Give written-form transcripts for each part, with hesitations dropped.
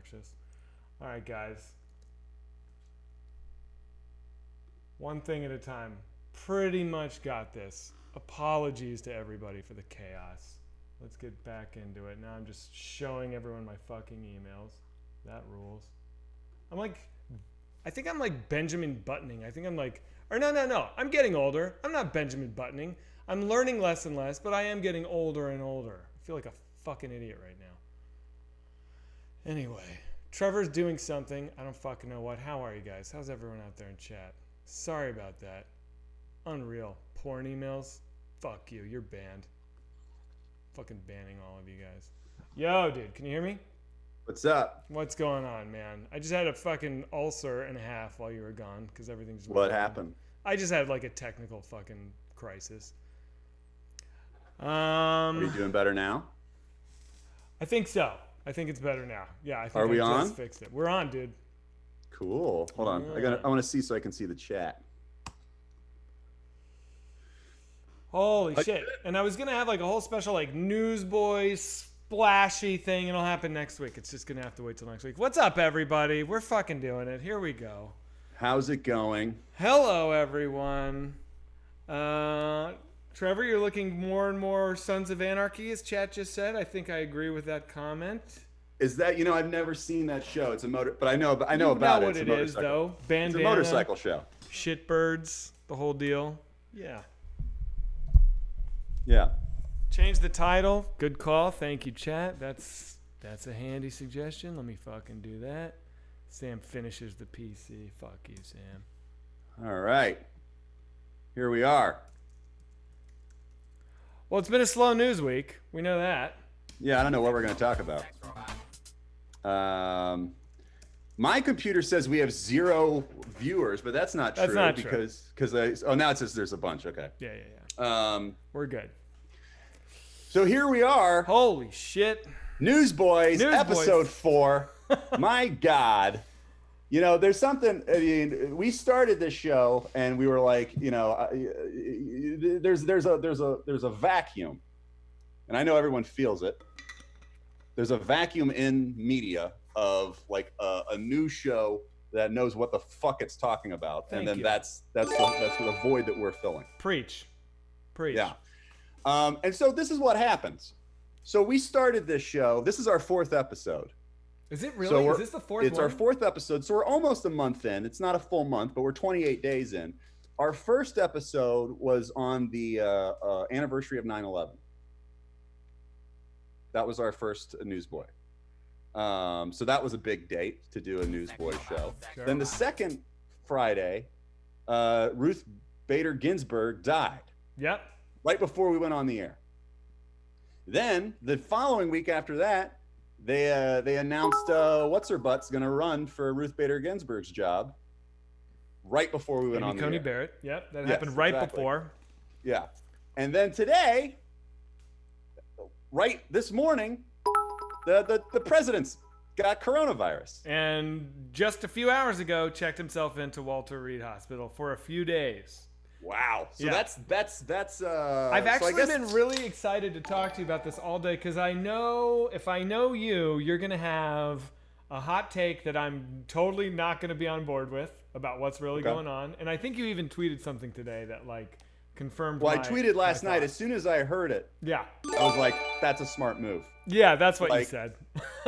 obnoxious. All right, guys. One thing at a time. Pretty much got this. Apologies to everybody for the chaos. Let's get back into it. Now I'm just showing everyone my fucking emails. That rules. I think I'm like Benjamin Buttoning. No. I'm getting older. I'm not Benjamin Buttoning. I'm learning less and less, but I am getting older and older. I feel like a fucking idiot right now. Anyway, Trevor's doing something. I don't fucking know what. How are you guys? How's everyone out there in chat? Sorry about that. Unreal. Porn emails? Fuck you. You're banned. Fucking banning all of you guys. Yo, dude, can you hear me? What's up? What's going on, man? I just had a fucking ulcer and a half while you were gone because everything just. What happened? I just had like a technical fucking crisis. Are you doing better now? I think so. I think it's better now. Yeah, I think Are we I on? just fixed it. We're on, dude. Cool. Hold on. Yeah. I want to see so I can see the chat. Holy shit. And I was going to have like a whole special like Newsboyz splashy thing. It'll happen next week. It's just going to have to wait till next week. What's up, everybody? We're fucking doing it. Here we go. How's it going? Hello, everyone. Trevor, you're looking more and more Sons of Anarchy, as chat just said. I think I agree with that comment. Is that, I've never seen that show. It's a motor, but I know about it. You know what It's it is, though. Bandana. It's a motorcycle show. Shitbirds, the whole deal. Yeah. Yeah. Change the title. Good call. Thank you, chat. That's a handy suggestion. Let me fucking do that. Sam finishes the PC. Fuck you, Sam. All right. Here we are. Well, it's been a slow news week. We know that. Yeah, I don't know what we're going to talk about. My computer says we have 0 viewers, but that's not true. That's not true. Because now it says there's a bunch. Okay. Yeah. We're good. So here we are. Holy shit. Newsboyz, episode 4. My God. There's something. I mean, we started this show and we were like, there's a vacuum, and I know everyone feels it. There's a vacuum in media of like a news show that knows what the fuck it's talking about, and then that's the void that we're filling. Preach. Yeah. And so this is what happens. So we started this show. This is our 4th episode. Is it really? Is this the 4th one? It's our 4th episode. So we're almost a month in. It's not a full month, but we're 28 days in. Our first episode was on the anniversary of 9/11. That was our first Newsboy. So that was a big date to do a Newsboy show. Sure. Then the second Friday, Ruth Bader Ginsburg died. Yep. Right before we went on the air. Then the following week after that, they announced what's her butt's going to run for Ruth Bader Ginsburg's job. Right before we went on the air. Coney Barrett. Yep, that happened right before. Yeah, and then today, right this morning, the president's got coronavirus. And just a few hours ago, checked himself into Walter Reed Hospital for a few days. Wow. So yeah. that's I've actually been really excited to talk to you about this all day because I know if I know you, you're going to have a hot take that I'm totally not going to be on board with about what's really going on. And I think you even tweeted something today that like confirmed. Well, I tweeted last night as soon as I heard it. Yeah. I was like, that's a smart move. Yeah, that's what you said.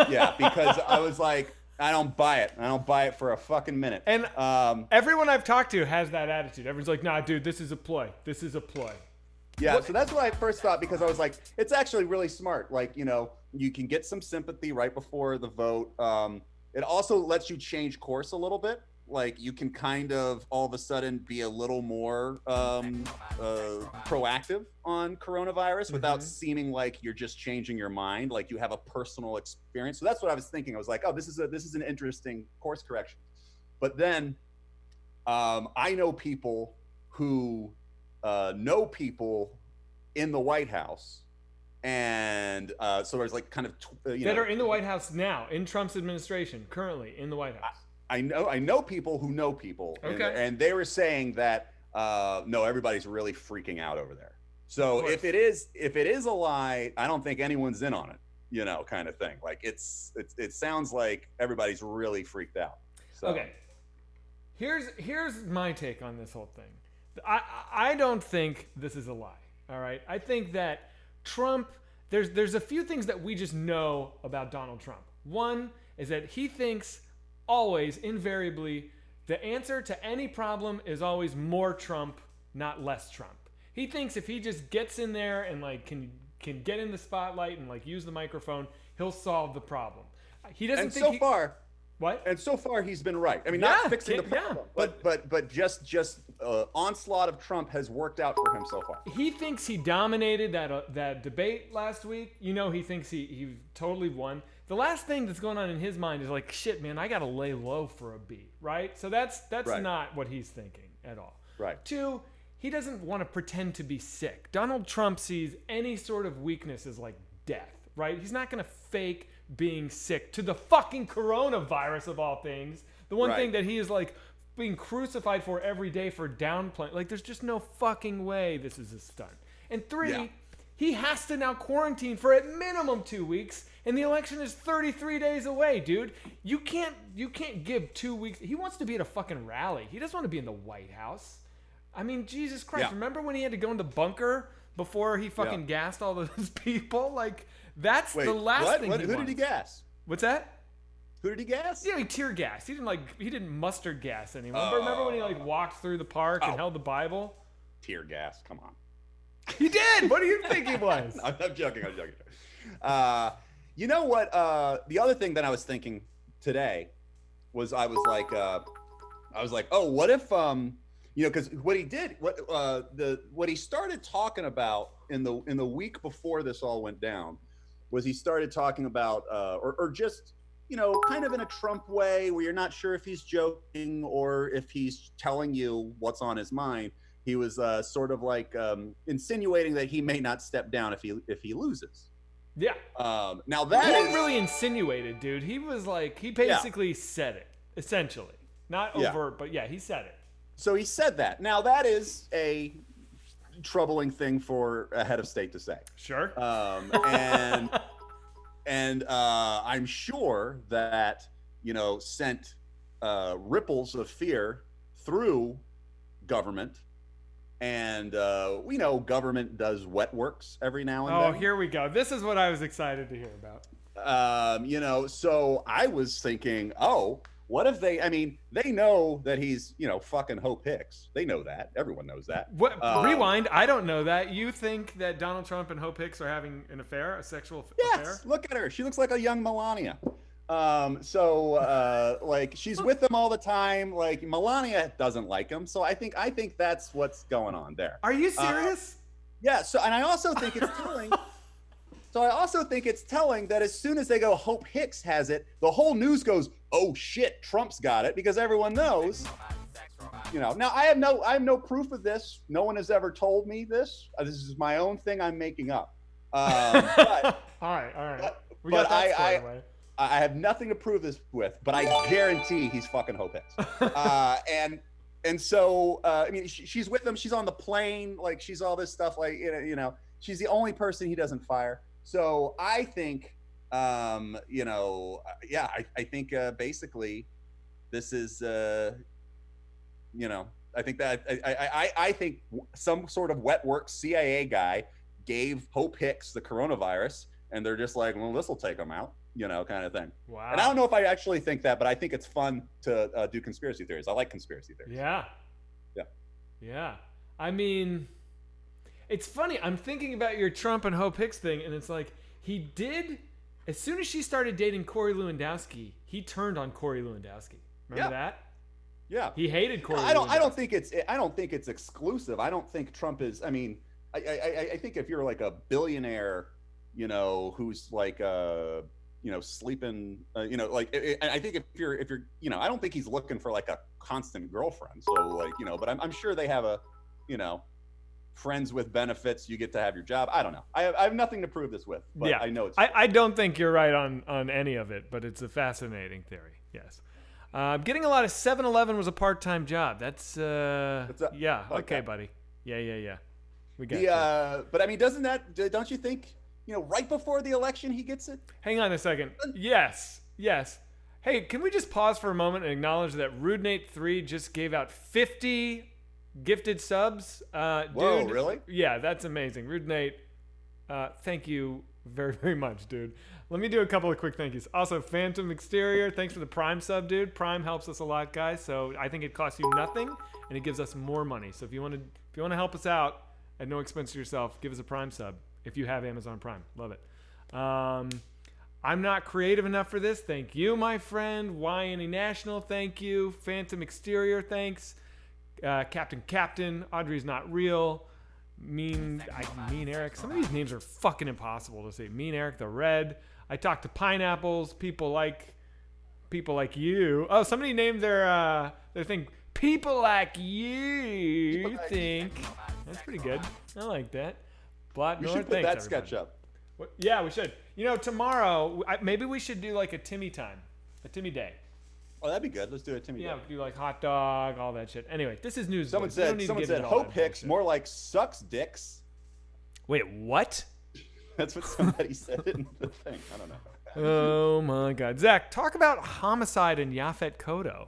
Yeah, because I was like, I don't buy it. I don't buy it for a fucking minute. And everyone I've talked to has that attitude. Everyone's like, nah, dude, this is a ploy. This is a ploy. Yeah, so that's what I first thought because I was like, it's actually really smart. Like, you can get some sympathy right before the vote. It also lets you change course a little bit. Like, you can kind of all of a sudden be a little more proactive on coronavirus without seeming like you're just changing your mind. Like, you have a personal experience. So that's what I was thinking. I was like, oh, this is an interesting course correction. But then I know people who know people in the White House. And so there's like kind of, that are in the White House now, in Trump's administration, currently in the White House. I know people who know people, and they were saying that no, everybody's really freaking out over there. So if it is a lie, I don't think anyone's in on it. kind of thing. Like it sounds like everybody's really freaked out. So. Okay. Here's my take on this whole thing. I don't think this is a lie. All right. I think that Trump, there's a few things that we just know about Donald Trump. One is that he thinks always, invariably, the answer to any problem is always more Trump, not less Trump. He thinks if he just gets in there and like can get in the spotlight and like use the microphone, he'll solve the problem. He doesn't and think so far. What? And so far, he's been right. I mean, not fixing the problem, but just onslaught of Trump has worked out for him so far. He thinks he dominated that debate last week. He thinks he totally won. The last thing that's going on in his mind is like, shit, man, I got to lay low for a beat, right? So that's right. not what he's thinking at all. Right. Two, he doesn't want to pretend to be sick. Donald Trump sees any sort of weakness as like death, right? He's not going to fake being sick to the fucking coronavirus of all things. The one thing that he is like being crucified for every day for downplaying. Like there's just no fucking way this is a stunt. And three, he has to now quarantine for at minimum 2 weeks, and the election is 33 days away, dude. You can't give 2 weeks. He wants to be at a fucking rally. He doesn't want to be in the White House. I mean, Jesus Christ. Yeah. Remember when he had to go in the bunker before he fucking gassed all those people? Like, that's the last thing he wants. Who did he gas? What's that? Who did he gas? Yeah, he tear gas. He didn't mustard gas anyone. Remember when he like walked through the park and held the Bible? Tear gas, come on. He did. What do you think he was? I'm joking. You know what? The other thing that I was thinking today was I was like, oh, what if because what he did, what he started talking about in the week before this all went down was he started talking about or just kind of in a Trump way where you're not sure if he's joking or if he's telling you what's on his mind. He was sort of like insinuating that he may not step down if he loses. Yeah. Now that he didn't really insinuate it, dude. He was like, he basically said it, essentially. Not overt, but yeah, he said it. So he said that. Now that is a troubling thing for a head of state to say. Sure. And I'm sure that sent ripples of fear through government. And we know government does wet works every now and then. Oh, here we go. This is what I was excited to hear about. So I was thinking, what if they know that he's, fucking Hope Hicks. They know that. Everyone knows that. What? Rewind. I don't know that. You think that Donald Trump and Hope Hicks are having an affair, a sexual affair? Yes. Look at her. She looks like a young Melania. Like she's with them all the time. Like Melania doesn't like him. So I think that's what's going on there. Are you serious? Yeah. So, and I also think it's telling. So I also think it's telling that as soon as they go, Hope Hicks has it, the whole news goes, oh shit, Trump's got it, because everyone knows. Now I have no proof of this. No one has ever told me this. This is my own thing I'm making up. But, all right. I have nothing to prove this with, but I guarantee he's fucking Hope Hicks. And so she's with him. She's on the plane. Like she's all this stuff. Like she's the only person he doesn't fire. So I think, I think basically this is, I think that I think some sort of wet work CIA guy gave Hope Hicks the coronavirus, and they're just like, well, this will take him out, kind of thing. Wow. And I don't know if I actually think that, but I think it's fun to do conspiracy theories. I like conspiracy theories. Yeah. I mean, it's funny. I'm thinking about your Trump and Hope Hicks thing, and it's like he did. As soon as she started dating Corey Lewandowski, he turned on Corey Lewandowski. Remember that? Yeah. He hated Corey. I don't think it's exclusive. I don't think Trump is. I mean, I think if you're like a billionaire, who's like sleeping, I think if you're, I don't think he's looking for like a constant girlfriend. So like, but I'm sure they have a, friends with benefits. You get to have your job. I don't know. I have nothing to prove this with, but I know it's. I don't think you're right on any of it, but it's a fascinating theory. Yes. Getting a lot of 7-Eleven was a part-time job. That's okay, buddy. Yeah. We got but I mean, don't you think, right before the election, he gets it. Hang on a second. Yes. Hey, can we just pause for a moment and acknowledge that Rude Nate 3 just gave out 50 gifted subs? Whoa, dude, really? Yeah, that's amazing. Rude Nate, thank you very, very much, dude. Let me do a couple of quick thank yous. Also, Phantom Exterior, thanks for the Prime sub, dude. Prime helps us a lot, guys. So I think it costs you nothing, and it gives us more money. So if you want to help us out at no expense to yourself, give us a Prime sub if you have Amazon Prime. Love it. I'm not creative enough for this. Thank you, my friend. YNE National, thank you. Phantom Exterior, thanks. Captain, Audrey's not real. Mean Eric. Some of these names are fucking impossible to say. Mean Eric the Red. I talked to pineapples. People like you. Oh, somebody named their thing. People like you think. That's pretty good. I like that. We should put that sketch up. What? Yeah, we should. Tomorrow maybe we should do like a Timmy time, a Timmy day. Oh, that'd be good. Let's do a Timmy Yeah, day. we could do like hot dog, all that shit. Anyway, this is Newsboyz. Someone said Hope Hicks, more like sucks dicks. Wait, what? That's what somebody said in the thing. I don't know. Oh my God, Zach, talk about Homicide and Yaphet Kotto.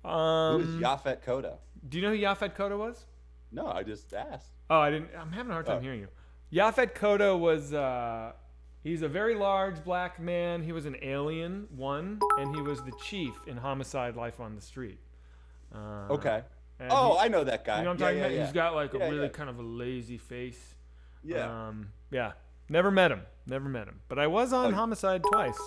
Who is Yaphet Kotto? Do you know who Yaphet Kotto was? No, I just asked. Oh, I didn't. I'm having a hard time hearing you. Yaphet Kotto was. He's a very large black man. He was an alien, and he was the chief in Homicide: Life on the Street. Okay. I know that guy. You know what I'm talking about? He's got like a really kind of a lazy face. Yeah. Yeah. Never met him. But I was on Homicide twice.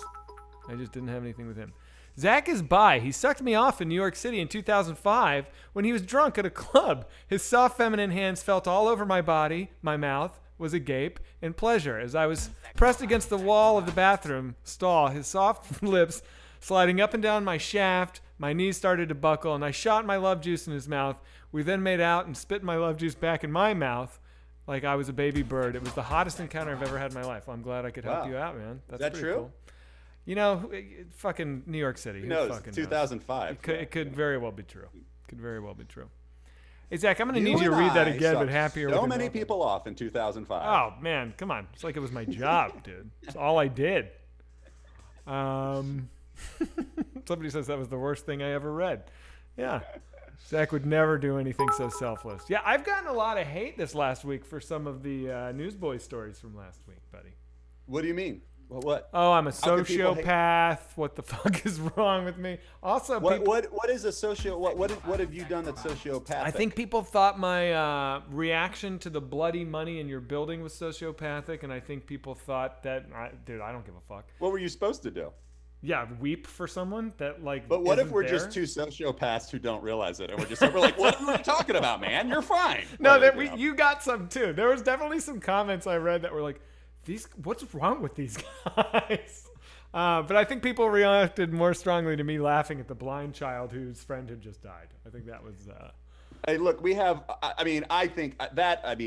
I just didn't have anything with him. Zach is bi. He sucked me off in New York City in 2005 when he was drunk at a club. His soft feminine hands felt all over my body. My mouth was agape in pleasure as I was pressed against the wall of the bathroom stall, his soft lips sliding up and down my shaft. My knees started to buckle, and I shot my love juice in his mouth. We then made out and spit my love juice back in my mouth like I was a baby bird. It was the hottest encounter I've ever had in my life. Well, I'm glad I could help you out, man. That's Is that pretty true? Cool. Fucking New York City. Who knows? 2005. It could very well be true. Hey, Zach, I'm going to need you to read that again, but happier. So many people off in 2005. Oh, man. Come on. It's like it was my job, dude. It's all I did. Somebody says that was the worst thing I ever read. Yeah. Zach would never do anything so selfless. Yeah, I've gotten a lot of hate this last week for some of the Newsboys stories from last week, buddy. What do you mean? What? Oh, I'm a sociopath. What the fuck is wrong with me? Also, what is a what have you done that's sociopathic? I think people thought my reaction to the bloody money in your building was sociopathic, and I think people thought that, dude, I don't give a fuck. What were you supposed to do? Yeah, weep for someone that like. But what if we're just two sociopaths who don't realize it, and we're like, what are you talking about, man? You're fine. No, you got some too. There was definitely some comments I read that were like, what's wrong with these guys? But I think people reacted more strongly to me laughing at the blind child whose friend had just died. I think that was. Hey, look, we have. I think that.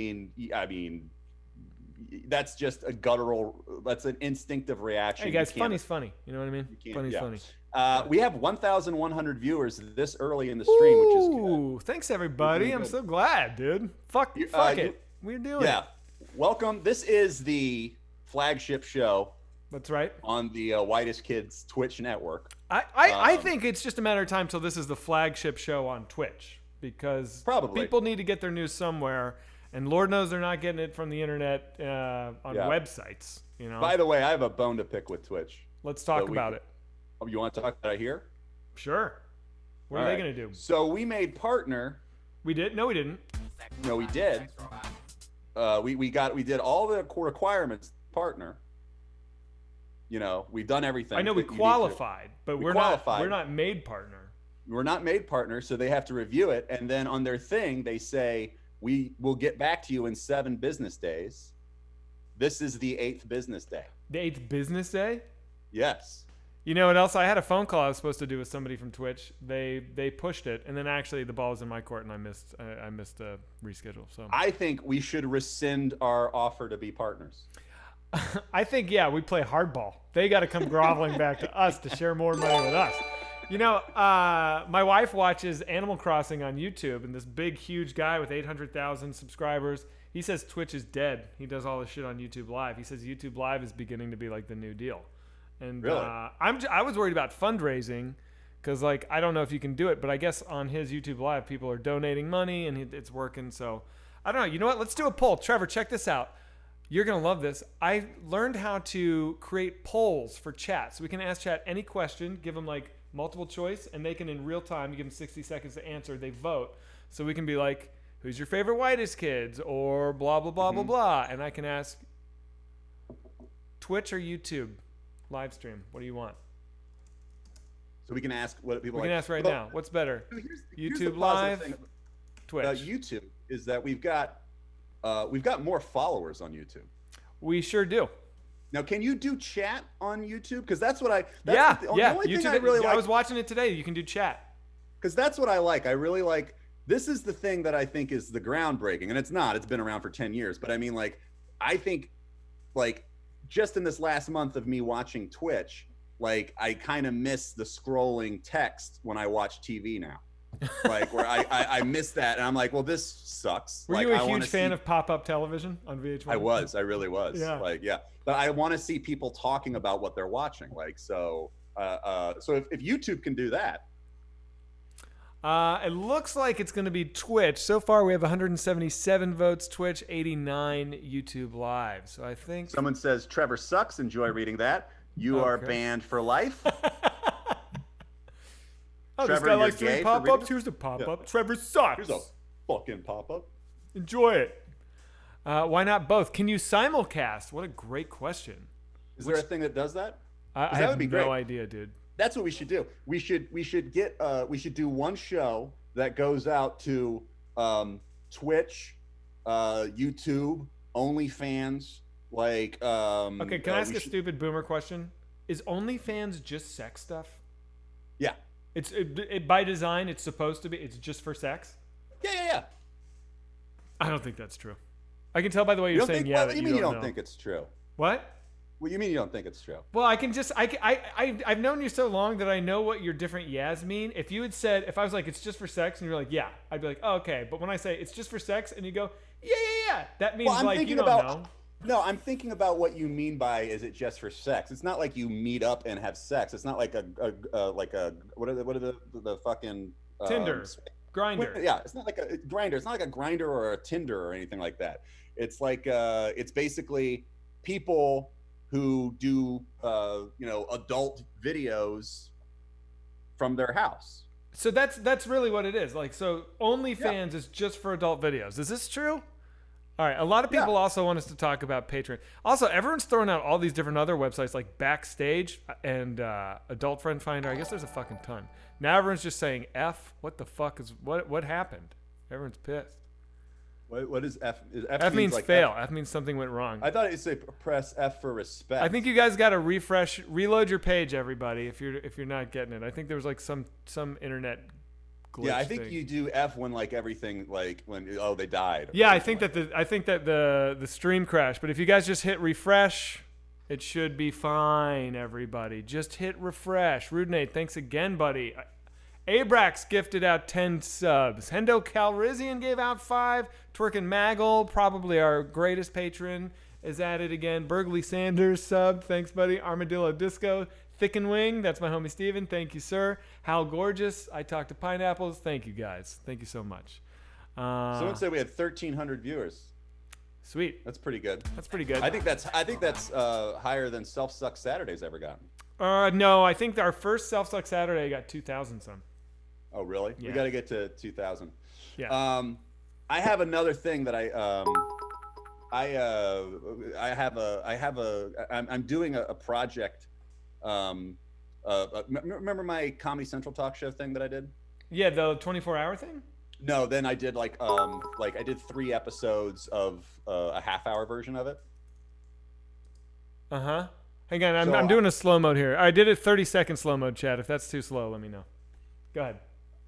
That's just a guttural. That's an instinctive reaction. Hey guys, funny's funny. You know what I mean? Funny's funny. We have 1,100 viewers this early in the stream, which is good. Thanks everybody. I'm so glad, dude. Fuck it. We're doing it. Yeah. Welcome. This is the flagship show. That's right. On the Whitest Kids Twitch network. I think it's just a matter of time till this is the flagship show on Twitch, because people need to get their news somewhere, and Lord knows they're not getting it from the internet on websites. You know. By the way, I have a bone to pick with Twitch. Let's talk about it. Oh, you want to talk about it here? Sure. What are they going to do? So we made partner. We did? No, we didn't. No, we did. We did all the requirements partner. You know, we've done everything. I know we qualified, but we're not made partner. We're not made partner, so they have to review it, and then on their thing they say we will get back to you in 7 business days. This is the 8th business day. The 8th business day? Yes. You know what else? I had a phone call I was supposed to do with somebody from Twitch. They pushed it, and then actually the ball was in my court, and I missed a reschedule. So I think we should rescind our offer to be partners. I think we play hardball. They got to come groveling back to us to share more money with us. You know, my wife watches Animal Crossing on YouTube, and this big, huge guy with 800,000 subscribers, He says Twitch is dead. He does all this shit on YouTube Live. He says YouTube Live is beginning to be like the new deal. And Really? I was worried about fundraising because like I don't know if you can do it, but I guess on his YouTube Live people are donating money and it's working. So I don't know. You know what? Let's do a poll. Trevor, check this out. You're gonna love this. I learned how to create polls for chat, so we can ask chat any question, give them like multiple choice, and they can in real time. You give them 60 seconds to answer. They vote, so we can be like, "Who's your favorite whitest kids?" or blah blah blah blah blah, and I can ask Twitch or YouTube live stream. What do you want? So we can ask what people. We can ask right now. What's better? Here's the YouTube Live, thing Twitch. about YouTube is that we've got more followers on YouTube. We sure do. Now, can you do chat on YouTube? Because that's what I. Yeah. The only thing I really like. I was watching it today. You can do chat. Because that's what I like. I really like. This is the thing that I think is the groundbreaking, and it's not. It's been around for 10 years, but I mean, like, I think, like, just in this last month of me watching Twitch, like, I kind of miss the scrolling text when I watch TV now. Like, where I miss that, and I'm like, well, this sucks. Were like, you a huge fan of pop-up television on VH1? I really was. Yeah. Like, yeah. But I want to see people talking about what they're watching. Like, so if YouTube can do that. It looks like it's going to be Twitch. So far, we have 177 votes Twitch, 89 YouTube Live. So I think Someone says, Trevor sucks. Enjoy reading that. You are banned for life. Oh, Trevor, this guy likes you're doing gay for pop-ups. reading? Here's a pop-up. Yeah. Trevor sucks. Here's a fucking pop-up. Enjoy it. Why not both? Can you simulcast? What a great question. Is there a thing that does that? I that have would be no great. idea, dude. That's what we should do. We should do one show that goes out to Twitch, YouTube, OnlyFans, like. Okay, can I ask a stupid boomer question? Is OnlyFans just sex stuff? Yeah. It's by design. It's supposed to be. It's just for sex. Yeah. I don't think that's true. I can tell by the way you're saying yeah. What do you mean you don't think it's true? What? What you mean you don't think it's true? Well, I can just I've known you so long that I know what your different yeahs mean. If you had said, if I was like it's just for sex and you're like yeah, I'd be like oh, okay. But when I say it's just for sex and you go yeah, that means I'm like thinking you don't know. No, I'm thinking about what you mean by is it just for sex? It's not like you meet up and have sex. It's not like a what are the fucking Tinder, Grinder. Yeah, it's not like a Grinder. It's not like a Grinder or a Tinder or anything like that. It's like it's basically people who do adult videos from their house. So that's really what it is. Like so OnlyFans is just for adult videos. Is this true? All right. A lot of people also want us to talk about Patreon. Also, everyone's throwing out all these different other websites like Backstage and Adult Friend Finder. I guess there's a fucking ton. Now everyone's just saying F. What the fuck is what happened? Everyone's pissed. What is F? F means like fail. F means something went wrong. I thought it'd say press F for respect. I think you guys got to reload your page, everybody. If you're not getting it, I think there was like some internet glitch. Yeah, I think thing. you do F when like everything like when they died. Yeah, I think that the stream crashed. But if you guys just hit refresh, it should be fine. Everybody, just hit refresh. Rude Nate, thanks again, buddy. Abrax gifted out 10 subs. Hendo Calrissian gave out 5. Twerkin Maggle, probably our greatest patron, is at it again. Burgley Sanders subbed. Thanks, buddy. Armadillo Disco. Thick and Wing, that's my homie Steven. Thank you, sir. Hal Gorgeous, I talked to Pineapples. Thank you, guys. Thank you so much. Someone said we had 1,300 viewers. Sweet. That's pretty good. That's pretty good. I think that's higher than Self Suck Saturday's ever gotten. No, I think our first Self Suck Saturday got 2,000 some. Oh, really? Yeah. We got to get to 2,000. Yeah. I have another thing that I'm doing a project. Remember my Comedy Central talk show thing that I did? Yeah, the 24-hour thing? No, then I did like I did 3 episodes of a half-hour version of it. Uh-huh. Hang on, I'm doing a slow mode here. I did a 30-second slow mode, chat. If that's too slow, let me know. Go ahead.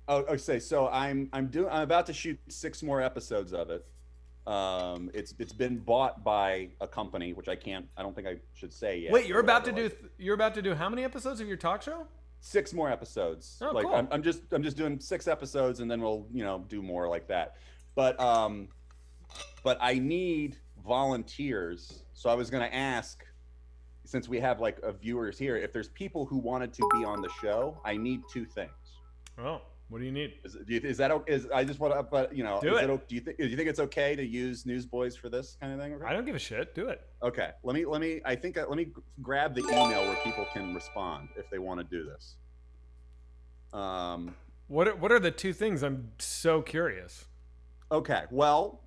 Oh, okay. So I'm about to shoot 6 more episodes of it. It's been bought by a company, which I don't think I should say yet. Wait, you're about to do how many episodes of your talk show? 6 more episodes. Oh, like cool. I'm just doing 6 episodes and then we'll do more like that. But but I need volunteers. So I was going to ask, since we have like viewers here, if there's people who wanted to be on the show, I need two things. Oh, what do you need? Is that okay? I just want to, but you know, Do it. Do you think it's okay to use Newsboyz for this kind of thing? I don't give a shit. Do it. Okay. Let me grab the email where people can respond if they want to do this. What are the two things? I'm so curious. Okay. Well,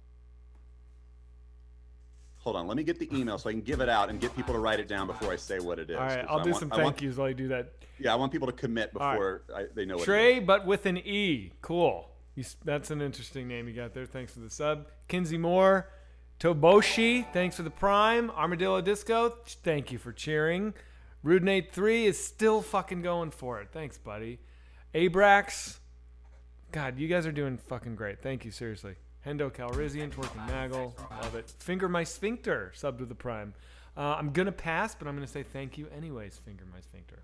hold on. Let me get the email so I can give it out and get people to write it down before I say what it is. All right, I'll do some thank yous while you do that. Yeah, I want people to commit before they know what Trey, it is. but with an E. Cool. That's an interesting name you got there. Thanks for the sub. Kinsey Moore. Toboshi, thanks for the prime. Armadillo Disco, thank you for cheering. Rudenate 3 is still fucking going for it. Thanks, buddy. Abrax. God, you guys are doing fucking great. Thank you, seriously. Hendo Calrissian, Twerking Nagel. Love it. Finger My Sphincter, subbed with the prime. I'm going to pass, but I'm going to say thank you anyways, Finger My Sphincter.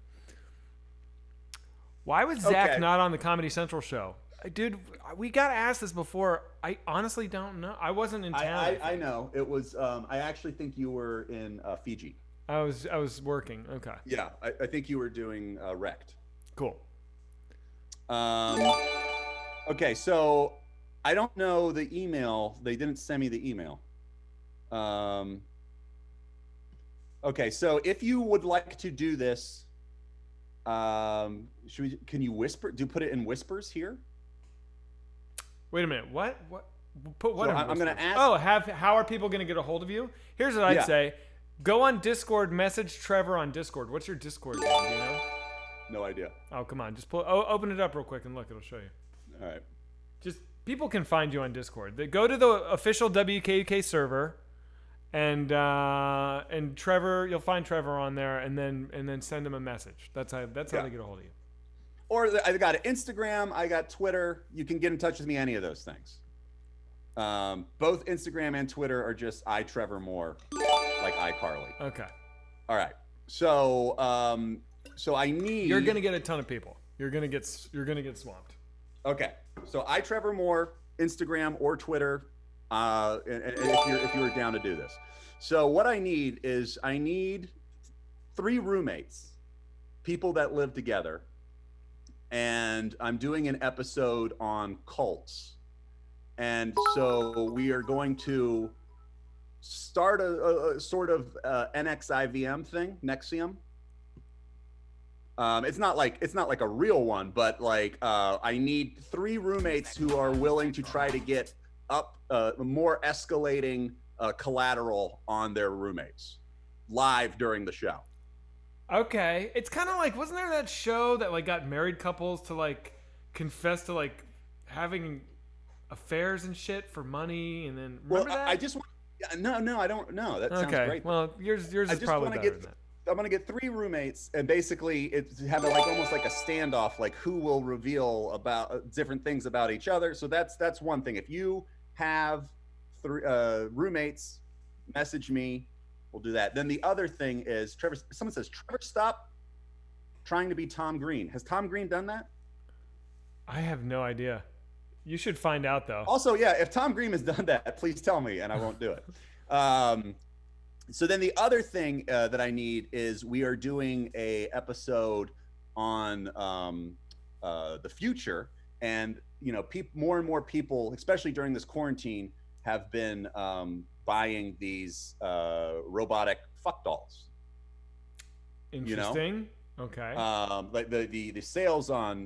Why was Zach not on the Comedy Central show? Dude, we got asked this before. I honestly don't know. I wasn't in town. I know. It was, I actually think you were in Fiji. I was working. Okay. Yeah, I think you were doing Wrecked. Cool. Okay, so I don't know the email. They didn't send me the email. Okay, so if you would like to do this, can you whisper? Put it in whispers here? Wait a minute. What? Put what? So I'm going to ask. Oh, how are people going to get a hold of you? Here's what I'd say. Go on Discord, message Trevor on Discord. What's your Discord name? Do you know? No idea. Oh, come on. Just open it up real quick and look. It'll show you. All right. Just people can find you on Discord. They go to the official WKUK server, and Trevor, you'll find Trevor on there, and then send him a message. That's how they get a hold of you. Or I got Instagram, I got Twitter. You can get in touch with me any of those things. Both Instagram and Twitter are just iTrevorMoore, like iCarly. Okay. All right. So I need. You're gonna get a ton of people. You're gonna get swamped. Okay. So iTrevorMoore, Instagram or Twitter, and if you were down to do this. So what I need is 3 roommates, people that live together. And I'm doing an episode on cults. And so we are going to start a sort of NXIVM thing, NXIVM. It's not like a real one, but like I need 3 roommates who are willing to try to get up more escalating collateral on their roommates live during the show. Okay, it's kind of like, wasn't there that show that like got married couples to like confess to like having affairs and shit for money, and then remember that? I just want, no, I don't know. That sounds great. Well, yours is probably better than that. I'm gonna get 3 roommates, and basically have like almost like a standoff, like who will reveal about different things about each other. So that's one thing. If you have 3 roommates, message me. We'll do that. Then the other thing is Trevor. Someone says, Trevor, stop trying to be Tom Green. Has Tom Green done that? I have no idea. You should find out though. Also, yeah, if Tom Green has done that, please tell me, and I won't do it. So then the other thing that I need is we are doing a episode on the future, and you know, more and more people, especially during this quarantine, have been buying these robotic fuck dolls. Interesting. You know? Okay. Like the sales on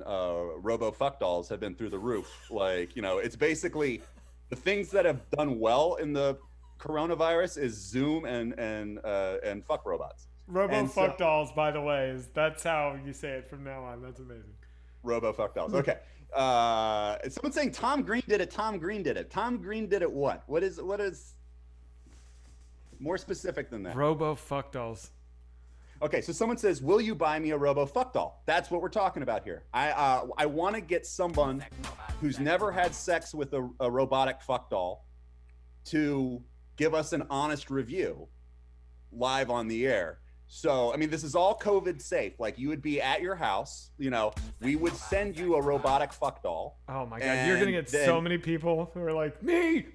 robo fuck dolls have been through the roof. Like, you know, it's basically the things that have done well in the coronavirus is Zoom and fuck robots. Robo fuck dolls, by the way, that's how you say it from now on. That's amazing. Robo fuck dolls. Okay. Someone's saying Tom Green did it. Tom Green did it. Tom Green did it. What is more specific than that? Robo fuck dolls. Okay, so someone says, "Will you buy me a robo fuck doll?" That's what we're talking about here. I want to get someone who's never had sex with a robotic fuck doll to give us an honest review live on the air. So, I mean, this is all COVID safe. Like, you would be at your house, you know, we would send you a robotic fuck doll. Oh my God, you're gonna get so many people who are like, me.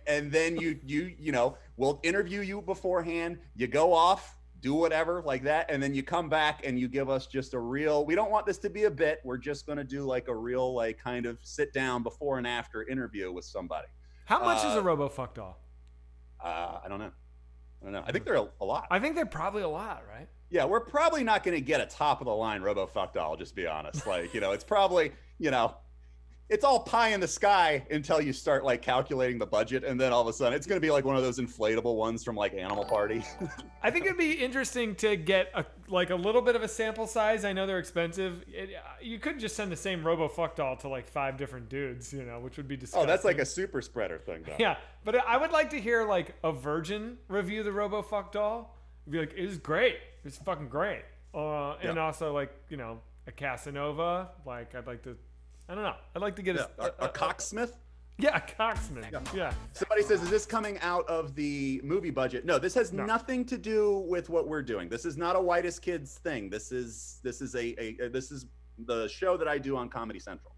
And then you know, we'll interview you beforehand. You go off, do whatever like that, and then you come back and you give us just a real. We don't want this to be a bit. We're just gonna do like a real, like, kind of sit down before and after interview with somebody. How much is a robo fuck doll? I don't know. I think they're a lot. I think they're probably a lot, right? Yeah, we're probably not going to get a top of the line robo fuck doll, just be honest. Like, you know, it's probably, you know, it's all pie in the sky until you start like calculating the budget, and then all of a sudden it's going to be like one of those inflatable ones from like Animal Party. I think it'd be interesting to get a little bit of a sample size. I know they're expensive. You could just send the same robo fuck doll to like 5 different dudes, you know, which would be disgusting. Oh, that's like a super spreader thing, though. Yeah, but I would like to hear like a virgin review the robo fuck doll. It'd be like, it was great. It's fucking great. And also like, you know, a Casanova. Like, I'd like to. I don't know. I'd like to get a cocksmith. Yeah, a cocksmith. Yeah. Somebody says, "Is this coming out of the movie budget?" No, this has nothing to do with what we're doing. This is not a Whitest Kids thing. This is the show that I do on Comedy Central.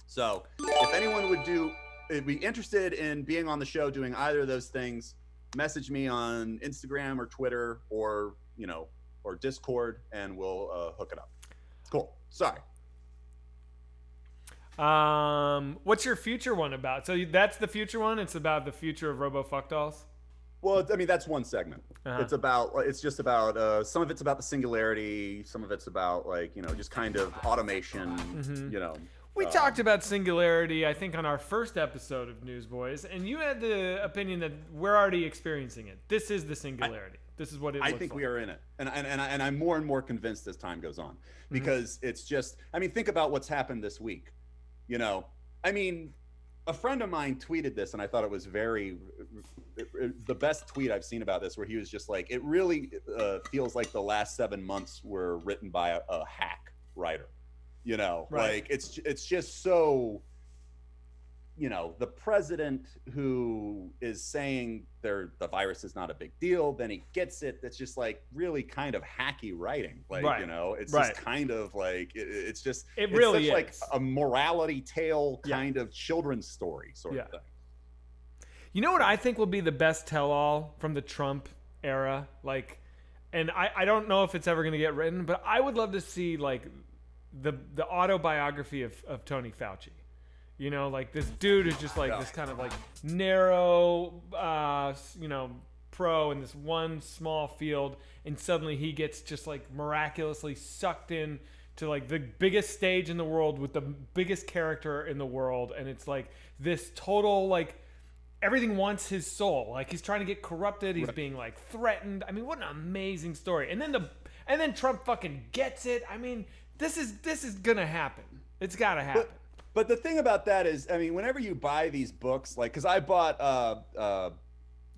So, if anyone would be interested in being on the show doing either of those things, message me on Instagram or Twitter or Discord, and we'll hook it up. Cool. Sorry. What's your future one about? So that's the future one. It's about the future of robo fuck dolls. Well, I mean, that's one segment. It's just about some of it's about the singularity, some of it's about like, you know, just kind of automation. You know, we talked about singularity, I think, on our first episode of Newsboyz, and you had the opinion that we're already experiencing it. This is the singularity. This is what it looks like. I think we are in it, and I'm more and more convinced as time goes on, because it's just. I mean, think about what's happened this week. You know, I mean, a friend of mine tweeted this, and I thought it was the best tweet I've seen about this, where he was just like, it really feels like the last 7 months were written by a hack writer. You know, right. Like it's just so, you know, the president who is saying the virus is not a big deal, then he gets it. That's just like really kind of hacky writing. Like, right. You know, it's just kind of like, it's really such like a morality tale kind of children's story sort of thing. You know what I think will be the best tell-all from the Trump era? Like, and I don't know if it's ever going to get written, but I would love to see like the autobiography of Tony Fauci. You know, like this dude is just like this kind of like narrow, you know, pro in this one small field, and suddenly he gets just like miraculously sucked in to like the biggest stage in the world with the biggest character in the world, and it's like this total like everything wants his soul. Like he's trying to get corrupted, he's being like threatened. I mean, what an amazing story. And then Trump fucking gets it. I mean, this is gonna happen. It's gotta happen. But the thing about that is, I mean, whenever you buy these books, like, because I bought the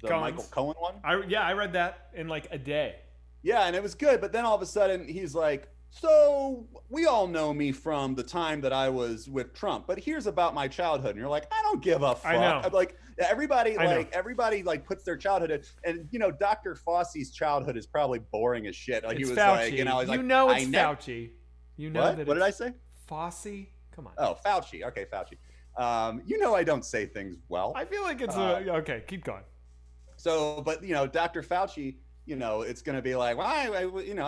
Michael Cohen one. I read that in like a day. Yeah, and it was good. But then all of a sudden, he's like, so we all know me from the time that I was with Trump, but here's about my childhood. And you're like, I don't give a fuck. I know. I'm like, everybody puts their childhood in, and you know, Dr. Fauci's childhood is probably boring as shit. Like, it's he was Fauci. like, you know, it's Fauci. You know what did I say? Fauci. Come on. Oh, Fauci. Okay, Fauci. You know, I don't say things well. I feel like it's okay. Keep going. So, but you know, Dr. Fauci, you know, it's going to be like, well, I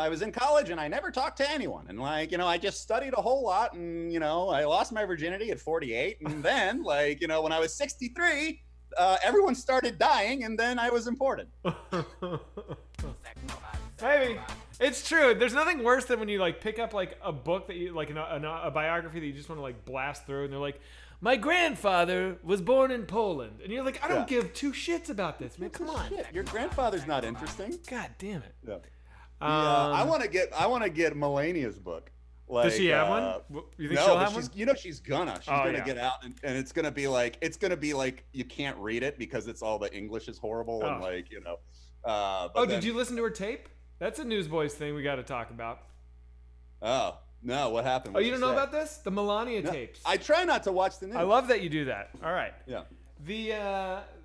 was in college and I never talked to anyone, and like, you know, I just studied a whole lot, and you know, I lost my virginity at 48, and then like, you know, when I was 63, everyone started dying, and then I was imported. Maybe. It's true. There's nothing worse than when you like pick up like a book that you like a biography that you just want to like blast through, and they're like, my grandfather was born in Poland, and you're like, I don't give two shits about this, man. Come on. Shit. Your grandfather's not interesting. God damn it. Yeah. I want to get Melania's book. Like, does she have one? You think she'll have one? You know, she's gonna get out, and it's gonna be like you can't read it because it's all the English is horrible, and like, you know. Did you listen to her tape? That's a Newsboyz thing we got to talk about. Oh, no, what happened? You don't know about this? The Melania tapes. I try not to watch the news. I love that you do that. All right. Yeah.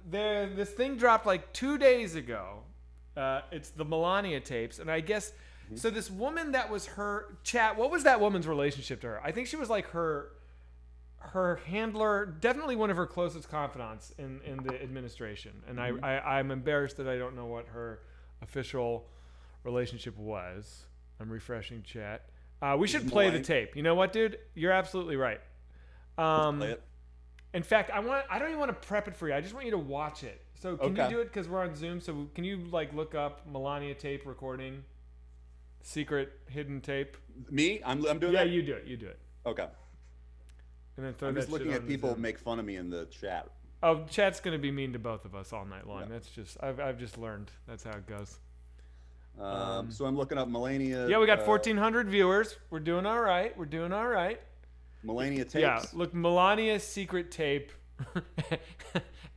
This thing dropped like 2 days ago. It's the Melania tapes, and I guess so. This woman that was her chat. What was that woman's relationship to her? I think she was like her handler, definitely one of her closest confidants in the administration. And I'm embarrassed that I don't know what her official relationship was. I'm refreshing chat. We should play the tape. You know what, dude? You're absolutely right. Let's play it. In fact, I don't even want to prep it for you. I just want you to watch it. So can you do it because we're on Zoom? So can you like look up Melania tape recording, secret hidden tape? Me? I'm doing Yeah, that? you do it. You do it. Okay. And then throw I'm that just looking shit at on people Zoom. make fun of me in the chat. Oh, chat's gonna be mean to both of us all night long. Yeah. That's just I've just learned. That's how it goes. So I'm looking up Melania. Yeah, we got 1,400 viewers. We're doing all right. We're doing all right. Melania tapes. Yeah, look, Melania's secret tape.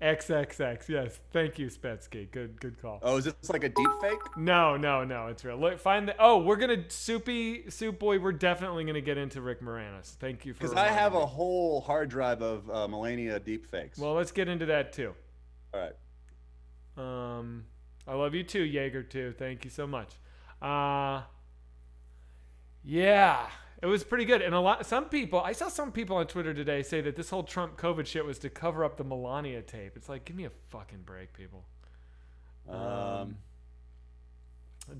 XXX. Yes, thank you, Spetsky. Good call. Oh, is this like a deep fake? No, it's real. Look, find the. Oh, we're gonna Soup Boy. We're definitely gonna get into Rick Moranis. Thank you for. Because I have a whole hard drive of Melania deep fakes. Well, let's get into that too. All right. I love you too, Jaeger too. Thank you so much. Yeah, it was pretty good. And I saw some people on Twitter today say that this whole Trump COVID shit was to cover up the Melania tape. It's like, give me a fucking break, people.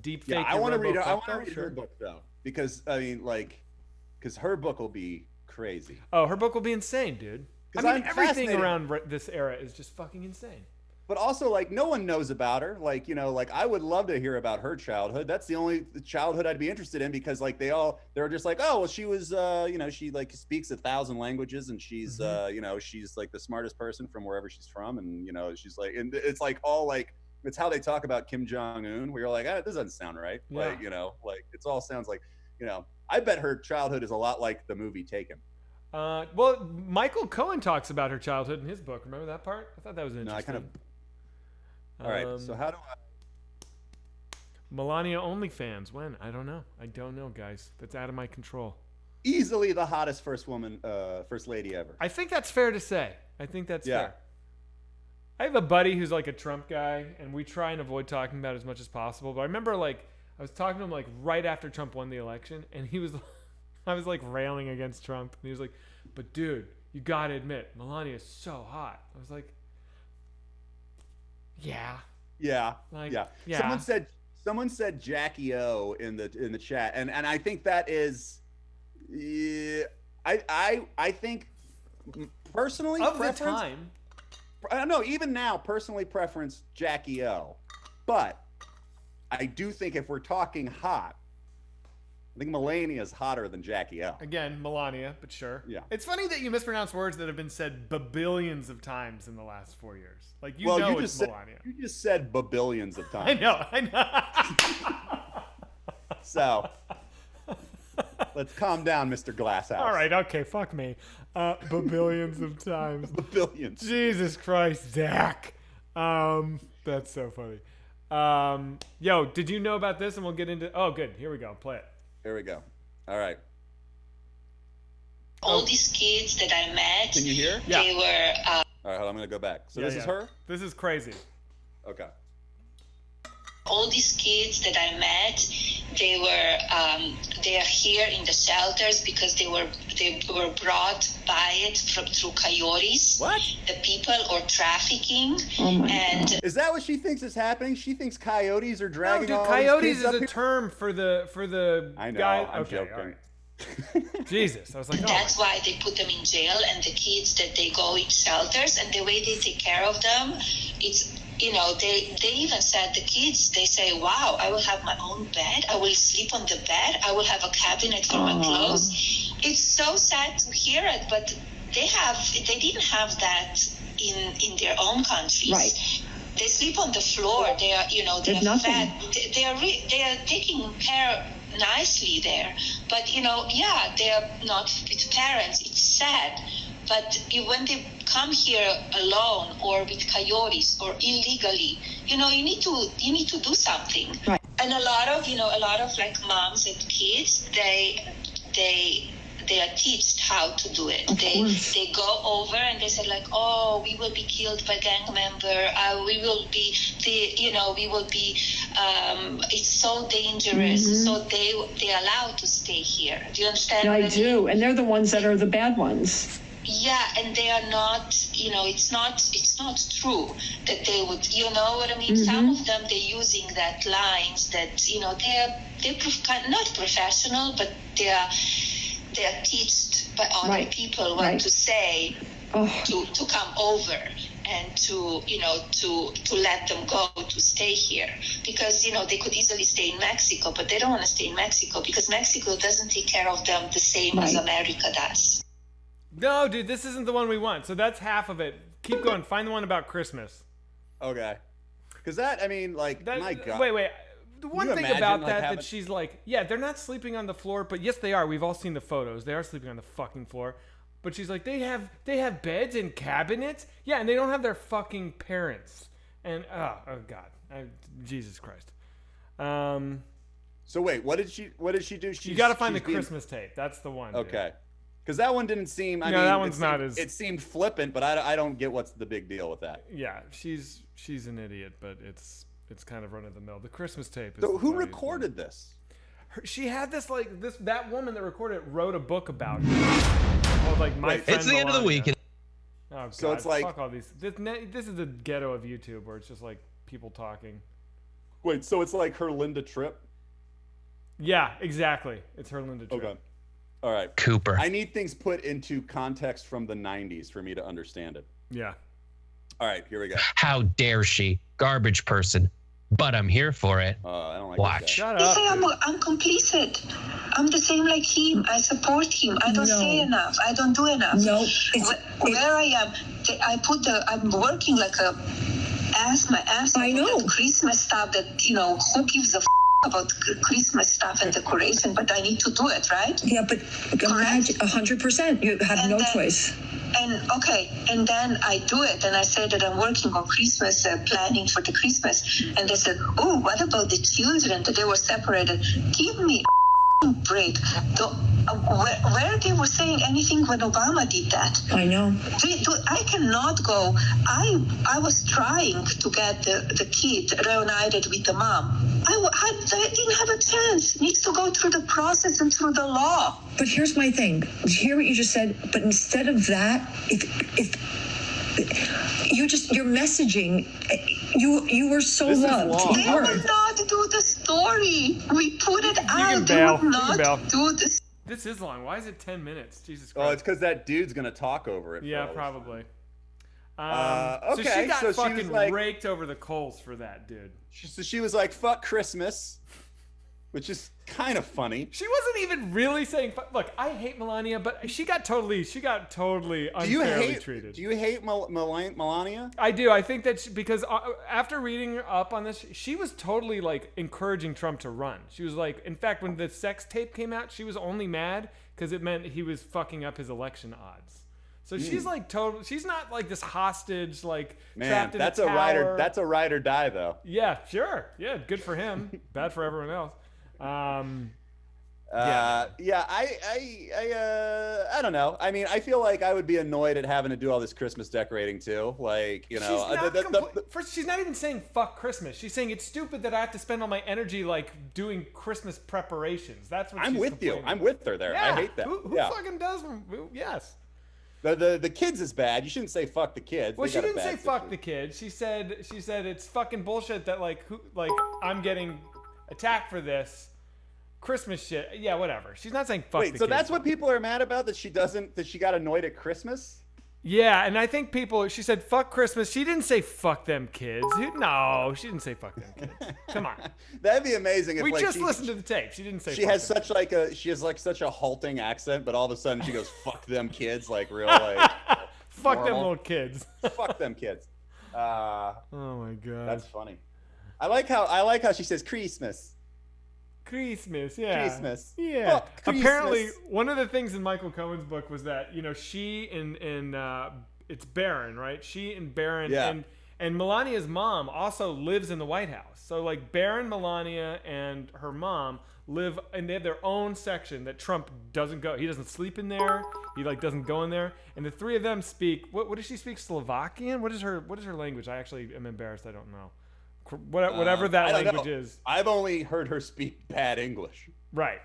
Deep fake. Yeah, I want to read. I want to her. read her book though, because I mean, because her book will be crazy. Oh, her book will be insane, dude. I mean, I'm everything fascinated. around this era is just fucking insane. But also, like, no one knows about her. Like, you know, like I would love to hear about her childhood. That's the only childhood I'd be interested in, because like they're just like, oh, well, she was, you know, she like speaks 1,000 languages, and she's, you know, she's like the smartest person from wherever she's from, and you know, she's like, and it's like all like, it's how they talk about Kim Jong-un. Where you're like, this doesn't sound right. Yeah. Like, you know, like it all sounds like, you know, I bet her childhood is a lot like the movie Taken. Well, Michael Cohen talks about her childhood in his book. Remember that part? I thought that was interesting. No, I kind of. All right, so how do I? Melania OnlyFans. When? I don't know. I don't know, guys. That's out of my control. Easily the hottest first lady ever. I think that's fair to say. I think that's Yeah. fair. I have a buddy who's like a Trump guy, and we try and avoid talking about it as much as possible. But I remember like I was talking to him like right after Trump won the election, and he was, I was like railing against Trump, and he was like, "But dude, you gotta admit, Melania is so hot." I was like, "Yeah." Yeah, Like, yeah. yeah. Someone said Jackie O in the chat, and I think that is, yeah, I think personally Of the preference. time. I don't know. Even now, personally preference Jackie O, but I do think if we're talking hot, I think Melania is hotter than Jackie O. Again, Melania, but sure. Yeah. It's funny that you mispronounce words that have been said billions of times in the last 4 years. Like, you know it's Melania. You just said billions of I times. know. So let's calm down, Mr. Glasshouse. All right, okay, fuck me. Billions of times. Billions. Jesus Christ, Zach. That's so funny. Yo, did you know about this? And we'll get into. Oh, good. Here we go. Play it. Here we go. All right. All these kids that I met, Can you hear? Yeah. they were All right, hold on, I'm gonna go back. So Yeah, this is yeah. her? This is crazy. Okay. all these kids that I met. They are here in the shelters because they were brought by it through coyotes. What? The people or trafficking. And Is that what she thinks is happening? She thinks coyotes are No, dragging dude, all coyotes these kids is up a here? term for the I know, guy. I'm Okay, joking. all right. Jesus, I was like, oh. that's why they put them in jail, and the kids that they go in shelters, and the way they take care of them, it's, you know, they even said the kids, they say, wow, I will have my own bed, I will sleep on the bed, I will have a cabinet for my clothes. It's so sad to hear it, but they didn't have that in their own countries. Right. They sleep on the floor. They are, you know, they're There's fed. nothing. They are taking care nicely there. But you know, yeah, they are not with parents. It's sad. But when they come here alone or with coyotes or illegally, you know, you need to do something. Right. And a lot of like moms and kids, they are taught how to do it. Of course. They go over and they say like, oh, we will be killed by gang member. We will be it's so dangerous. So they allowed to stay here. Do you understand? I what I do, mean? and they're the ones that are the bad ones. Yeah, and they are not, it's not true that they would, you know what I mean? Some of them, they're using that lines that, they're not professional, but they're taught by other people what to say to come over and to let them go to stay here, because they could easily stay in Mexico, but they don't want to stay in Mexico because Mexico doesn't take care of them the same as America does. No, dude, this isn't the one we want. So that's half of it. Keep going. Find the one about Christmas. Okay. Because my God. Wait. The one thing imagine, about like, that she's like, yeah, they're not sleeping on the floor, but yes, they are. We've all seen the photos. They are sleeping on the fucking floor. But she's like, they have beds and cabinets. Yeah, and they don't have their fucking parents. And oh God, Jesus Christ. So wait, what did she do? You got to find the Christmas tape. That's the one. Okay. Dude. Because that one didn't seem. That one's not as. It seemed flippant, but I don't get what's the big deal with that. Yeah, she's an idiot, but it's kind of run of the mill. The Christmas tape. So who recorded this? She had that woman that recorded it wrote a book about it called like My Friend It's the end of the week. Oh God, so it's like fuck all these. This is the ghetto of YouTube where it's just like people talking. Wait, so it's like her Linda Tripp? Yeah, exactly. It's her Linda Tripp. Okay. All right. Cooper. I need things put into context from the 90s for me to understand it. Yeah. All right, here we go. How dare she? Garbage person. But I'm here for it. I don't like Watch. Shut They up. say I'm complicit. I'm the same like him. I support him. I don't say enough. I don't do enough. No. Where I am, I'm working like my ass. I know. That Christmas stuff that, who gives a about Christmas stuff and decoration, but I need to do it, right? Yeah, but imagine 100%. You have no choice. And then I do it, and I say that I'm working on Christmas, planning for the Christmas, and they said, oh, what about the children, that they were separated? Give me a break. Where they were saying anything when Obama did that? I know. I cannot go. I was trying to get the kid reunited with the mom. I didn't have a chance. Needs to go through the process and through the law. But here's my thing. Hear what you just said. But instead of that, if you're messaging, you were so This is loved. long. They will not do the story. We put it out. They bail. will You can bail. not do this. This is long. Why is it 10 minutes? Jesus Christ. Oh, it's because that dude's gonna talk over it. Yeah, for all this probably. time. So she got so she fucking was like- raked over the coals for that, dude. So she was like, "Fuck Christmas," which is kind of funny. She wasn't even really saying. Look, I hate Melania, but she got totally unfairly treated. Do you hate Melania? I do. I think that because after reading up on this, she was totally like encouraging Trump to run. She was like, in fact, when the sex tape came out, she was only mad because it meant he was fucking up his election odds. So she's like total. She's not like this hostage, like trapped in a tower. That's a ride or die, though. Yeah, sure. Yeah, good for him. Bad for everyone else. I don't know. I mean, I feel like I would be annoyed at having to do all this Christmas decorating too. Like, She's not even saying fuck Christmas. She's saying it's stupid that I have to spend all my energy like doing Christmas preparations. That's what I'm she's with you. complaining I'm about. with her there. Yeah. I hate that. Who fucking does? Yes. The kids is bad. You shouldn't say fuck the kids. Well, They she got a didn't bad say fuck situation. the kids. She said it's fucking bullshit that like I'm getting attacked for this Christmas shit. Yeah, whatever. She's not saying fuck the Wait, kids. so that's what people are mad about, that she got annoyed at Christmas? Yeah, and I think she said fuck Christmas. She didn't say fuck them kids. No, she didn't say fuck them kids. Come on. That'd be amazing if We like, just listened to the tape. She didn't say she fuck has them. she has such a halting accent, but all of a sudden she goes fuck them kids, like real like Fuck them normal. little kids. Fuck them kids. Oh my god. That's funny. I like how she says Christmas. Christmas, yeah. Christmas. Yeah. Fuck Christmas. Apparently, one of the things in Michael Cohen's book was that, she and it's Barron, right? She and Barron Yeah. and Melania's mom also lives in the White House. So like Barron, Melania, and her mom live, and they have their own section that Trump doesn't go. He doesn't sleep in there. He like doesn't go in there. And the three of them speak. What does she speak? Slovakian? What is her language? I actually am embarrassed. I don't know. whatever that I don't language know. is. I've only heard her speak bad English. Right.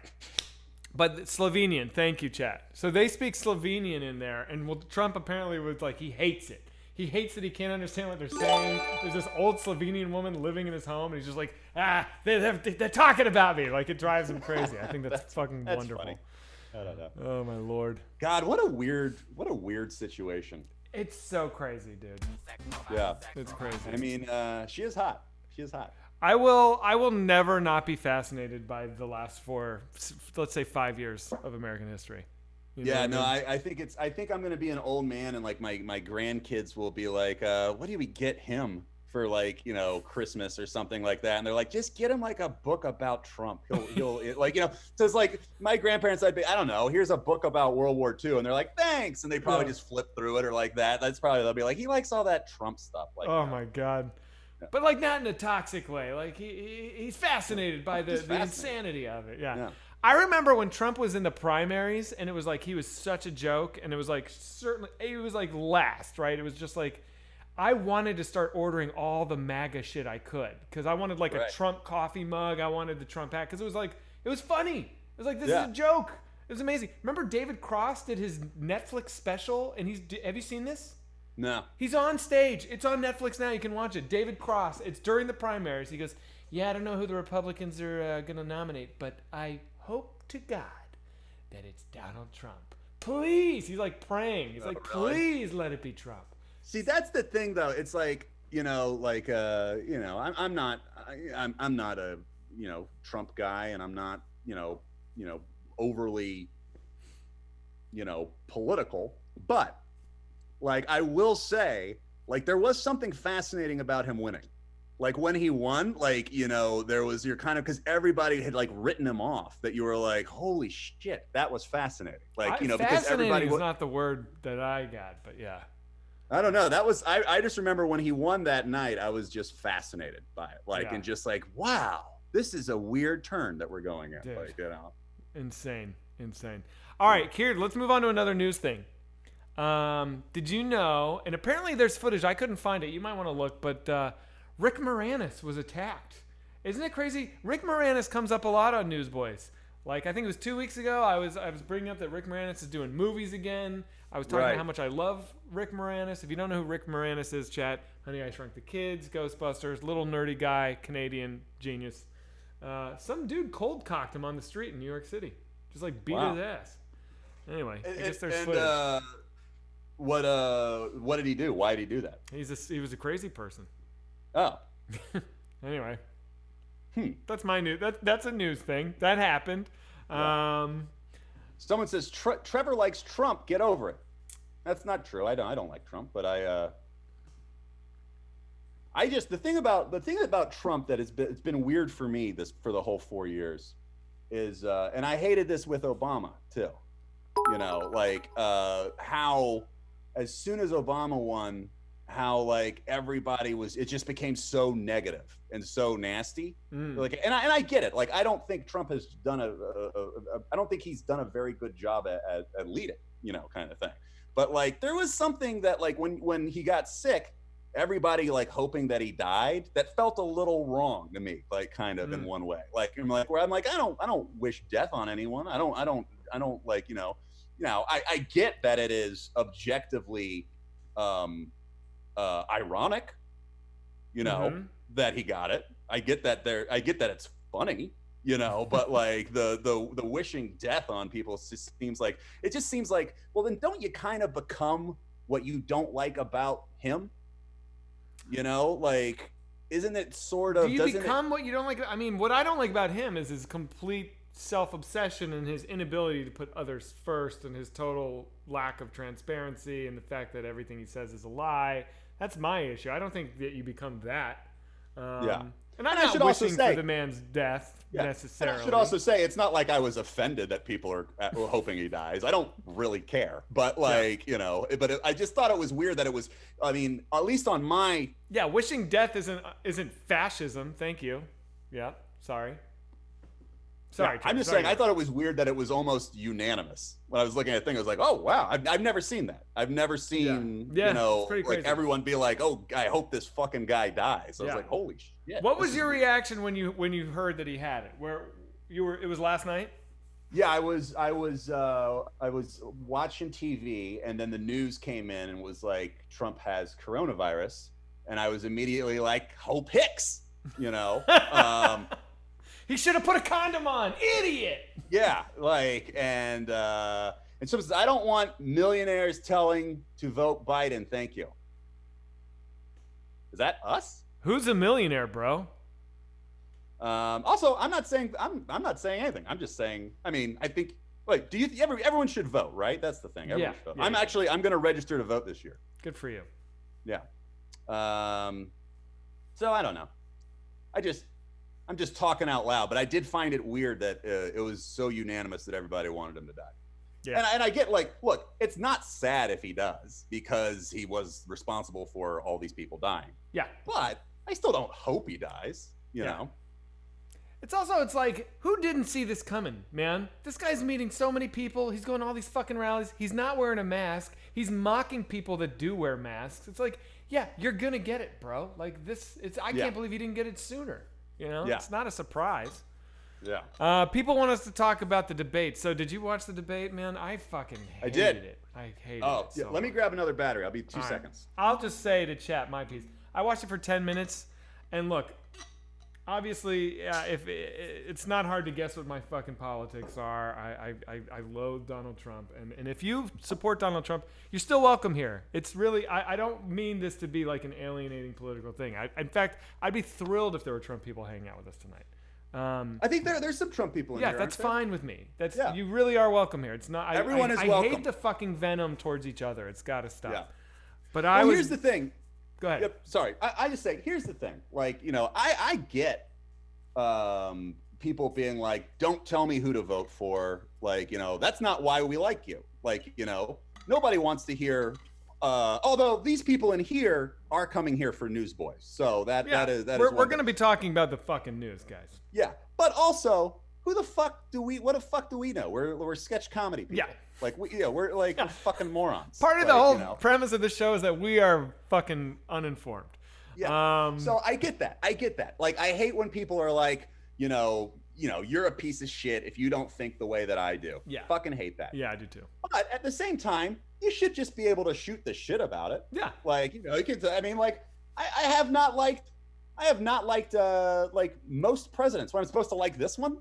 But Slovenian, thank you, chat. So they speak Slovenian in there, and Trump apparently was like, he hates it. He hates that he can't understand what they're saying. There's this old Slovenian woman living in his home, and he's just like, they're talking about me. Like, it drives him crazy. I think that's fucking wonderful. Funny. I don't know. Oh my lord. God, what a weird situation. It's so crazy, dude. Yeah, It's crazy. I mean, she is hot. She is hot. I will never not be fascinated by the last 5 years of American history. You know Yeah, what no, I mean? I think I'm gonna be an old man, and like my grandkids will be like, what do we get him for, like, you know, Christmas or something like that? And they're like, just get him like a book about Trump. He'll like, you know, so it's like my grandparents, I don't know, here's a book about World War II, and they're like, thanks, and they probably just flip through it or like that. That's probably, they'll be like, he likes all that Trump stuff. Like, Oh my god. But like not in a toxic way. Like he's fascinated by the insanity of it. Yeah. I remember when Trump was in the primaries, and it was like he was such a joke, and it was like certainly he was like last, right? It was just like I wanted to start ordering all the MAGA shit I could, because I wanted like a Trump coffee mug. I wanted the Trump hat, because it was like it was funny. It was like, this is a joke. It was amazing. Remember David Cross did his Netflix special, and have you seen this? No. He's on stage. It's on Netflix now. You can watch it. David Cross. It's during the primaries. He goes, yeah, I don't know who the Republicans are going to nominate, but I hope to God that it's Donald Trump. Please. He's like praying. He's like, please let it be Trump. See, that's the thing, though. It's like, you know, like, you know, I'm not a, you know, Trump guy, and I'm not, you know, overly, you know, political, but like, I will say, like, there was something fascinating about him winning. Like, when he won, like, you know, there was your kind of, because everybody had like written him off, that you were like, holy shit, that was fascinating. Like, you know, because everybody is not the word that I got, but yeah. I don't know. That was, I just remember when he won that night, I was just fascinated by it. Like, and just like, wow, this is a weird turn that we're going in. Dude. Like, you know. Insane. All right, Kieran, let's move on to another news thing. Did you know, and apparently there's footage, I couldn't find it, you might want to look, but Rick Moranis was attacked. Isn't it crazy? Rick Moranis comes up a lot on Newsboyz. Like, I think it was 2 weeks ago, I was bringing up that Rick Moranis is doing movies again. I was talking about how much I love Rick Moranis. If you don't know who Rick Moranis is, chat, Honey, I Shrunk the Kids, Ghostbusters, little nerdy guy, Canadian genius. Some dude cold cocked him on the street in New York City. Just like beat his ass. Anyway, I guess there's footage. What did he do? Why did he do that? He was a crazy person. Oh. Anyway. That's my news. That's a news thing. That happened. Yeah. Someone says Trevor likes Trump. Get over it. That's not true. I don't like Trump, but the thing about Trump that it's been weird for me for the whole 4 years is and I hated this with Obama too. You know, like how as soon as Obama won, how like everybody it just became so negative and so nasty. Like, and I get it. Like, I don't think Trump has done I don't think he's done a very good job at leading, you know, kind of thing. But like, there was something that like when he got sick, everybody like hoping that he died, that felt a little wrong to me, like kind of in one way. Like, I'm like, where I'm like, I don't wish death on anyone. I don't like, you know, I get that it is objectively ironic, you know, that he got it. I get that it's funny, you know, but like the wishing death on people just seems like, well, then don't you kind of become what you don't like about him? You know, like, isn't it sort of, do you become what you don't like? I mean, what I don't like about him is his complete self-obsession and his inability to put others first, and his total lack of transparency, and the fact that everything he says is a lie. That's my issue. I don't think that you become that. And I'm not wishing for the man's death necessarily. And I should also say, it's not like I was offended that people are hoping he dies. I don't really care. But like, you know, but I just thought it was weird that it was, I mean, at least on my... Yeah, wishing death isn't fascism. Thank you. Yeah, sorry. Sorry. I'm just saying, I thought it was weird that it was almost unanimous. When I was looking at the thing, I was like, oh, wow, I've never seen that. I've never seen, Yeah, you know, it's pretty like crazy. everyone be like, oh, I hope this fucking guy dies. I was Yeah. like, holy shit. What was your reaction when you heard that he had it? Where you were? It was last night. Yeah, I was watching TV, and then the news came in and was like, Trump has coronavirus, and I was immediately like, Hope Hicks, you know. He should have put a condom on, idiot. Yeah, like, and so says, I don't want millionaires telling to vote Biden. Thank you. Is that us? Who's a millionaire, bro? Also, I'm not saying anything. I'm just saying. I mean, I think. Like, do you? Everyone should vote, right? That's the thing. Everyone should vote. I'm going to register to vote this year. Good for you. Yeah. So I don't know. I'm just talking out loud, but I did find it weird that it was so unanimous that everybody wanted him to die. Yeah. And I get, like, look, it's not sad if he does because he was responsible for all these people dying. Yeah. But I still don't hope he dies, you know? It's like, who didn't see this coming, man? This guy's meeting so many people. He's going to all these fucking rallies. He's not wearing a mask. He's mocking people that do wear masks. It's like, yeah, you're going to get it, bro. Like, I can't believe he didn't get it sooner. You know, it's not a surprise. Yeah. People want us to talk about the debate. So did you watch the debate, man? I fucking hated it. I hated it. So let me grab another battery. I'll be 2 seconds. I'll just say to chat my piece. I watched it for 10 minutes, and look, obviously, if it's not hard to guess what my fucking politics are. I loathe Donald Trump, and if you support Donald Trump, you're still welcome here. It's really, I don't mean this to be like an alienating political thing. In fact, I'd be thrilled if there were Trump people hanging out with us tonight. I think there's some Trump people in here. Yeah, that's fine with me. Yeah. You really are welcome here. It's not. Everyone is I welcome. hate the fucking venom towards each other. It's got to stop. Yeah. But here's the thing. Go ahead. Yep, sorry. I just say, here's the thing. Like, you know, I get people being like, don't tell me who to vote for. Like, you know, that's not why we like you. Like, you know, nobody wants to hear, although these people in here are coming here for Newsboyz. So that is we're going to be talking about the fucking news, guys. Yeah. But also, what the fuck do we know? We're sketch comedy people. Yeah. Like, we're like we're fucking morons. Part of the whole premise of the show is that we are fucking uninformed. Yeah. So I get that. Like, I hate when people are like, you know, you're a piece of shit if you don't think the way that I do. Yeah. Fucking hate that. Yeah, I do too. But at the same time, you should just be able to shoot the shit about it. Yeah. Like, you know, I mean, like, I have not liked like most presidents. When I'm supposed to like this one.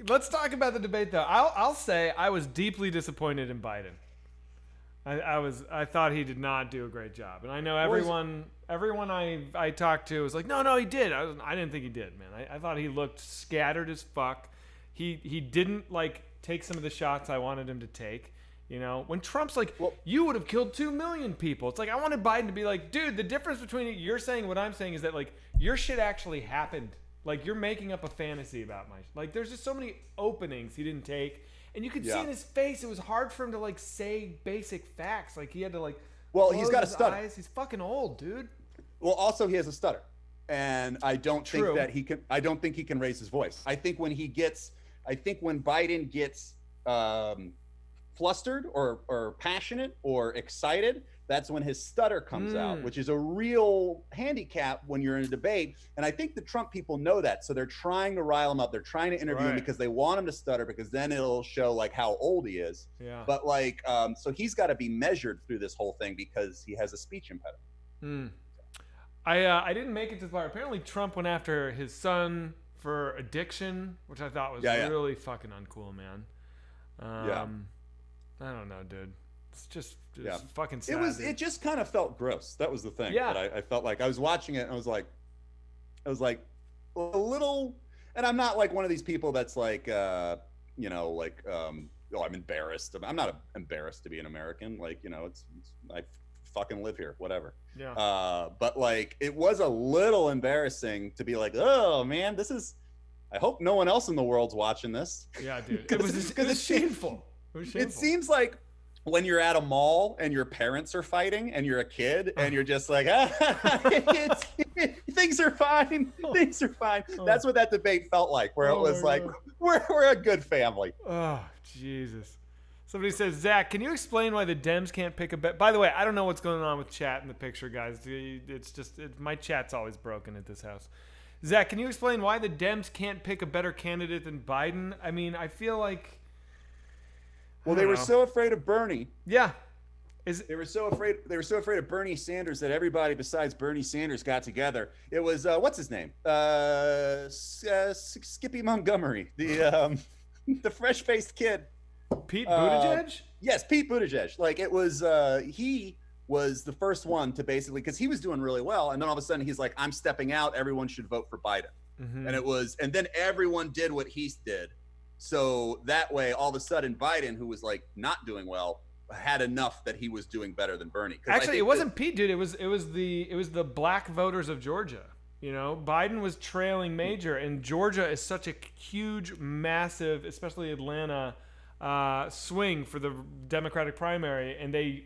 Let's talk about the debate though. I'll say I was deeply disappointed in Biden. I thought he did not do a great job, and I know everyone I talked to was like, no, he did. I didn't think he did, man. I thought he looked scattered as fuck. He didn't like take some of the shots I wanted him to take. You know, when Trump's like, you would have killed 2 million people. It's like, I wanted Biden to be like, dude, the difference between you're saying what I'm saying is that like your shit actually happened. Like, you're making up a fantasy about like, there's just so many openings he didn't take. And you could see in his face, it was hard for him to like say basic facts. Like, he had to like, he's got a stutter. Eyes. He's fucking old, dude. Well, also he has a stutter. And I don't think that I don't think he can raise his voice. I think when Biden gets flustered or passionate or excited, that's when his stutter comes out, which is a real handicap when you're in a debate. And I think the Trump people know that. So they're trying to rile him up. They're trying to interview him because they want him to stutter, because then it'll show like how old he is. Yeah. But like, so he's got to be measured through this whole thing because he has a speech impediment. I didn't make it to the part. Apparently Trump went after his son for addiction, which I thought was really fucking uncool, man. I don't know, dude. It's just fucking sad. It just kind of felt gross. That was the thing. Yeah. But I felt like I was watching it and I was like a little, and I'm not like one of these people that's like, you know, like, I'm embarrassed. I'm not embarrassed to be an American. Like, you know, I fucking live here, whatever. Yeah. But like, it was a little embarrassing to be like, oh man, I hope no one else in the world's watching this. Yeah, dude. It was shameful. It was shameful. It seems like when you're at a mall and your parents are fighting and you're a kid and you're just like, things are fine. Things are fine. That's what that debate felt like, where it was like, we're a good family. Oh, Jesus. Somebody says, Zach, can you explain why the Dems can't pick a bet? By the way, I don't know what's going on with chat in the picture, guys. It's just, my chat's always broken at this house. Zach, can you explain why the Dems can't pick a better candidate than Biden? I mean, I feel like... Well, they were so afraid of Bernie. Yeah. They were so afraid of Bernie Sanders that everybody besides Bernie Sanders got together. It was what's his name? Skippy Montgomery, the fresh-faced kid. Pete Buttigieg? Yes, Pete Buttigieg. Like it was he was the first one to basically, because he was doing really well, and then all of a sudden he's like, I'm stepping out, everyone should vote for Biden. Mm-hmm. And then everyone did what he did. So that way, all of a sudden, Biden, who was like not doing well, had enough that he was doing better than Bernie. Actually, it wasn't Pete, dude. It was the black voters of Georgia. You know, Biden was trailing major, and Georgia is such a huge, massive, especially Atlanta, swing for the Democratic primary, and they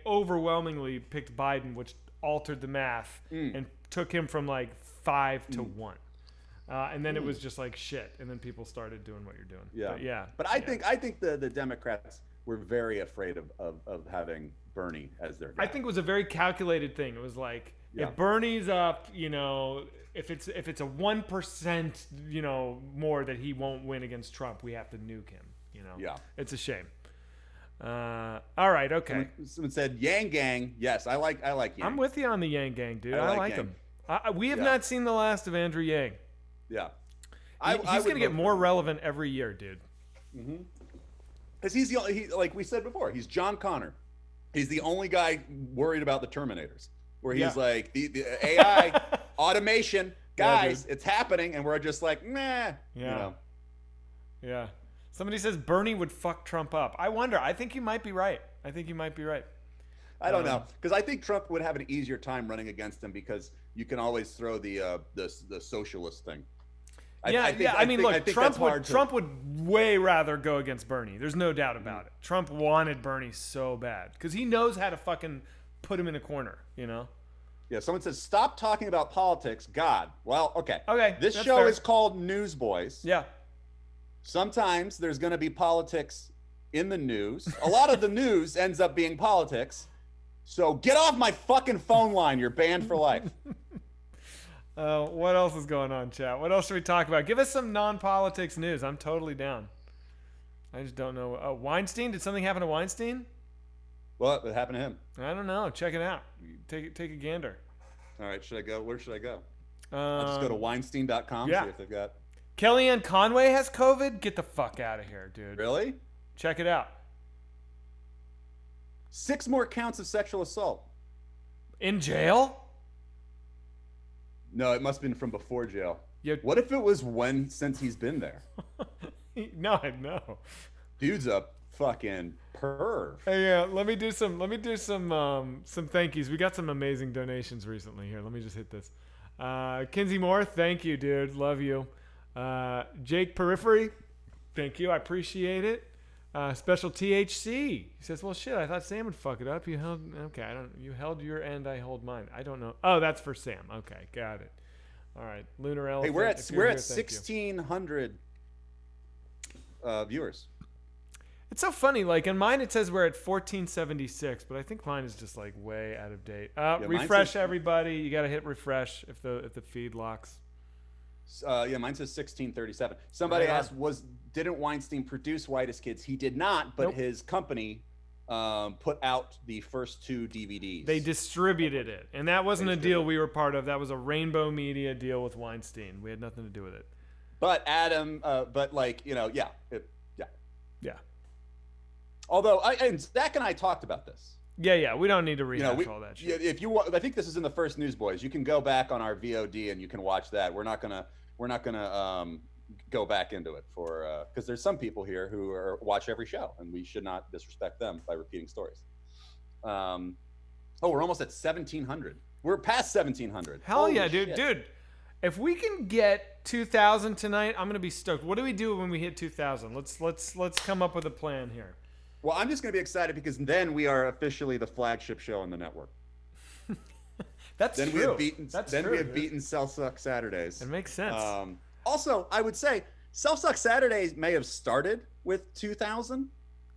overwhelmingly picked Biden, which altered the math and took him from like 5 to 1. And then it was just like shit, and then people started doing what you're doing. Yeah, but I think the Democrats were very afraid of having Bernie as their guy. I think it was a very calculated thing. It was like, if Bernie's up, you know, if it's a 1%, you know, more that he won't win against Trump, we have to nuke him. You know, it's a shame. All right, okay. Someone said Yang Gang. Yes, I like Yang. I'm with you on the Yang Gang, dude. I like him. We have Yeah. not seen the last of Andrew Yang. Yeah, He's gonna get more relevant every year, dude. Because he's like we said before, he's John Connor. He's the only guy worried about the Terminators, where he's like the AI automation guys, it's happening, and we're just like, nah. You know? Yeah. Somebody says Bernie would fuck Trump up. I wonder. I think you might be right. I don't know, because I think Trump would have an easier time running against him because you can always throw the socialist thing. I mean, look, Trump would way rather go against Bernie. There's no doubt about it. Trump wanted Bernie so bad because he knows how to fucking put him in a corner, you know? Yeah, someone says, stop talking about politics. God. Well, okay. Okay. This show is called Newsboyz. Yeah. Sometimes there's going to be politics in the news. A lot of the news ends up being politics. So get off my fucking phone line. You're banned for life. What else is going on, chat? What else should we talk about? Give us some non-politics news. I'm totally down. I just don't know. Weinstein? Did something happen to Weinstein? What happened to him? I don't know. Check it out. Take a gander. All right. Should I go? Where should I go? I'll just go to Weinstein.com. See if they've got. Kellyanne Conway has COVID? Get the fuck out of here, dude. Really? Check it out. 6 more counts of sexual assault. In jail? No, it must have been from before jail. Yeah. What if it was since he's been there? No. Dude's a fucking perv. Hey, let me do some thank yous. We got some amazing donations recently here. Let me just hit this. Kinsey Moore, thank you, dude. Love you. Jake Periphery, thank you. I appreciate it. Special THC. He says, well, shit, I thought Sam would fuck it up. You held your end, I hold mine. I don't know. Oh, that's for Sam. Okay, got it. All right. Lunar Elephant. Hey, we're at 1,600 viewers. It's so funny. Like in mine, it says we're at 1476, but I think mine is just like way out of date. Refresh, everybody. You got to hit refresh if the feed locks. Mine says 1637. Somebody asked, didn't Weinstein produce Whitest Kids? He did not, but his company put out the first 2 DVDs. They distributed it, and that wasn't a deal we were part of. That was a Rainbow Media deal with Weinstein. We had nothing to do with it. But Adam, yeah. Although, and Zach and I talked about this. Yeah, we don't need to rehash all that shit. If you want, I think this is in the first Newsboyz. You can go back on our VOD and you can watch that. We're not gonna go back into it for because there's some people here who watch every show, and we should not disrespect them by repeating stories. We're almost at 1,700. We're past 1,700. Hell yeah, dude. If we can get 2,000 tonight, I'm gonna be stoked. What do we do when we hit 2,000? Let's come up with a plan here. Well, I'm just going to be excited because then we are officially the flagship show on the network. That's then true. We have beaten, That's then true, we have dude. beaten Self Suck Saturdays. It makes sense. Also, I would say Self Suck Saturdays may have started with 2,000,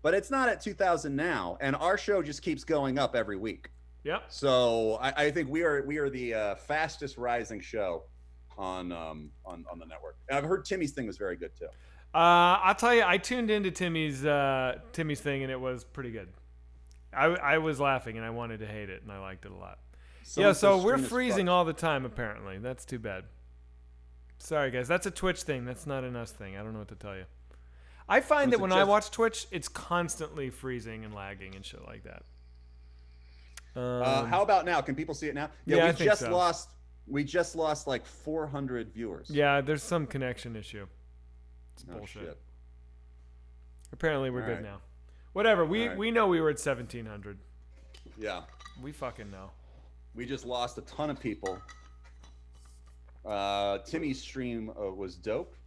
but it's not at 2,000 now, and our show just keeps going up every week. Yep. So I think we are the fastest rising show on the network. And I've heard Timmy's thing was very good too. I'll tell you, I tuned into Timmy's thing, and it was pretty good. I was laughing, and I wanted to hate it, and I liked it a lot. Someone Yeah, so says we're stream is freezing fucked. all the time, apparently. That's too bad. Sorry, guys. That's a Twitch thing. That's not an us thing. I don't know what to tell you. I find that when I watch Twitch, it's constantly freezing and lagging and shit like that. How about now? Can people see it now? Yeah, I we think just so. lost. We just lost like 400 viewers. Yeah, there's some connection issue. It's Oh, bullshit. shit. Apparently, we're All good right. now. Whatever. All right. We know we were at 1,700. Yeah. We fucking know. We just lost a ton of people. Timmy's stream was dope.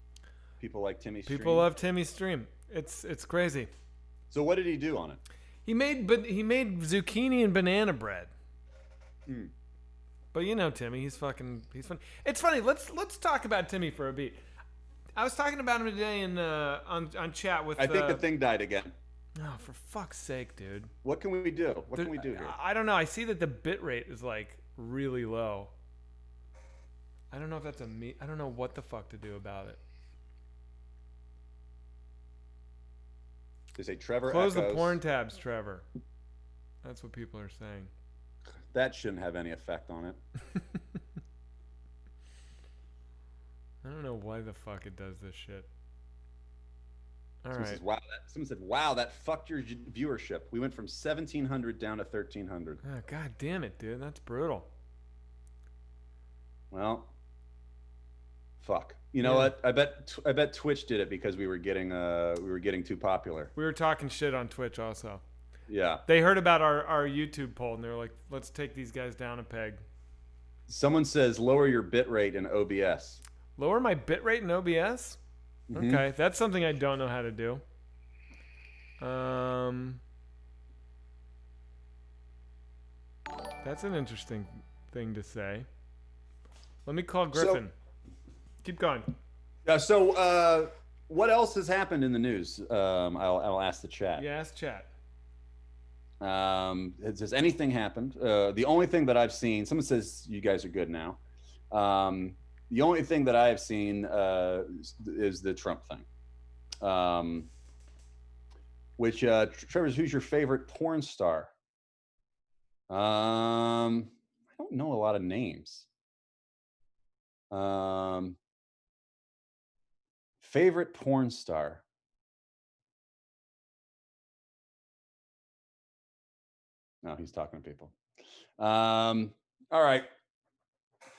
People like Timmy's stream. People love Timmy's stream. It's crazy. So what did he do on it? He made zucchini and banana bread. Mm. But you know Timmy, he's fun. It's funny. Let's talk about Timmy for a beat. I was talking about him today on chat with. I think the thing died again. Oh, for fuck's sake, dude. What can we do? What can we do here? I don't know. I see that the bit rate is like really low. I don't know if that's I don't know what the fuck to do about it. They say Trevor Close echoes. the porn tabs, Trevor. That's what people are saying. That shouldn't have any effect on it. I don't know why the fuck it does this shit. All Someone right. says, wow, someone said, wow, that fucked your viewership. We went from 1,700 down to 1,300. Oh, God damn it, dude. That's brutal. Well, fuck. You know what? I bet Twitch did it because we were getting too popular. We were talking shit on Twitch also. Yeah. They heard about our YouTube poll and they were like, let's take these guys down a peg. Someone says lower your bit rate in OBS. Lower my bitrate in OBS? Mhm. Okay, that's something I don't know how to do. That's an interesting thing to say. Let me call Griffin. Keep going. So what else has happened in the news? I'll ask the chat. Yeah, ask chat. Has anything happened? The only thing that I've seen, someone says you guys are good now. The only thing that I have seen is the Trump thing. Which Trevor, who's your favorite porn star? I don't know a lot of names. Favorite porn star. No, he's talking to people. All right.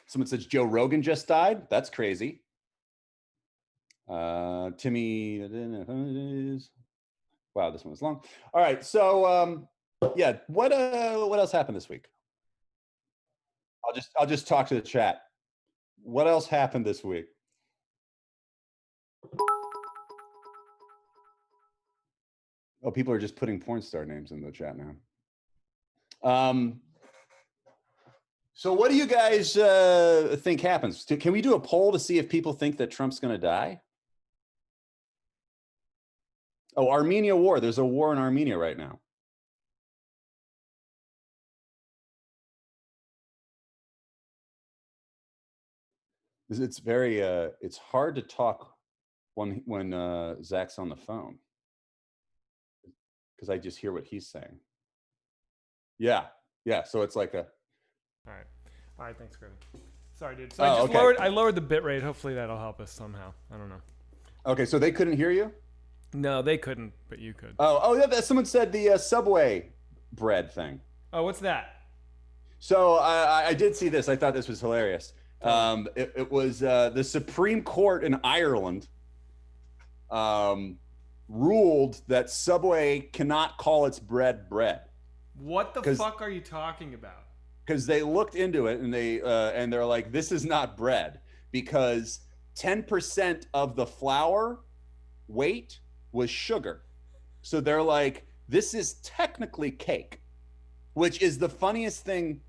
Someone says Joe Rogan just died. That's crazy. Timmy. Wow, this one was long. All right. So yeah, what else happened this week? I'll just talk to the chat. What else happened this week? Oh, people are just putting porn star names in the chat now. So what do you guys think happens? Can we do a poll to see if people think that Trump's going to die? Oh, Armenia war. There's a war in Armenia right now. It's very it's hard to talk when Zach's on the phone because I just hear what he's saying. Yeah. So it's like a. All right. Thanks, Griffin. Sorry, dude. So I lowered the bit rate. Hopefully that'll help us somehow. I don't know. Okay, so they couldn't hear you? No, they couldn't, but you could. Oh yeah. Someone said the Subway bread thing. Oh, what's that? So I did see this. I thought this was hilarious. It was the Supreme Court in Ireland ruled that Subway cannot call its bread bread. What the fuck are you talking about? Because they looked into it and they're like, this is not bread because 10% of the flour weight was sugar. So they're like, this is technically cake, which is the funniest thing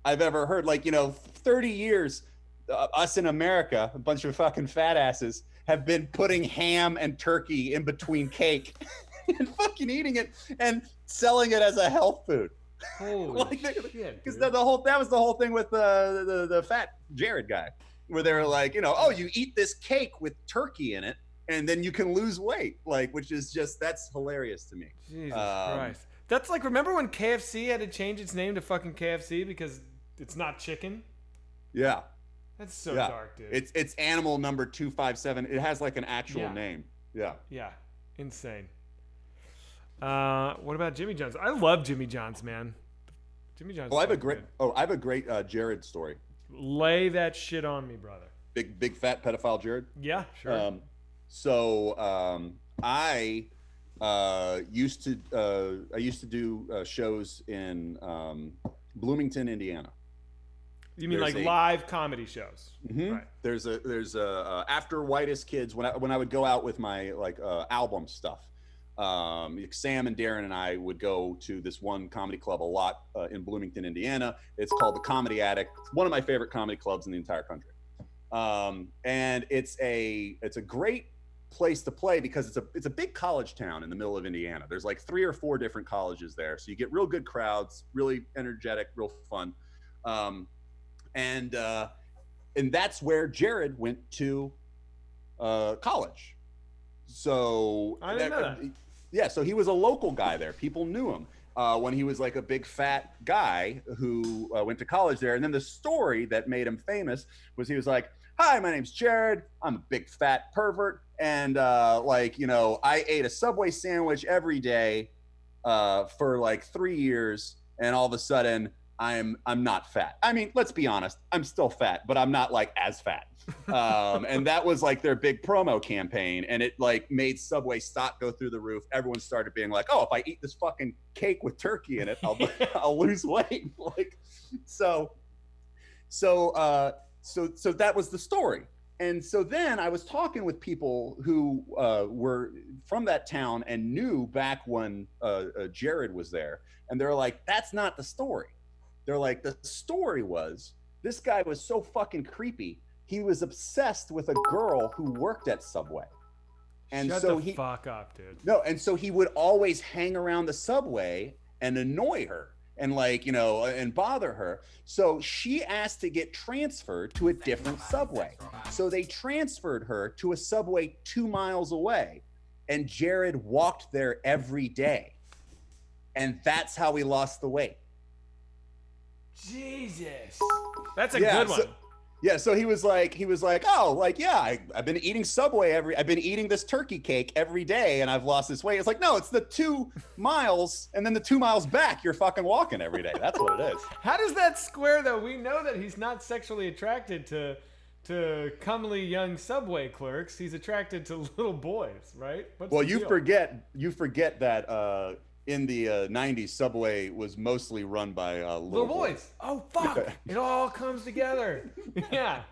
I've ever heard. Like, 30 years, us in America, a bunch of fucking fat asses, have been putting ham and turkey in between cake and fucking eating it and selling it as a health food. Holy shit! Because that was the whole thing with the fat Jared guy, where they were like, oh, you eat this cake with turkey in it, and then you can lose weight, like, which is that's hilarious to me. Jesus Christ. That's like, remember when KFC had to change its name to fucking KFC because it's not chicken? Yeah. That's so dark, dude. It's animal number 257. It has like an actual name. Yeah. Yeah. Insane. What about Jimmy John's? I love Jimmy John's, man. Jimmy John's. I have a great Jared story. Lay that shit on me, brother. Big fat pedophile Jared. Yeah, sure. I used to do shows in Bloomington, Indiana. You mean like live comedy shows? Mm-hmm. Right. There's a after Whitest Kids, when I would go out with my album stuff. Sam and Darren and I would go to this one comedy club a lot in Bloomington, Indiana. It's called the Comedy Attic. It's one of my favorite comedy clubs in the entire country. And it's a great place to play because it's a big college town in the middle of Indiana. There's like 3 or 4 different colleges there, so you get real good crowds, really energetic, real fun. And that's where Jared went to college. So I didn't know that. Yeah, so he was a local guy there. People knew him when he was like a big fat guy who went to college there. And then the story that made him famous was he was like, "Hi, my name's Jared. I'm a big fat pervert, and I ate a Subway sandwich every day for like 3 years, and all of a sudden I'm not fat. I mean, let's be honest, I'm still fat, but I'm not like as fat." And that was like their big promo campaign, and it like made Subway stock go through the roof. Everyone started being like, "Oh, if I eat this fucking cake with turkey in it, I'll lose weight." So that was the story. And so then I was talking with people who were from that town and knew back when Jared was there, and they're like, "That's not the story." They're like, "The story was this guy was so fucking creepy. He was obsessed with a girl who worked at Subway." And Shut so the fuck up, dude. No, and so he would always hang around the Subway and annoy her and and bother her. So she asked to get transferred to a different Subway. So they transferred her to a Subway 2 miles away, and Jared walked there every day. And that's how he lost the weight. Jesus. That's a good one. So he was like, I've been eating I've been eating this turkey cake every day, and I've lost this weight. It's like, no, it's the 2 miles, and then the 2 miles back, you're fucking walking every day. That's what it is. How does that square, though? We know that he's not sexually attracted to comely young Subway clerks. He's attracted to little boys, right? You forget that in the 90s, Subway was mostly run by little boys. Oh, fuck. It all comes together. Yeah.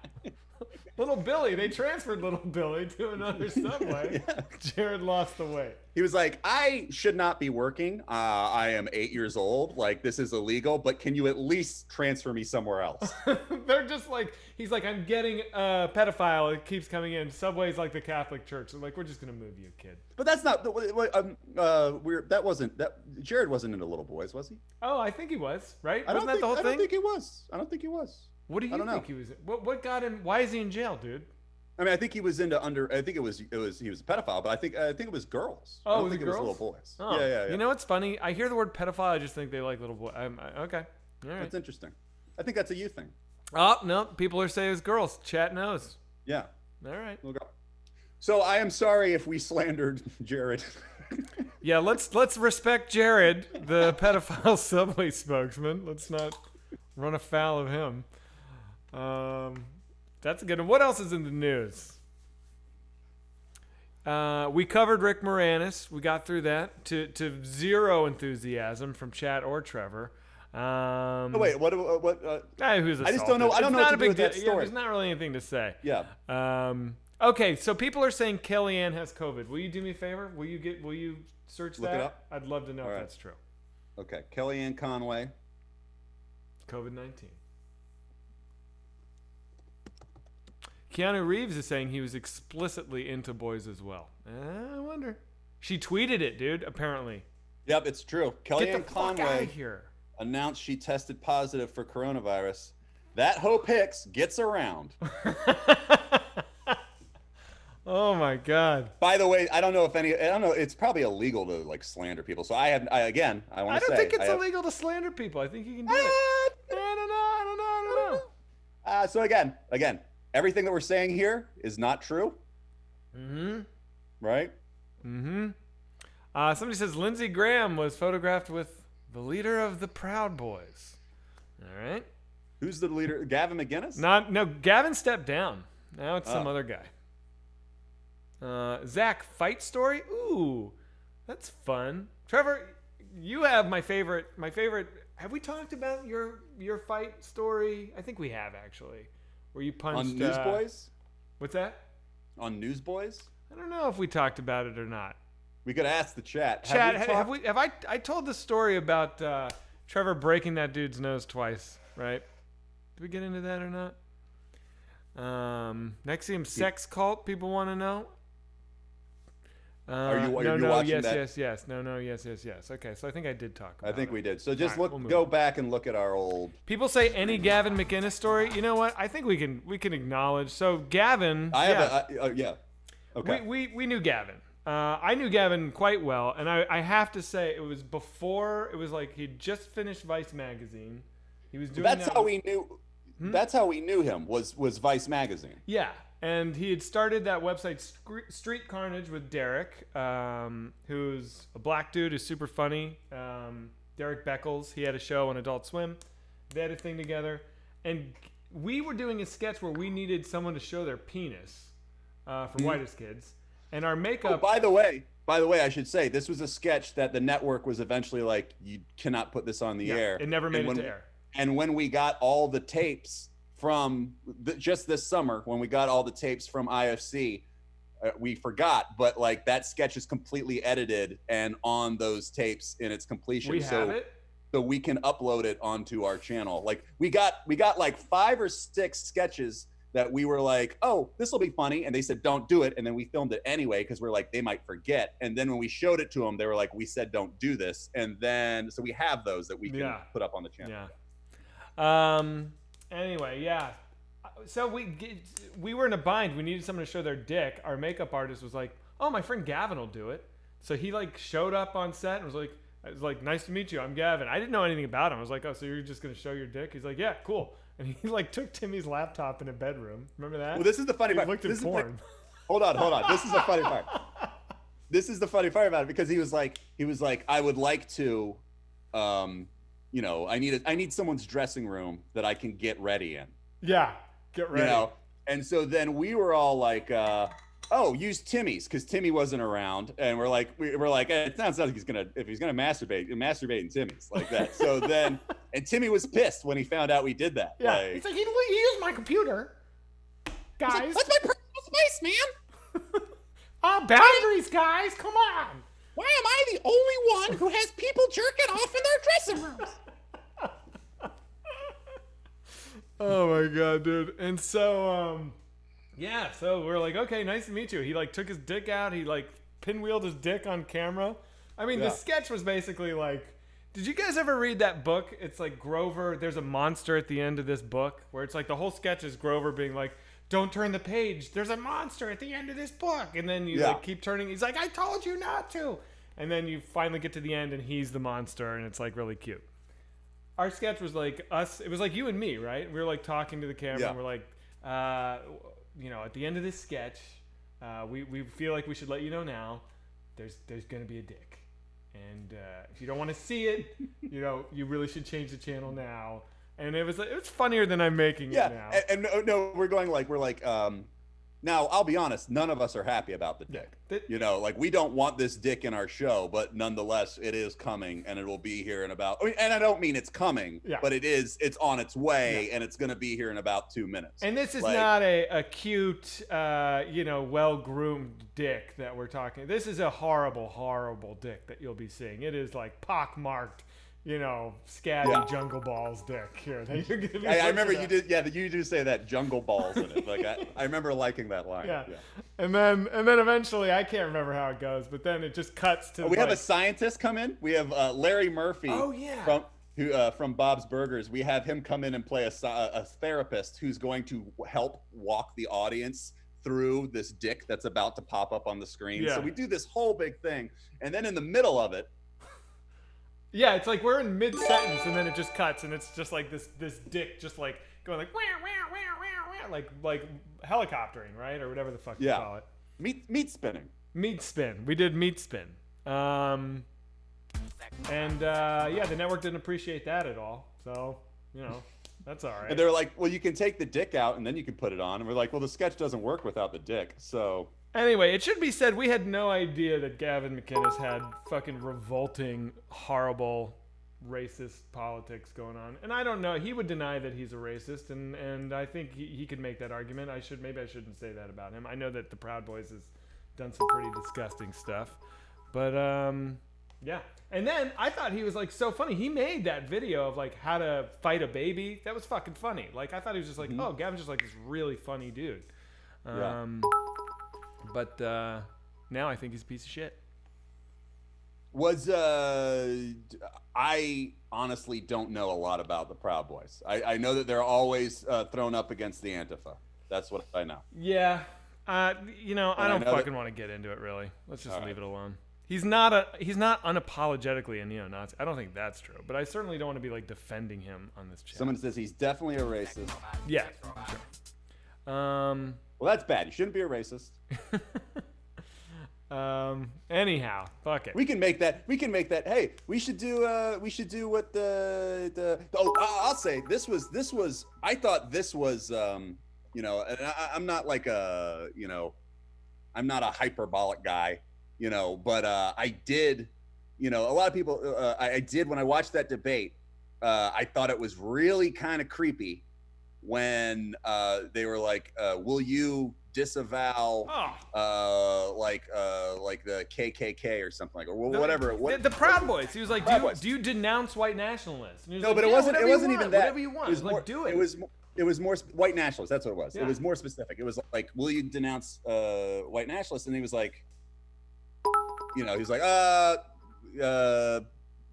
Little Billy. They transferred Little Billy to another Subway. Yeah. Jared lost the weight. He was like, "I should not be working. I am 8 years old. Like, this is illegal, but can you at least transfer me somewhere else?" They're just like, he's like, "I'm getting a pedophile. It keeps coming in. Subway's like the Catholic Church." They're like, "We're just going to move you, kid." But that's not, Jared wasn't into little boys, was he? Oh, I think he was, right? Wasn't that the whole thing? I don't think he was. What do you think he was? What got him? Why is he in jail, dude? I mean, I think he was into I think he was a pedophile, but I think it was girls. Oh, I don't think it was little boys. Oh. Yeah. You know what's funny? I hear the word pedophile, I just think they like little boys. Okay. All right. That's interesting. I think that's a you thing. Oh, no. People are saying it's girls. Chat knows. Yeah. All right. We'll go. So I am sorry if we slandered Jared. Yeah, let's respect Jared, the pedophile Subway spokesman. Let's not run afoul of him. That's a good one. What else is in the news? We covered Rick Moranis. We got through that to zero enthusiasm from Chat or Trevor. Wait, what? Who's I just don't know. I don't know what to do with that story. Yeah, there's not really anything to say. Yeah. Okay, so people are saying Kellyanne has COVID. Will you do me a favor? Will you search Look that? it up. I'd love to know All if right. that's true. Okay, Kellyanne Conway. COVID-19. Keanu Reeves is saying he was explicitly into boys as well. I wonder. She tweeted it, dude, apparently. Yep, it's true. Get the Kellyanne fuck out Conway of here. announced she tested positive for coronavirus. That Hope Hicks gets around. Oh my God. By the way, I don't know. It's probably illegal to like slander people. So I want to say. I don't think it's illegal to slander people. I think you can do it. I don't know. So again, everything that we're saying here is not true. Mm-hmm. Right? Mm-hmm. Somebody says Lindsey Graham was photographed with the leader of the Proud Boys. All right. Who's the leader? Gavin McInnes? No, Gavin stepped down. Now it's some other guy. Zach, fight story? Ooh, that's fun. Trevor, you have my favorite. Have we talked about your fight story? I think we have, actually. Where you punched On Newsboyz? What's that? On Newsboyz? I don't know if we talked about it or not. We could ask the chat. I told the story about Trevor breaking that dude's nose twice, right? Did we get into that or not? Nexium sex cult, people want to know. Are you watching that? Yes. No, yes. Okay, so I think I did talk about it. I think we did. So just All right, go back and look at our old. People say any Gavin McInnes story. You know what? I think we can acknowledge. So Gavin. Yeah. Okay. We knew Gavin. I knew Gavin quite well, and I have to say it was before. It was like he'd just finished Vice magazine. He was doing. That's how we knew. That's how we knew him. Was Vice magazine. Yeah. And he had started that website, Street Carnage, with Derek, who's a black dude who's super funny. Derek Beckles. He had a show on Adult Swim. They had a thing together. And we were doing a sketch where we needed someone to show their penis for Whitest Kids. And our makeup... Oh, by the way, I should say, this was a sketch that the network was eventually like, you cannot put this on the air. It never made it to air. And when we got all the tapes... from just this summer, when we got all the tapes from IFC, we forgot, but like that sketch is completely edited and on those tapes in its completion. We have it? So we can upload it onto our channel. Like we got like 5 or 6 sketches that we were like, oh, this will be funny. And they said, don't do it. And then we filmed it anyway, because we're like, they might forget. And then when we showed it to them, they were like, we said, don't do this. And then, so we have those that we can put up on the channel. Yeah. Anyway, yeah. So we were in a bind. We needed someone to show their dick. Our makeup artist was like, "Oh, my friend Gavin will do it." So he like showed up on set and was like, "Nice to meet you. I'm Gavin." I didn't know anything about him. I was like, "Oh, so you're just gonna show your dick?" He's like, "Yeah, cool." And he like took Timmy's laptop in a bedroom. Remember that? Well, this is the funny part. Looked at porn. Hold on. This is the funny part. This is the funny part about it, because he was like, I would like to, I need someone's dressing room that I can get ready in. Yeah, get ready. And so then we were all like, oh, use Timmy's, because Timmy wasn't around, and we're like, it sounds like if he's gonna masturbate in Timmy's like that. So then, and Timmy was pissed when he found out we did that. Yeah, he's like, he used my computer, guys. That's my personal space, man. Boundaries, guys. Come on. Why am I the only one who has people jerking off in their dressing rooms? Oh my god, dude. And so so we're like, okay, nice to meet you. He like took his dick out, he like pinwheeled his dick on camera. I mean, the sketch was basically like, did you guys ever read that book? It's like Grover, there's a monster at the end of this book where it's like the whole sketch is Grover being like, don't turn the page, there's a monster at the end of this book. And then you like keep turning, he's like, I told you not to. And then you finally get to the end and he's the monster, and it's like really cute. Our sketch was like us, it was like you and me, right? We were like talking to the camera and we're like, at the end of this sketch, we feel like we should let you know now, there's going to be a dick. And if you don't want to see it, you really should change the channel now. And it was funnier than I'm making it now. And no, we're like, no, Now, I'll be honest, none of us are happy about the dick. You know, like we don't want this dick in our show, but nonetheless, it is coming and it will be here in about, and I don't mean it's coming, but it's on its way and it's going to be here in about 2 minutes. And this is not a cute, you know, well-groomed dick that we're talking. This is a horrible, horrible dick that you'll be seeing. It is like pockmarked, you know, scabby jungle balls dick here. That you're gonna be I remember you did, you do say that, jungle balls in it. Like I remember liking that line. Yeah. And then eventually, I can't remember how it goes, but then it just cuts to. We have a scientist come in. We have Larry Murphy. Oh yeah. From Bob's Burgers. We have him come in and play a therapist who's going to help walk the audience through this dick that's about to pop up on the screen. Yeah. So we do this whole big thing, and then in the middle of it. Yeah, it's like we're in mid-sentence and then it just cuts and it's just like this dick just like going like like helicoptering, right? Or whatever the fuck you call it. Meat spinning. Meat spin. We did meat spin. The network didn't appreciate that at all. So, you know, that's all right. And they're like, well, you can take the dick out and then you can put it on. And we're like, well, the sketch doesn't work without the dick. So anyway, it should be said we had no idea that Gavin McInnes had fucking revolting, horrible, racist politics going on. And I don't know. He would deny that he's a racist, and I think he could make that argument. Maybe I shouldn't say that about him. I know that the Proud Boys has done some pretty disgusting stuff. But, yeah. And then I thought he was like so funny. He made that video of like how to fight a baby. That was fucking funny. Like I thought he was just like, oh, Gavin's just like this really funny dude. But now I think he's a piece of shit. I honestly don't know a lot about the Proud Boys. I know that they're always thrown up against the Antifa. That's what I know. Yeah. You know, I don't fucking want to get into it really. Let's just leave it alone. He's not unapologetically a neo-Nazi. I don't think that's true, but I certainly don't want to be like defending him on this channel. Someone says he's definitely a racist. Yeah, sure. Well, that's bad. You shouldn't be a racist. Anyhow, fuck it. We can make that. Hey, we should do what I'll say this was. I thought this was. You know, and I'm not like a. You know, I'm not a hyperbolic guy. You know, but I did. You know, a lot of people. I did when I watched that debate. I thought it was really kind of creepy when they were like, "Will you disavow like the KKK or something like, or whatever?" The Proud Boys. He was like, "Do you denounce white nationalists?" And he was no, like, but it wasn't. It wasn't even that. Whatever you want. It was like, do it. It was more white nationalists. That's what it was. Yeah. It was more specific. It was like, "Will you denounce white nationalists?" And he was like, you know, he's like,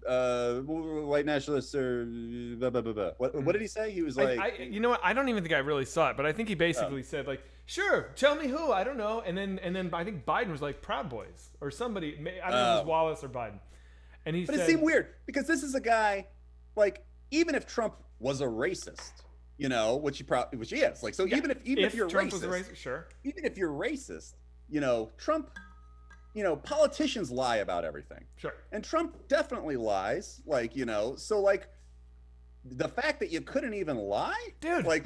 white nationalists are blah, blah, blah, blah. What did he say? He was like, you know what? I don't even think I really saw it, but I think he basically said like, sure, tell me who. I don't know. And then I think Biden was like Proud Boys or somebody. I don't know if it was Wallace or Biden. And he said, it seemed weird because this is a guy, like, even if Trump was a racist, you know, which he is, like, so even if you're Trump racist, was a racist, sure. Even if you're racist, you know, Trump. You know, politicians lie about everything. Sure. And Trump definitely lies. Like, you know, so like the fact that you couldn't even lie, dude, like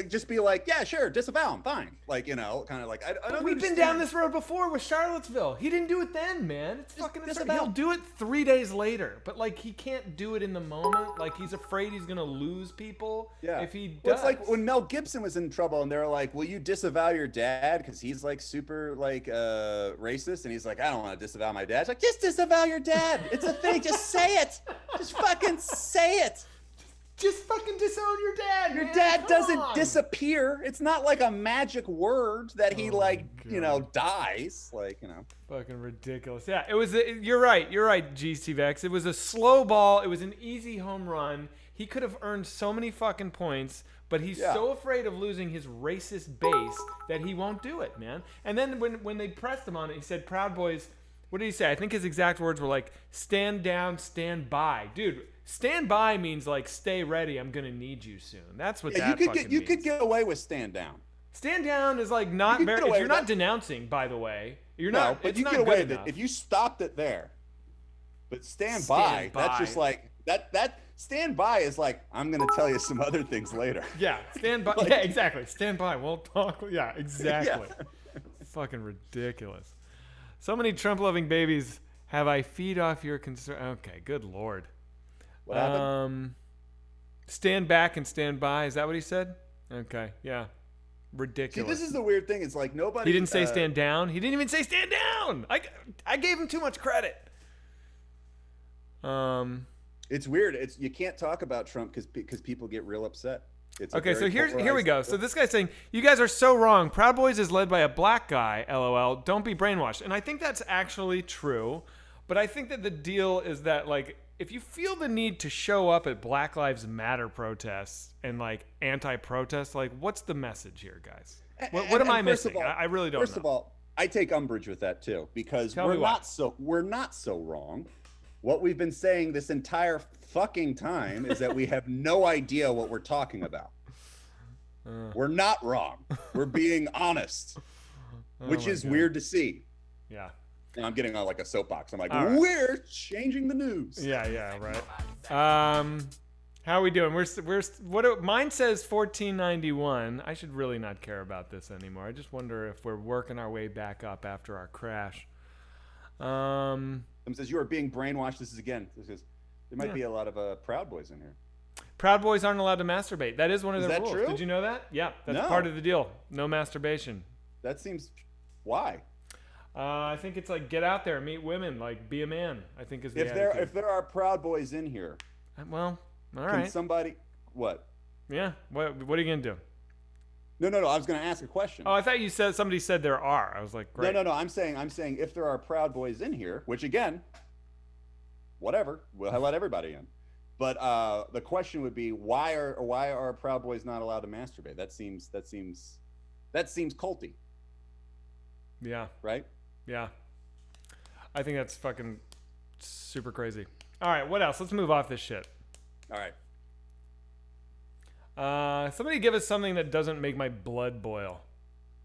just be like, yeah, sure, disavow him, fine. Like, you know, kind of like I don't. We've been down this road before with Charlottesville. He didn't do it then, man. It's fucking absurd. He'll do it 3 days later, but like he can't do it in the moment. Like he's afraid he's gonna lose people. Yeah. If he does. Well, it's like when Mel Gibson was in trouble, and they were like, "Will you disavow your dad?" Because he's like super like racist, and he's like, "I don't want to disavow my dad." It's like, just disavow your dad. It's a thing. Just say it. Just fucking say it. Just fucking disown your dad. Your dad doesn't disappear. It's not like a magic word that he you know, dies. Like, you know. Fucking ridiculous. Yeah, it was. You're right, GC Vex. It was a slow ball. It was an easy home run. He could have earned so many fucking points, but he's so afraid of losing his racist base that he won't do it, man. And then when they pressed him on it, he said, "Proud Boys." What did he say? I think his exact words were like, "Stand down, stand by." Dude, stand by means like stay ready. I'm gonna need you soon. That's what that fucking means. You could get away with stand down. Stand down is like not very. If you're not denouncing, by the way, you're not. But it's you not get away good with enough. it if you stopped it there. But stand by. That's just like that. Stand by is like, I'm going to tell you some other things later. Yeah, stand by. Yeah, exactly. Stand by. We'll talk. Yeah, exactly. Fucking ridiculous. So many Trump-loving babies. Have I feed off your concern? Okay, good Lord. What happened? Stand back and stand by. Is that what he said? Okay, yeah. See, Ridiculous. this is the weird thing. It's like nobody. He didn't say stand down. He didn't even say stand down. I gave him too much credit. It's weird. You can't talk about Trump because people get real upset. It's Okay, so here we go. So this guy's saying, you guys are so wrong. Proud Boys is led by a black guy, LOL. Don't be brainwashed. And I think that's actually true. But I think that the deal is that, like, if you feel the need to show up at Black Lives Matter protests and, like, anti-protests, like, what's the message here, guys? What am I missing? I really don't know. First of all, I take umbrage with that, too, because we're not so wrong. What we've been saying this entire fucking time is that we have no idea what we're talking about. We're not wrong. We're being honest, which is weird to see. Yeah. And I'm getting on like a soapbox. I'm like, All right. we're changing the news. Yeah, right. How are we doing? Mine says 1491. I should really not care about this anymore. I just wonder if we're working our way back up after our crash. Someone says you are being brainwashed. This is there might be a lot of Proud Boys in here. Proud Boys aren't allowed to masturbate. That is one of their rules. True? Did you know that? Yeah, that's No. part of the deal. No masturbation. That seems why? I think it's like get out there, meet women, like be a man. I think is the if there are Proud Boys in here. Well, all Can right. somebody what? Yeah. What are you gonna do? No. I was going to ask a question. Oh, I thought you said somebody said there are. I was like, great. No. I'm saying if there are Proud Boys in here, which again, whatever, we'll let everybody in. But the question would be why are Proud Boys not allowed to masturbate? That seems culty. Yeah. Right? Yeah. I think that's fucking super crazy. All right, what else? Let's move off this shit. All right. Somebody give us something that doesn't make my blood boil.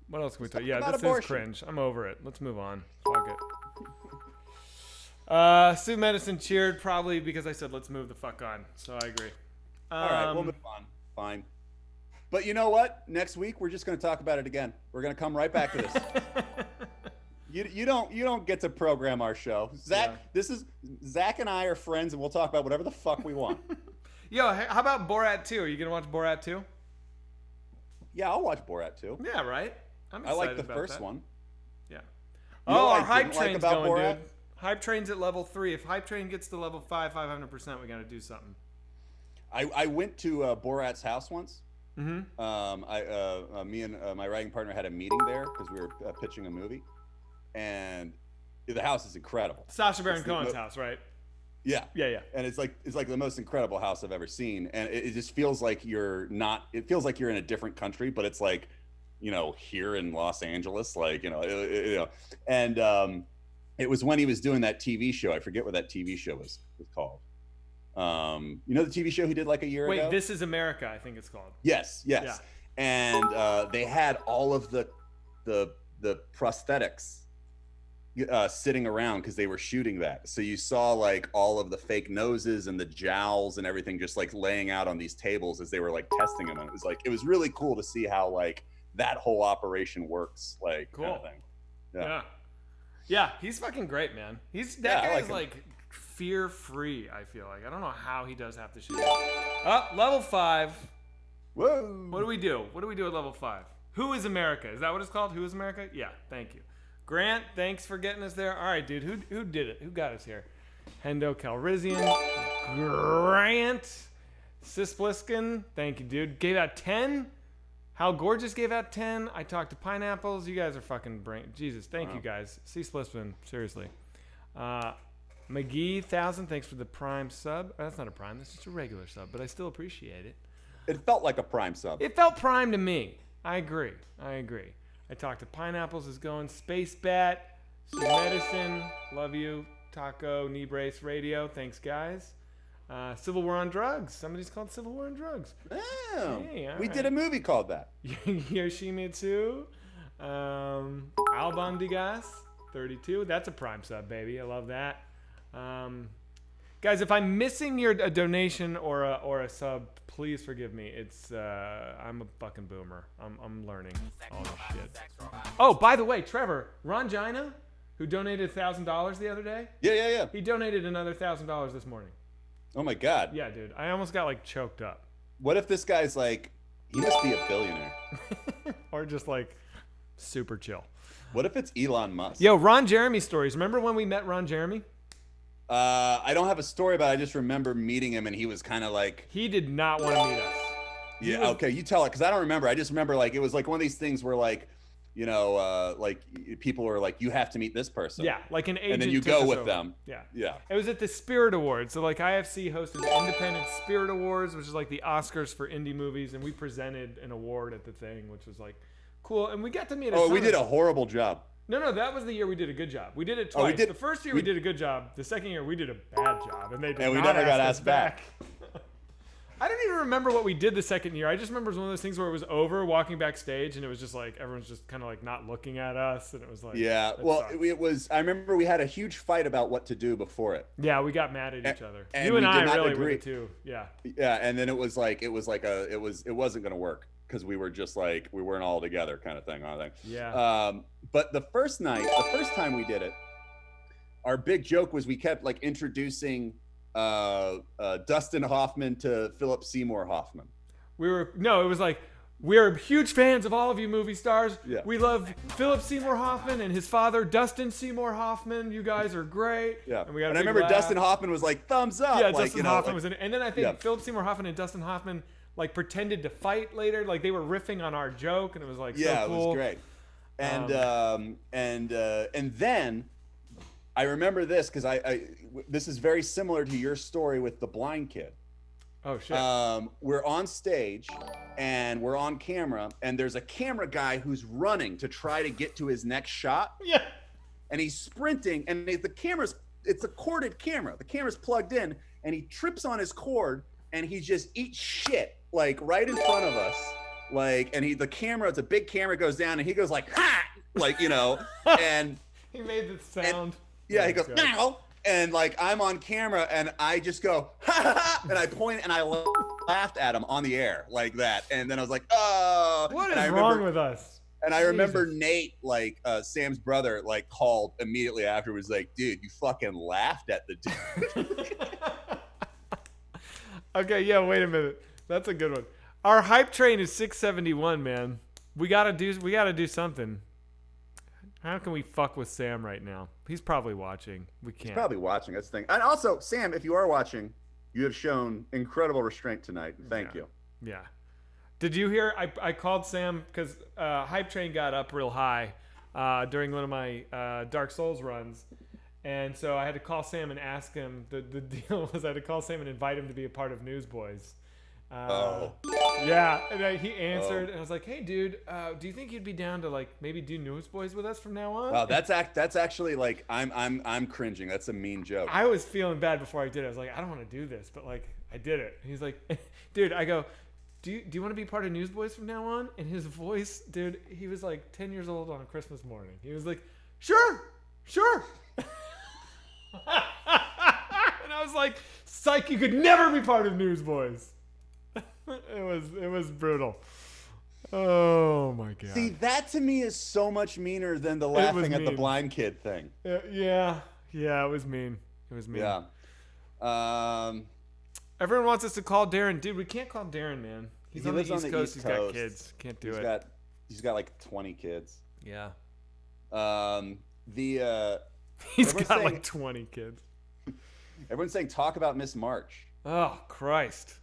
What else can we talk? Yeah, this is cringe. I'm over it. Let's move on. Fuck it. Sue Medicine cheered probably because I said let's move the fuck on. So I agree. All right, we'll move on. Fine. But you know what? Next week we're just going to talk about it again. We're going to come right back to this. You don't get to program our show. Zach and I are friends and we'll talk about whatever the fuck we want. Yo, how about Borat 2? Are you going to watch Borat 2? Yeah, I'll watch Borat 2. Yeah, right? I'm I excited like the about first that. one. Yeah. You know Oh, what our I hype didn't like train's about going, Borat? dude. Hype train's at level 3. If hype train gets to level 5, 500%, we got to do something. I went to Borat's house once. Mm-hmm. Me and my writing partner had a meeting there because we were pitching a movie, and the house is incredible. Sacha Baron Cohen's house, right? Yeah. And it's like the most incredible house I've ever seen, and it just feels like you're not. It feels like you're in a different country, but it's like, here in Los Angeles, like and it was when he was doing that TV show. I forget what that TV show was called. The TV show he did like a year ago? Wait, This Is America, I think it's called. Yes. Yeah. And they had all of the prosthetics sitting around because they were shooting that. So you saw like all of the fake noses and the jowls and everything just like laying out on these tables as they were like testing them. And it was really cool to see how like that whole operation works. Like, cool. Kind of thing. Yeah, he's fucking great, man. That guy's like fear-free, I feel like. I don't know how he does half the shit. Level 5. Whoa. What do we do? What do we do at level 5? Who is America? Is that what it's called? Who is America? Yeah, thank you. Grant, thanks for getting us there. All right, dude. Who did it? Who got us here? Hendo Calrissian. Grant. Sispliskin. Thank you, dude. Gave out 10. How Gorgeous gave out 10. I talked to Pineapples. You guys are fucking brain. Jesus, thank you guys. C. Spliskin, seriously. McGee 1000, thanks for the Prime sub. That's not a Prime, that's just a regular sub, but I still appreciate it. It felt like a Prime sub. It felt Prime to me. I agree. I talked to Pineapples is going. Space Bat, Sue Medicine, love you. Taco, Knee Brace Radio, thanks guys. Civil War on Drugs. Somebody's called Civil War on Drugs. Damn. Hey, all we right. did a movie called that. Yoshimitsu. Albon Digas, 32. That's a Prime sub, baby. I love that. Guys, if I'm missing a donation or a sub, please forgive me. It's I'm a fucking boomer. I'm learning all this shit. Oh, by the way, Trevor, Ron Gina, who donated $1,000 the other day. Yeah. He donated another $1,000 this morning. Oh my God. Yeah, dude. I almost got like choked up. What if this guy's like, he must be a billionaire? Or just like super chill. What if it's Elon Musk? Yo, Ron Jeremy stories. Remember when we met Ron Jeremy? I don't have a story, but I just remember meeting him, and he was kind of like, He did not want to meet us. yeah, okay, you tell it, because I don't remember. I just remember like it was like one of these things where like, you know, like people were like, you have to meet this person. Yeah, like an agent. And then you took go us with over. them. Yeah. It was at the Spirit Awards. So like IFC hosted the Independent Spirit Awards, which is like the Oscars for indie movies, and we presented an award at the thing, which was like cool. And we got to meet. We did a horrible job. No, that was the year we did a good job. We did it twice. The first year we did a good job. The second year we did a bad job, and they did And we not never got ask us asked back. I don't even remember what we did the second year. I just remember it was one of those things where it was over, walking backstage, and it was just like everyone's just kind of like not looking at us, and it was like it was. I remember we had a huge fight about what to do before it. Yeah, we got mad at each other. And You and we I did not really agree. were too. Yeah. Yeah, and then it wasn't going to work because we were just like we weren't all together, kind of thing. Yeah. But the first time we did it, our big joke was we kept like introducing Dustin Hoffman to Philip Seymour Hoffman. It was like, we're huge fans of all of you movie stars. Yeah. We love Philip Seymour Hoffman and his father, Dustin Seymour Hoffman. You guys are great. Yeah. And we got I remember laugh. Dustin Hoffman was like, thumbs up. Yeah, like, Dustin Hoffman was in it. And then I think Yeah. Philip Seymour Hoffman and Dustin Hoffman like pretended to fight later. Like they were riffing on our joke, and it was like so cool. It was great. And then I remember this because this is very similar to your story with the blind kid. Oh shit. We're on stage and we're on camera, and there's a camera guy who's running to try to get to his next shot. Yeah. And he's sprinting, and it's a corded camera. The camera's plugged in, and he trips on his cord, and he just eats shit like right in front of us. Like, and it's a big camera, goes down, and he goes like, ha, like, you know, and he made the sound. Yeah, he goes, now, and like I'm on camera, and I just go, ha, ha, ha, and I point, and I laughed at him on the air like that, and then I was like, oh, What is wrong with us? And I remember Nate, like Sam's brother, like called immediately after, was like, dude, you fucking laughed at the dude. Okay, yeah, wait a minute. That's a good one. Our hype train is 671, man. We gotta do something. How can we fuck with Sam right now? He's probably watching. We can't. He's probably watching. That's the thing. And also, Sam, if you are watching, you have shown incredible restraint tonight. Thank you. Yeah. Did you hear? I called Sam because hype train got up real high during one of my Dark Souls runs. And so I had to call Sam and ask him. The deal was I had to call Sam and invite him to be a part of Newsboyz. Yeah, and he answered, and I was like, "Hey, dude, do you think you'd be down to like maybe do Newsboyz with us from now on?" Wow, that's actually like I'm cringing. That's a mean joke. I was feeling bad before I did it. I was like, I don't want to do this, but like I did it. He's like, "Dude," I go, "Do you want to be part of Newsboyz from now on?" And his voice, dude, he was like 10 years old on Christmas morning. He was like, "Sure." And I was like, "Psych, you could never be part of Newsboyz." It was brutal. Oh my god. See, that to me is so much meaner than the laughing at the blind kid thing. Yeah, it was mean. Yeah. Everyone wants us to call Darren. Dude, we can't call Darren, man. He's on the lives East Coast. He's got kids. Can't do it. He's got like 20 kids. Yeah. He's got like 20 kids. Everyone's saying talk about Miss March. Oh, Christ.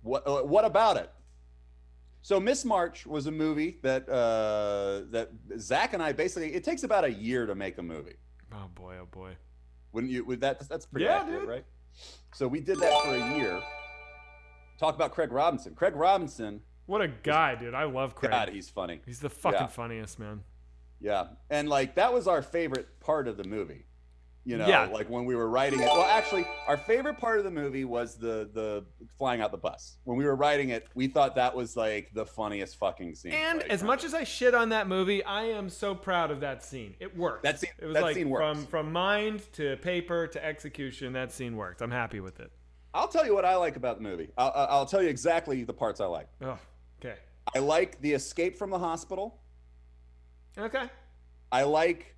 What about it? So Miss March was a movie that Zach and I basically, it takes about a year to make a movie. Oh boy. Wouldn't you? That's pretty Yeah, accurate, dude. right? So we did that for a year. Talk about Craig Robinson. Craig Robinson. What a guy, dude. I love Craig. God, he's funny. He's the fucking funniest, man. Yeah. And like that was our favorite part of the movie. You know, Yeah. like when we were writing it. Well, actually, our favorite part of the movie was the flying out the bus. When we were writing it, we thought that was like the funniest fucking scene. And like, as much as I shit on that movie, I am so proud of that scene. It worked. That scene- it was that like scene works. from mind to paper to execution. That scene worked. I'm happy with it. I'll tell you what I like about the movie. I'll tell you exactly the parts I like. Oh, okay. I like the escape from the hospital. Okay. I like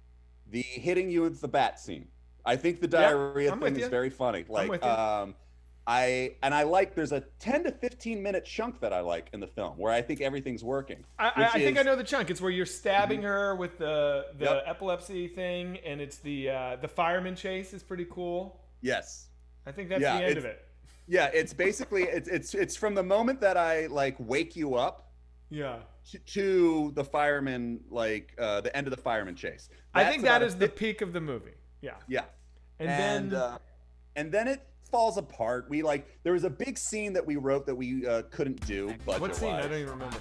the hitting you with the bat scene. I think the diarrhea I'm thing with is you. very funny. Like, with you. I like. There's a 10 to 15 minute chunk that I like in the film where I think everything's working. I think I know the chunk. It's where you're stabbing her with the Yep. epilepsy thing, and it's the fireman chase is pretty cool. Yes. I think that's Yeah, the end of it. Yeah. It's basically it's from the moment that I like wake you up Yeah. to the fireman, like the end of the fireman chase. I think that That's is about the it. peak of the movie. Yeah. Yeah. And then it falls apart. There was a big scene that we wrote that we couldn't do budget-wise. what scene? I don't even remember.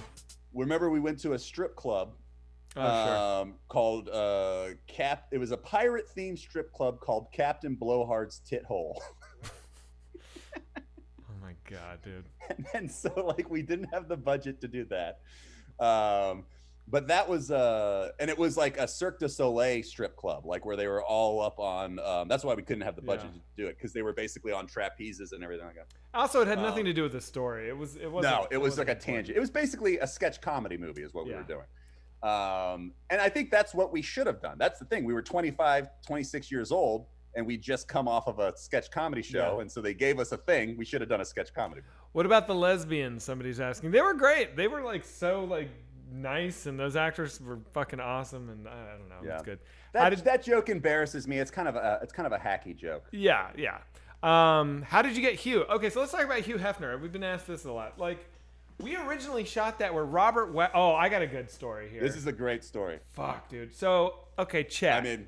Remember we went to a strip club Oh, called it was a pirate themed strip club called Captain Blowhard's Tit Hole. Oh my god, dude. and so like we didn't have the budget to do that. But that was and it was like a Cirque du Soleil strip club, like where they were all up on that's why we couldn't have the budget to do it, because they were basically on trapezes and everything like that. Also, it had nothing to do with the story. It was No, it was like a tangent. It was basically a sketch comedy movie is what we were doing. And I think that's what we should have done. That's the thing. We were 25, 26 years old, and we just come off of a sketch comedy show. Yeah. And so they gave us a thing. We should have done a sketch comedy movie. What about the lesbians? Somebody's asking. They were great. They were like so like nice, and those actors were fucking awesome. And I don't know, Yeah. it's good. That joke embarrasses me. It's kind of a hacky joke. Yeah, yeah. How did you get Hugh? Okay, so let's talk about Hugh Hefner. We've been asked this a lot. Like, we originally shot that where Robert. Oh, I got a good story here. This is a great story. Fuck, dude. So okay, Chad. I mean,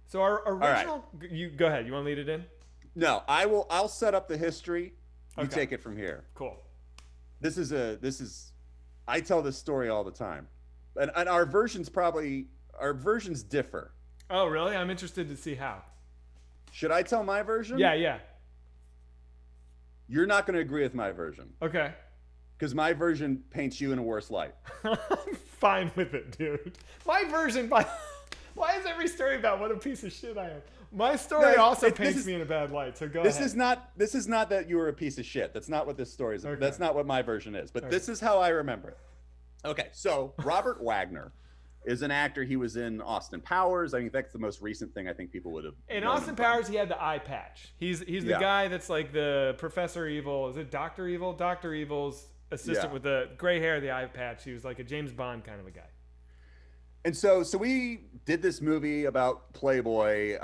so our right. original. You go ahead. You want to lead it in? no, I'll set up the history. You Okay. take it from here. Cool. I tell this story all the time, and our versions differ. Oh, really? I'm interested to see how. Should I tell my version? Yeah, yeah. You're not going to agree with my version, Okay. because my version paints you in a worse light. I'm fine with it, dude. My version. Why is every story about what a piece of shit I am? My story No, also this paints is- me in a bad light. So go This ahead. is not that you were a piece of shit. That's not what this story is. Okay. That's not what my version is. But Okay. this is how I remember it. Okay, so Robert Wagner is an actor. He was in Austin Powers. I mean, that's the most recent thing I think people would have. In known Austin him from. Powers, he had the eye patch. He's the Yeah. guy that's like the Professor Evil. Is it Doctor Evil? Doctor Evil's assistant Yeah. with the gray hair, the eye patch. He was like a James Bond kind of a guy. And so we did this movie about Playboy.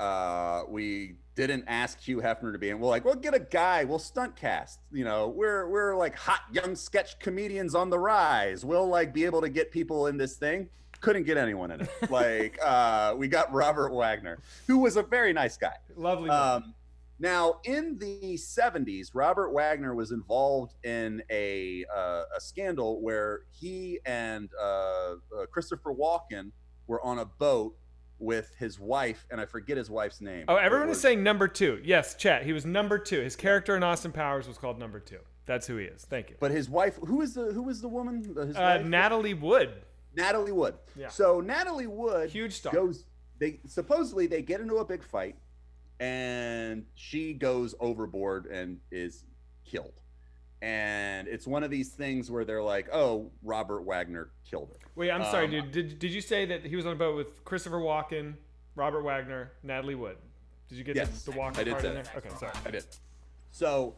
We didn't ask Hugh Hefner to be in. We're like, we'll get a guy. We'll stunt cast. You know, we're like hot young sketch comedians on the rise. We'll like be able to get people in this thing. Couldn't get anyone in it. Like we got Robert Wagner, who was a very nice guy. Lovely. movie. Now, in the 70s, Robert Wagner was involved in a scandal where he and Christopher Walken were on a boat with his wife, and I forget his wife's name. Oh, everyone It is was- saying number 2. Yes, chat. He was number 2. His character in Austin Powers was called number 2. That's who he is. Thank you. But his wife, who was the woman? His wife? Natalie Wood. Natalie Wood. Yeah. So Natalie Wood Huge star. They get into a big fight, and she goes overboard and is killed. And it's one of these things where they're like, "Oh, Robert Wagner killed her." Wait, I'm sorry, dude. Did you say that he was on a boat with Christopher Walken, Robert Wagner, Natalie Wood? Did you get Yes, the Walken I did part say in there? that. Okay, sorry. I did. So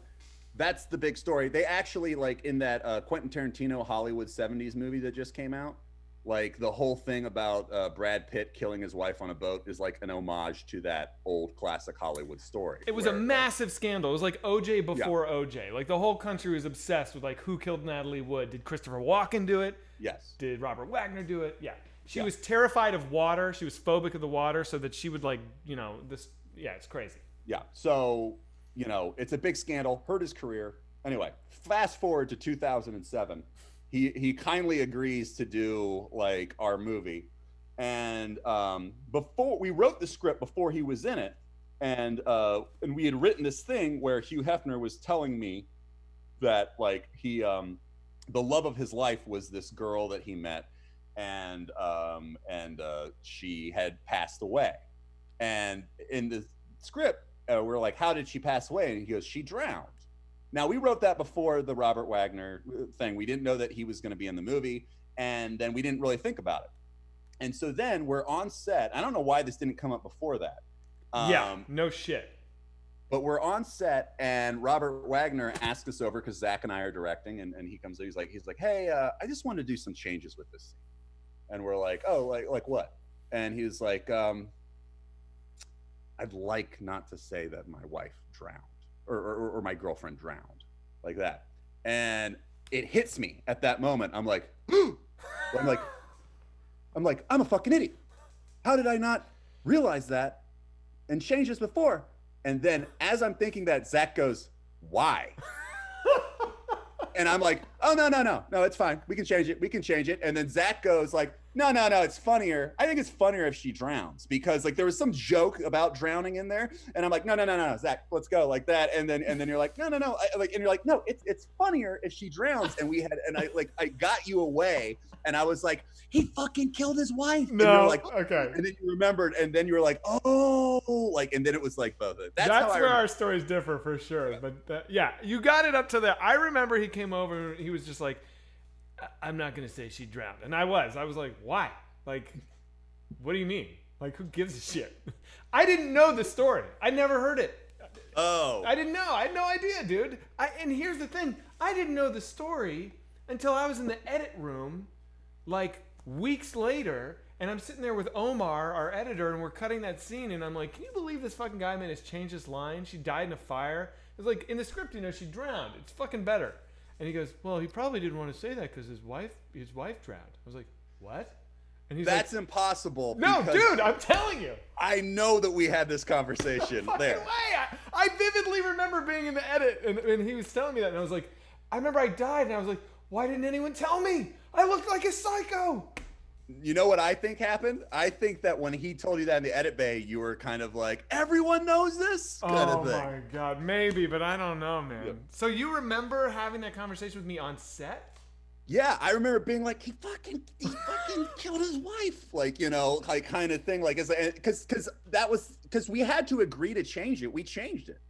that's the big story. They actually, like, in that Quentin Tarantino Hollywood 70s movie that just came out, like the whole thing about Brad Pitt killing his wife on a boat is like an homage to that old classic Hollywood story. It was a where, massive scandal. It was like OJ before OJ. Like the whole country was obsessed with like who killed Natalie Wood. Did Christopher Walken do it? Yes. Did Robert Wagner do it? Yeah. She Yeah. was terrified of water. She was phobic of the water, so that she would like, you know, this. Yeah, it's crazy. Yeah. So, you know, it's a big scandal, hurt his career. Anyway, fast forward to 2007. He kindly agrees to do like our movie. And before we wrote the script before he was in it, and we had written this thing where Hugh Hefner was telling me that like he the love of his life was this girl that he met, and she had passed away. And in the script, we're like, how did she pass away? And he goes, she drowned. Now, we wrote that before the Robert Wagner thing. We didn't know that he was going to be in the movie, and then we didn't really think about it. And so then we're on set. I don't know why this didn't come up before that. Yeah, no shit. But we're on set, and Robert Wagner asked us over because Zach and I are directing, and he comes in. He's like, hey, I just want to do some changes with this scene. And we're like, oh, like what? And he's like, I'd like not to say that my wife drowned or my girlfriend drowned, like that. And it hits me at that moment. I'm like, I'm a fucking idiot. How did I not realize that and change this before? And then as I'm thinking that, Zach goes, why? And I'm like, oh, no, it's fine. We can change it. And then Zach goes like, no, it's funnier. I think it's funnier if she drowns, because like there was some joke about drowning in there. And I'm like, no, Zach, let's go, like that. And then you're like, no. And you're like, no, it's funnier if she drowns. And I got you away. And I was like, he fucking killed his wife. No, and you're like, okay. And then you remembered, and then you were like, oh, like, and then it was like both of it. That's where our stories differ for sure. Yeah. But yeah, you got it up to there. I remember he came over and he was just like, I'm not going to say she drowned. And I was like, why? Like, what do you mean? Like, who gives a shit? I didn't know the story. I never heard it. Oh. I didn't know. I had no idea, dude. And here's the thing. I didn't know the story until I was in the edit room, like, weeks later, and I'm sitting there with Omar, our editor, and we're cutting that scene, and I'm like, can you believe this fucking guy made us change this line? She died in a fire. It's like, in the script, she drowned. It's fucking better. And he goes, well, he probably didn't want to say that because his wife drowned. I was like, what? And he's That's like, impossible. No, dude, I'm telling you. I know that we had this conversation No there. way. I vividly remember being in the edit, and he was telling me that, and I was like, I remember I died, and I was like, why didn't anyone tell me? I looked like a psycho. You know what I think happened? I think that when he told you that in the edit bay, you were kind of like, everyone knows this kind of thing. Oh my God, maybe, but I don't know, man. Yep. So you remember having that conversation with me on set? Yeah, I remember being like, he fucking killed his wife, like, like kind of thing, like, because we had to agree to change it. We changed it.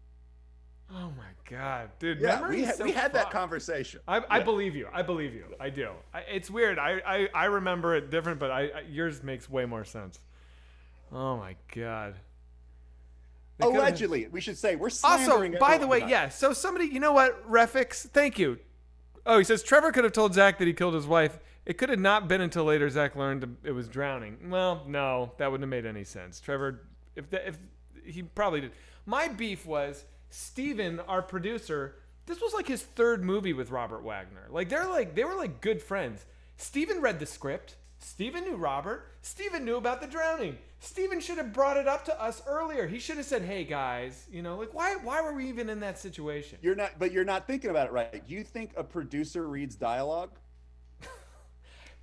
Oh my God, dude! Yeah, we had that conversation. I believe you. I believe you. I do. It's weird. I remember it different, but yours makes way more sense. Oh my God. Allegedly, we should say we're slandering. Also, by the way, yeah. So somebody, you know what, Refix? Thank you. Oh, he says Trevor could have told Zach that he killed his wife. It could have not been until later Zach learned it was drowning. Well, no, that wouldn't have made any sense. Trevor, if he probably did. My beef was Steven, our producer. This was like his third movie with Robert Wagner. Like they were like good friends. Steven read the script. Steven knew Robert. Steven knew about the drowning. Steven should have brought it up to us earlier. He should have said, "Hey guys, like why were we even in that situation?" You're not thinking about it right. You think a producer reads dialogue?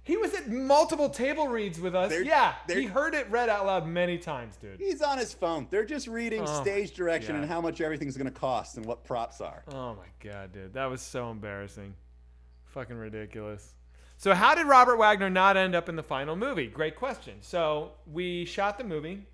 He was at multiple table reads with us. He heard it read out loud many times, dude. He's on his phone. They're just reading stage direction and how much everything's going to cost and what props are. Oh my God, dude. That was so embarrassing. Fucking ridiculous. So how did Robert Wagner not end up in the final movie? Great question. So we shot the movie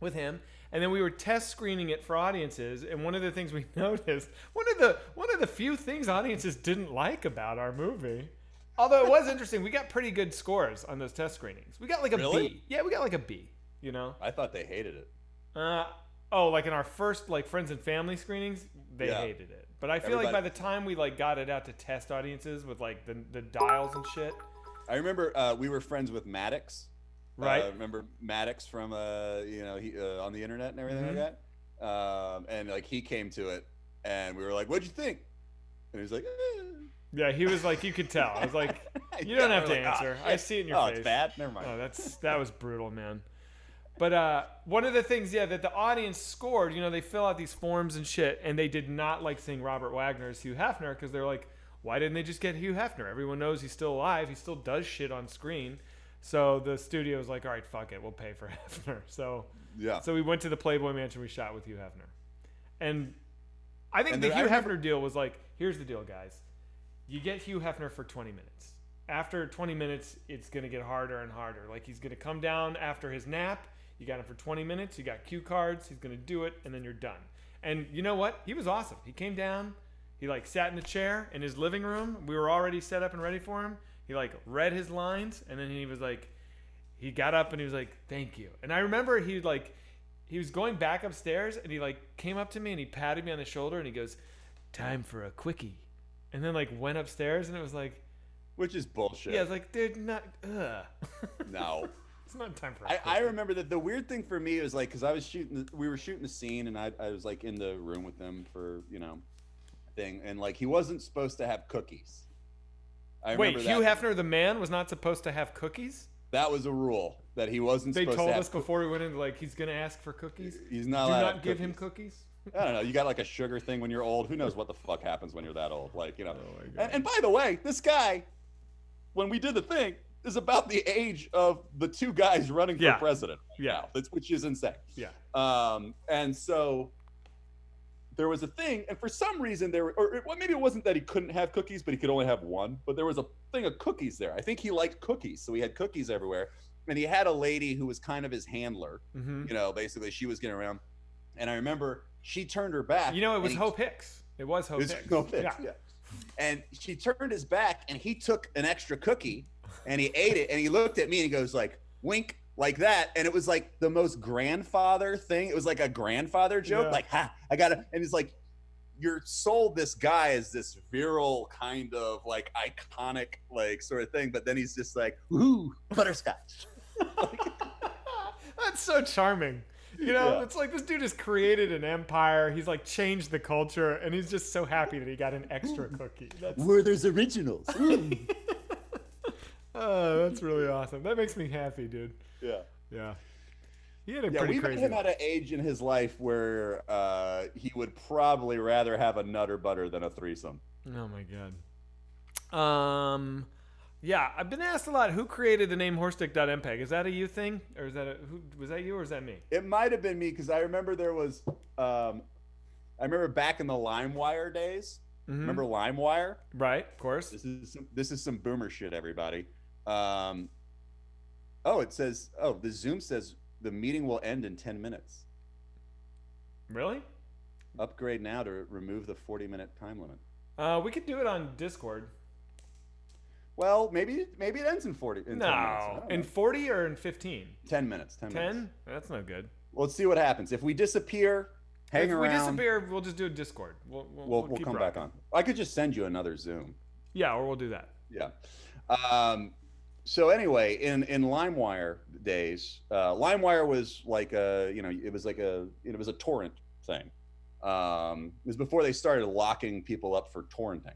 with him, and then we were test screening it for audiences, and one of the things we noticed, one of the few things audiences didn't like about our movie, although it was interesting, we got pretty good scores on those test screenings. We got like a B. Yeah, we got like a B, I thought they hated it. Like in our first like friends and family screenings, they hated it. But I feel like by the time we like got it out to test audiences with like the dials and shit. I remember we were friends with Maddox. Right. Remember Maddox from he on the internet and everything like that. And like he came to it and we were like, "What'd you think?" And he was like, Yeah, he was like, you could tell. I was like, you don't have to answer. I see it in your face. Oh, it's bad? Never mind. Oh, that was brutal, man. But one of the things, that the audience scored, they fill out these forms and shit, and they did not like seeing Robert Wagner as Hugh Hefner because they're like, why didn't they just get Hugh Hefner? Everyone knows he's still alive. He still does shit on screen. So the studio was like, all right, fuck it. We'll pay for Hefner. So Yeah. So we went to the Playboy Mansion. We shot with Hugh Hefner, and I think And the then I Hugh remember- Hefner deal was like, here's the deal, guys. You get Hugh Hefner for 20 minutes. After 20 minutes, it's gonna get harder and harder. Like he's gonna come down after his nap. You got him for 20 minutes. You got cue cards. He's gonna do it, and then you're done. And you know what? He was awesome. He came down. He like sat in a chair in his living room. We were already set up and ready for him. He like read his lines, and then he was like, he got up and he was like, "Thank you." And I remember he was going back upstairs, and he like came up to me and he patted me on the shoulder and he goes, "Time for a quickie," and then like went upstairs, and it was like, Which is bullshit. yeah, I was like, dude, not, No. it's not time for. I remember that the weird thing for me was like, because we were shooting the scene, and I was like in the room with them for thing, and like he wasn't supposed to have cookies. I Wait, remember Hugh that. Hefner, the man, was not supposed to have cookies? That was a rule that he wasn't They supposed told to have. us before we went in, like, he's gonna ask for cookies. He's not Do allowed to not have give him cookies. cookies. I don't know. You got like a sugar thing when you're old. Who knows what the fuck happens when you're that old? Like, Oh my God. And by the way, this guy, when we did the thing, is about the age of the two guys running for president. Yeah. Which is insane. Yeah. And so there was a thing, and for some reason maybe it wasn't that he couldn't have cookies, but he could only have one. But there was a thing of cookies there. I think he liked cookies, so he had cookies everywhere. And he had a lady who was kind of his handler. Mm-hmm. Basically she was getting around. And I remember she turned her back. You know, it was Hope Hicks. It was Hope Hicks. Hope Hicks, yeah. And she turned his back, and he took an extra cookie, and he ate it, and he looked at me, and he goes like, wink, like that. And it was like the most grandfather thing. It was like a grandfather joke, like, ha, I got it. And it's like, you're sold this guy as this virile kind of like iconic like sort of thing, but then he's just like, ooh, butterscotch. That's so charming. It's like this dude has created an empire. He's like changed the culture, and he's just so happy that he got an extra cookie. Werther's Originals. Oh, that's really awesome. That makes me happy, dude. Yeah. Yeah. He had a Yeah, pretty we met crazy him at an age in his life where he would probably rather have a Nutter Butter than a threesome. Oh my God. Yeah, I've been asked a lot. Who created the name horstick.mpeg? Is that a you thing, or is that was that you, or is that me? It might have been me, because I remember there was. I remember back in the LimeWire days. Mm-hmm. Remember LimeWire? Right, of course. This is some boomer shit, everybody. It says. Oh, the Zoom says the meeting will end in 10 minutes. Really? Upgrade now to remove the 40-minute time limit. We could do it on Discord. Well, maybe it ends in 40. In 10 minutes. I don't In know. 40 or in 15? 10 minutes. 10 minutes. 10? That's no good. Well, let's see what happens. If we disappear, hang If around. we disappear, we'll just do a Discord. We'll keep come back rocking. on. I could just send you another Zoom. Yeah, or we'll do that. Yeah. So anyway, in LimeWire days, LimeWire was like it was a torrent thing. It was before they started locking people up for torrenting,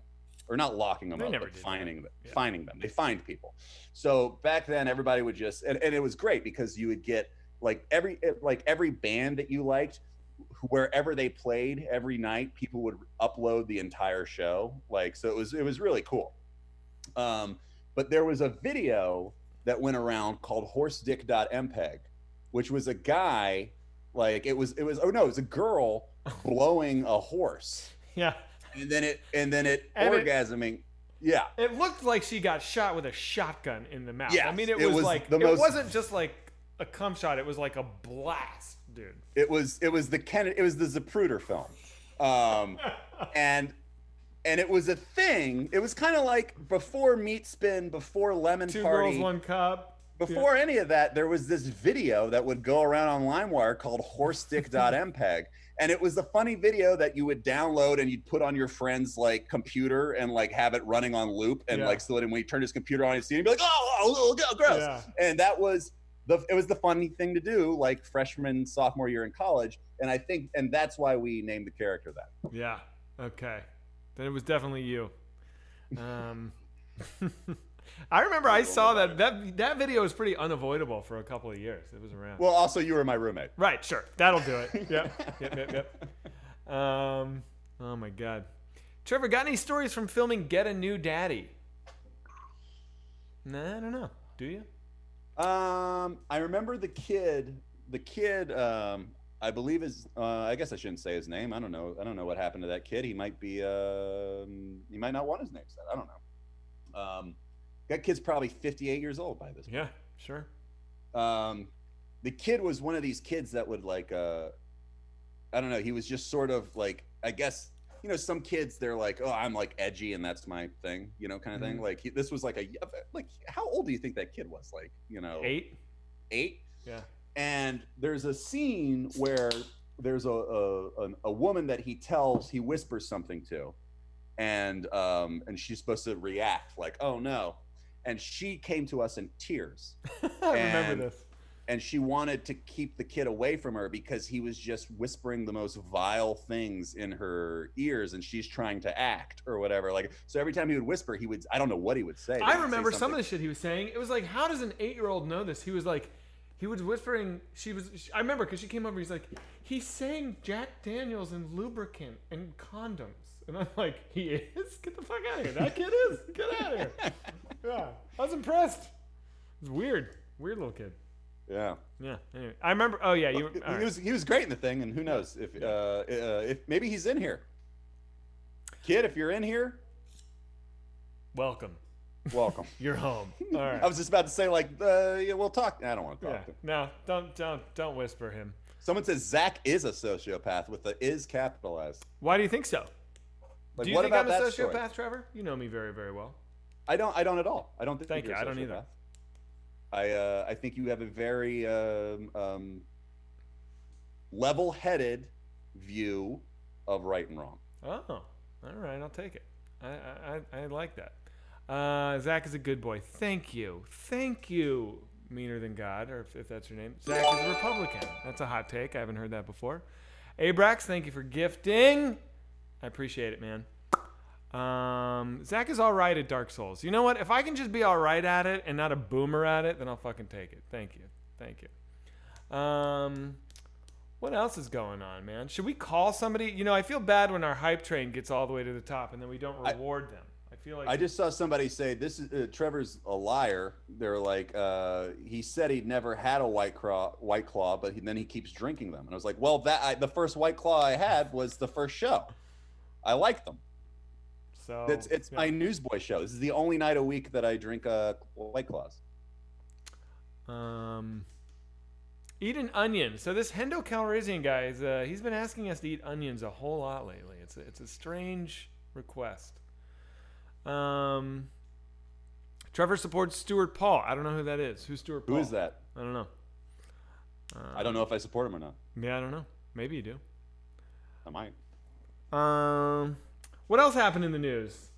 or not locking them They up, never but did fining that. Yeah. fining them. They fined people. So back then, everybody would just and it was great because you would get every band that you liked, wherever they played every night, people would upload the entire show. So it was really cool. But there was a video that went around called horsedick.mpeg, which was a guy, it was a girl blowing a horse. Yeah. And then it And orgasming. Yeah. It looked like she got shot with a shotgun in the mouth. Yes, I mean, it it was was like, the it most- wasn't just like a cum shot. It was like a blast, dude. It was the Zapruder film. And it was a thing. It was kind of like before Meat Spin, before Lemon Two Party. girls, one cup. Before any of that, there was this video that would go around on LimeWire called horsedick.mpeg. And it was a funny video that you would download and you'd put on your friend's computer and have it running on loop. And so that when he turned his computer on, he'd see it and be like, oh, gross. Yeah. And that was it was the funny thing to do, freshman, sophomore year in college. And that's why we named the character that. Yeah. Okay. Then it was definitely you. I remember I saw that video was pretty unavoidable for a couple of years. It was around. Well, also you were my roommate. Right, sure. That'll do it. Yep. Oh my God. Trevor, got any stories from filming Get a New Daddy? Nah, I don't know. Do you? I remember the kid the kid, I believe is. I guess I shouldn't say his name. I don't know. I don't know what happened to that kid. He might be. He might not want his name said. I don't know. That kid's probably 58 years old by this point. Yeah, sure. The kid was one of these kids that would like. I don't know. He was just sort of like. I guess some kids they're like, oh, I'm like edgy and that's my thing, kind of thing. Like this was like how old do you think that kid was? Like 8. Yeah. And there's a scene where there's a woman that he whispers something to, and she's supposed to react like, oh no, and she came to us in tears. I remember this. And she wanted to keep the kid away from her because he was just whispering the most vile things in her ears, and she's trying to act or whatever. Like, so every time he would whisper, I don't know what he would say. I remember some of the shit he was saying. It was like, how does an 8-year-old know this? He was whispering. I remember because she came over. He's like, he's saying Jack Daniels and lubricant and condoms, and I'm like, he is? Get the fuck out of here! That kid is. Get out of here! Yeah, I was impressed. It's weird little kid. Yeah. Yeah. Anyway, I remember. Oh yeah, he was great in the thing, and who knows if maybe he's in here. Kid, if you're in here, welcome. You're home. All right. I was just about to say yeah, we'll talk. I don't want to talk to him. No, don't whisper him. Someone says Zach is a sociopath with the is capitalized. Why do you think so? Like, do you think I'm a sociopath, Trevor? You know me very, very well. I don't at all. I don't think. Thank you. I don't either. I think you have a very level-headed view of right and wrong. Oh, all right. I'll take it. I like that. Zach is a good boy. Thank you. Meaner than God, or if that's your name. Zach is a Republican. That's a hot take. I haven't heard that before. Abrax, thank you for gifting. I appreciate it, man. Zach is all right at Dark Souls. You know what? If I can just be all right at it and not a boomer at it, then I'll fucking take it. Thank you. What else is going on, man? Should we call somebody? I feel bad when our hype train gets all the way to the top and then we don't reward them. I feel like I just saw somebody say this is Trevor's a liar. They're like, he said he'd never had a White Claw, but then he keeps drinking them. And I was like, well, the first White Claw I had was the first show. I like them. So it's my Newsboyz show. This is the only night a week that I drink White Claws. Eat an onion. So this Hendo Calrissian guy he's been asking us to eat onions a whole lot lately. It's a strange request. Trevor supports Stuart Paul. I don't know who that is. Who's Stuart Paul? Who is that? I don't know. I don't know if I support him or not. Yeah, I don't know. Maybe you do. I might. What else happened in the news?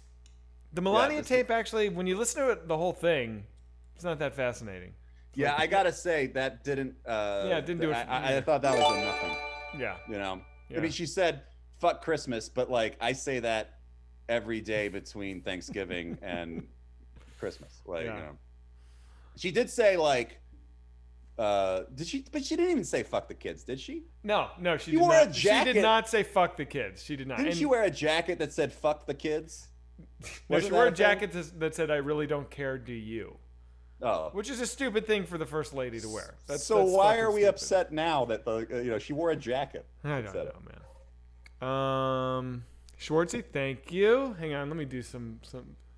The Melania tape actually, when you listen to it, the whole thing, it's not that fascinating. Yeah, I gotta say that didn't. It didn't do it. I thought that was a nothing. Yeah. Yeah. I mean, she said "fuck Christmas," but like I say that every day between Thanksgiving and Christmas. Like, she did say like, did she? But she didn't even say "fuck the kids," did she? No, she did wore not. A jacket. She did not say "fuck the kids." She did not. Didn't she wear a jacket that said "fuck the kids"? No, she wore a jacket that said "I really don't care, do you?" Oh, which is a stupid thing for the first lady to wear. That's why are we stupid. upset now that she wore a jacket? I don't know, man. Schwartzy, thank you. Hang on, let me do some.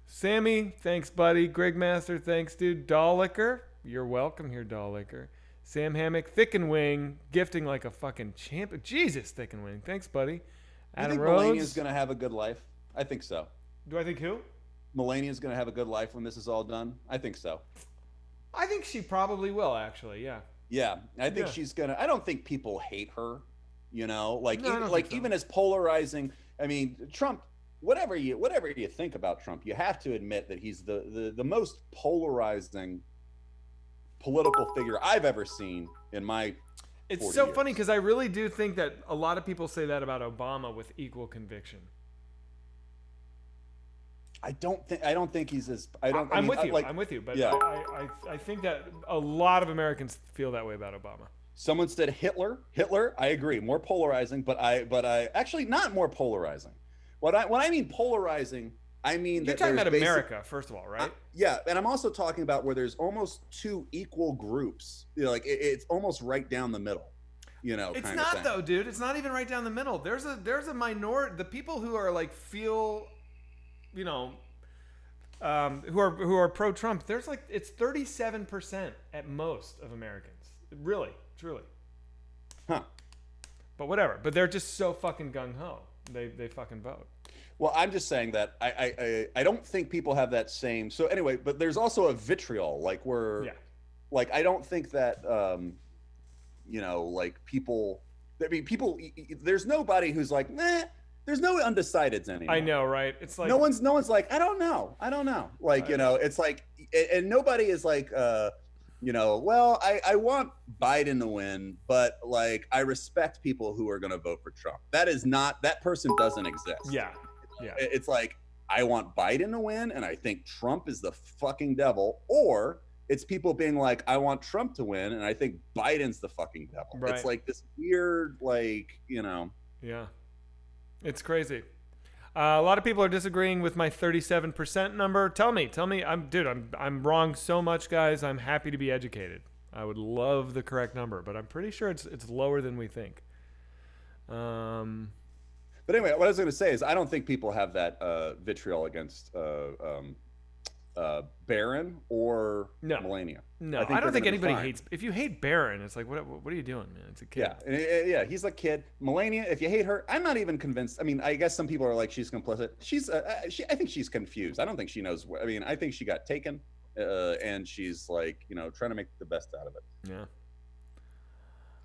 Sammy, thanks, buddy. Greg Master, thanks, dude. Dollicker, you're welcome here, Dollicker. Sam Hammock, Thick and Wing, gifting like a fucking champ. Jesus, Thick and Wing, thanks, buddy. Adam Rhodes. You think Melania's gonna have a good life? I think so. Do I think who? Melania's gonna have a good life when this is all done. I think so. I think she probably will, actually. Yeah. Yeah, I think she's gonna. I don't think people hate her. So. Even as polarizing. I mean, Trump. Whatever you think about Trump, you have to admit that he's the most polarizing political figure I've ever seen in my. It's so funny because I really do think that a lot of people say that about Obama with equal conviction. I don't think he's as. I'm with you, but yeah. I think that a lot of Americans feel that way about Obama. Someone said Hitler. I agree, more polarizing, but I actually not more polarizing. What I mean polarizing I mean, You're that talking there's about America, first of all, right? yeah, and I'm also talking about where there's almost two equal groups. You know, like it's almost right down the middle. You know, It's kind not of thing. though, dude. It's not even right down the middle. There's a minority. The people who are like feel, you know, who are pro Trump. There's like it's 37% at most of Americans. Really, truly. Huh. But whatever. But they're just so fucking gung ho. They fucking vote. Well, I'm just saying that I don't think people have that same. So anyway, but there's also a vitriol, like where, like I don't think that you know, like people. I mean, people. There's nobody who's like, nah. There's no undecideds anymore. I know, right? It's like no one's like, I don't know. Like, you know, it's like, and nobody is like, you know, well, I want Biden to win, but like, I respect people who are going to vote for Trump. That person doesn't exist. Yeah. Yeah. It's like, I want Biden to win, and I think Trump is the fucking devil, or it's people being like, I want Trump to win, and I think Biden's the fucking devil. Right. It's like this weird, like, you know. Yeah. It's crazy. A lot of people are disagreeing with my 37% number. Tell me. I'm wrong so much, guys. I'm happy to be educated. I would love the correct number, but I'm pretty sure it's lower than we think. But anyway, what I was going to say is I don't think people have that vitriol against Barron or Melania. No, I don't think anybody hates. If you hate Barron, it's like, what are you doing, man? It's a kid. Yeah, yeah, he's a kid. Melania, if you hate her, I'm not even convinced. I mean, I guess some people are like, she's complicit. I think she's confused. I don't think she knows. I mean, I think she got taken, and she's like, you know, trying to make the best out of it. Yeah.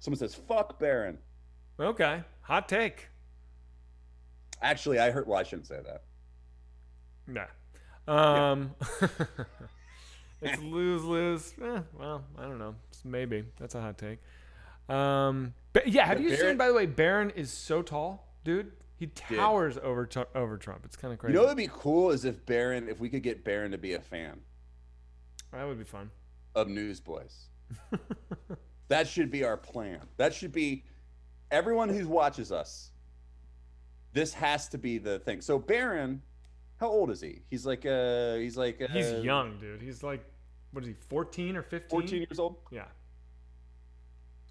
Someone says, "Fuck Barron." Okay, hot take. Actually, I heard. Well, I shouldn't say that. Nah. It's lose. Well, I don't know. Maybe that's a hot take. But yeah, have you seen? By the way, Barron is so tall, dude. He towers over Trump. It's kind of crazy. You know what would be cool is if we could get Barron to be a fan. That would be fun. Of Newsboyz. That should be our plan. That should be everyone who watches us. This has to be the thing. So Barron. How old is he? He's like he's young, dude. He's like, what is he, 14 or 15? 14 years old? Yeah.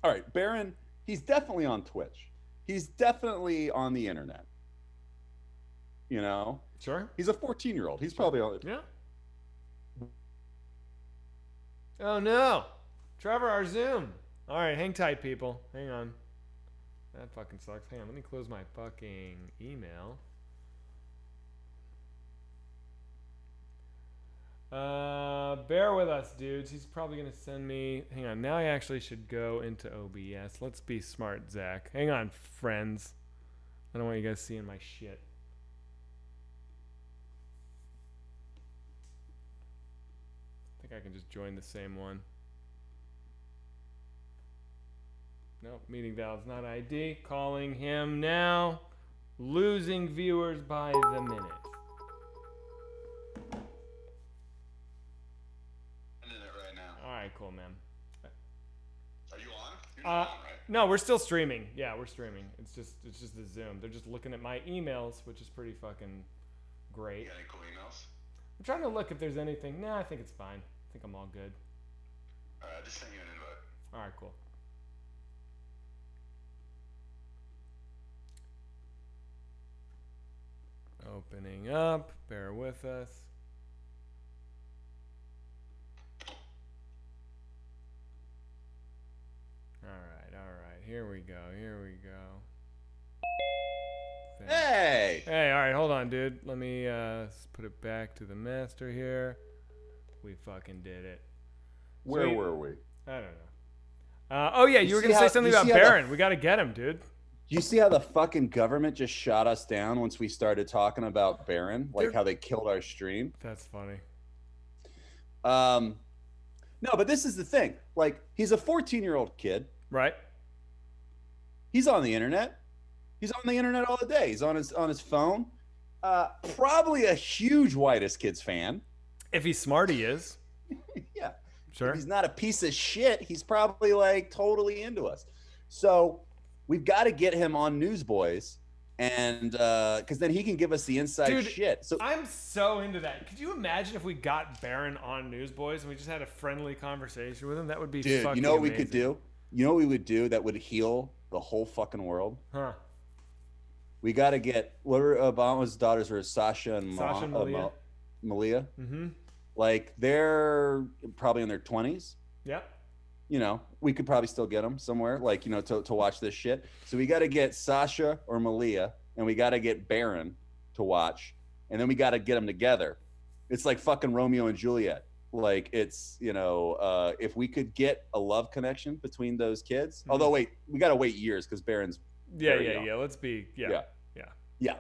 All right, Barron, he's definitely on Twitch. He's definitely on the internet. You know? Sure. He's a 14-year-old. He's probably on. Yeah. Oh no. Trevor, our Zoom. All right, hang tight, people. Hang on. That fucking sucks. Hang on, let me close my fucking email. Bear with us, dudes. He's probably gonna send me. Hang on. Now I actually should go into OBS. Let's be smart, Zach. Hang on, friends. I don't want you guys seeing my shit. I think I can just join the same one. Nope, meeting valve's not ID. Calling him now. Losing viewers by the minute. Alright, cool, man. Are you on? You're not on, right? No, we're still streaming. Yeah, we're streaming. It's just the Zoom. They're just looking at my emails, which is pretty fucking great. You got any cool emails? I'm trying to look if there's anything. Nah, I think it's fine. I think I'm all good. Alright, I just sent you an invite. Alright, cool. Opening up. Bear with us. Alright. Here we go. Hey! Hey, alright, hold on, dude. Let me put it back to the master here. We fucking did it. Where were we? I don't know. Oh yeah, you were gonna say something about Barron. We gotta get him, dude. You see how the fucking government just shot us down once we started talking about Barron? Like how they killed our stream? That's funny. No, but this is the thing. Like, he's a 14-year-old kid. Right. He's on the internet. He's on the internet all the day. He's on his phone. Probably a huge Whitest Kids fan. If he's smart, he is. Yeah. Sure. If he's not a piece of shit, he's probably like totally into us. So we've got to get him on Newsboyz and because then he can give us the inside Dude, shit. So I'm so into that. Could you imagine if we got Baron on Newsboys and we just had a friendly conversation with him? That would be dude, fucking you know what we amazing. could do? You know what we would do that would heal the whole fucking world? Huh? We got to get, what are Obama's daughters were, Sasha and Sasha and Malia. Malia. Mm-hmm. Like they're probably in their 20s. Yep. You know, we could probably still get them somewhere, like, you know, to watch this shit. So we got to get Sasha or Malia, and we got to get Baron to watch, and then we got to get them together. It's like fucking Romeo and Juliet. Like it's, you know, if we could get a love connection between those kids. Although wait, we got to wait years because Baron's very young. Let's be Yeah,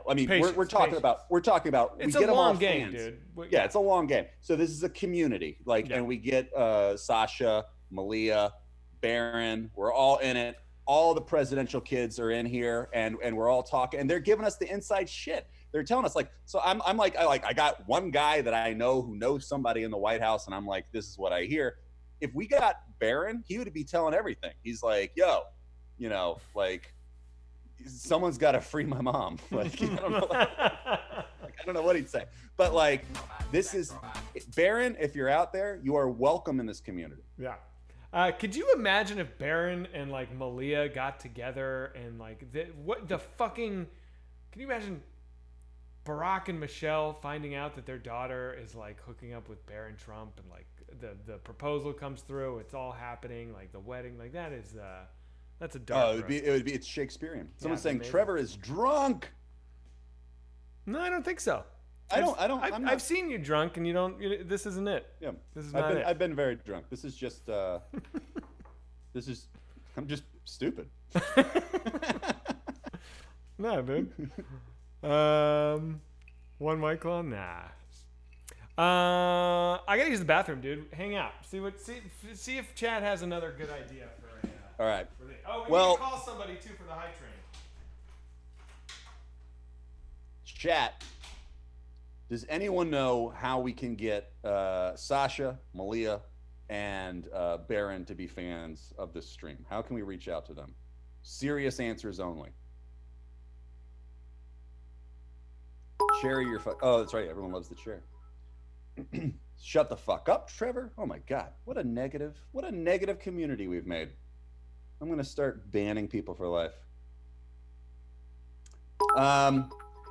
I mean, Patience, we're talking patience. about It's we a get them all long game, fans. dude. Yeah, it's a long game. So this is a community, like, and we get Sasha, Malia, Baron. We're all in it. All the presidential kids are in here, and we're all talking, and they're giving us the inside shit. They're telling us, like, so I'm like I got one guy that I know who knows somebody in the White House, and I'm like, this is what I hear. If we got Baron, he would be telling everything. He's like, yo, you know, like, someone's got to free my mom. Like, I don't know, I don't know what he'd say, but like, this is Baron. If you're out there, you are welcome in this community. Yeah. Could you imagine if Baron and like Malia got together and like can you imagine Barack and Michelle finding out that their daughter is like hooking up with Baron Trump, and like the proposal comes through, it's all happening, like the wedding, like that's a dark. It would be it's Shakespearean. Someone's saying amazing. Trevor is drunk. No, I don't think so. I've seen you drunk, and this isn't it. Yeah, This is not it. I've been very drunk. This is just I'm just stupid. Nah, dude. One White Claw? Nah. I gotta use the bathroom, dude. Hang out. See if Chad has another good idea for a. All right. We Well, need to call somebody too for the hype train. Chat. Does anyone know how we can get Sasha, Malia, and Baron to be fans of this stream? How can we reach out to them? Serious answers only. Share your oh, that's right. Everyone loves the chair. Shut the fuck up, Trevor. Oh my God. What a negative community we've made. I'm going to start banning people for life.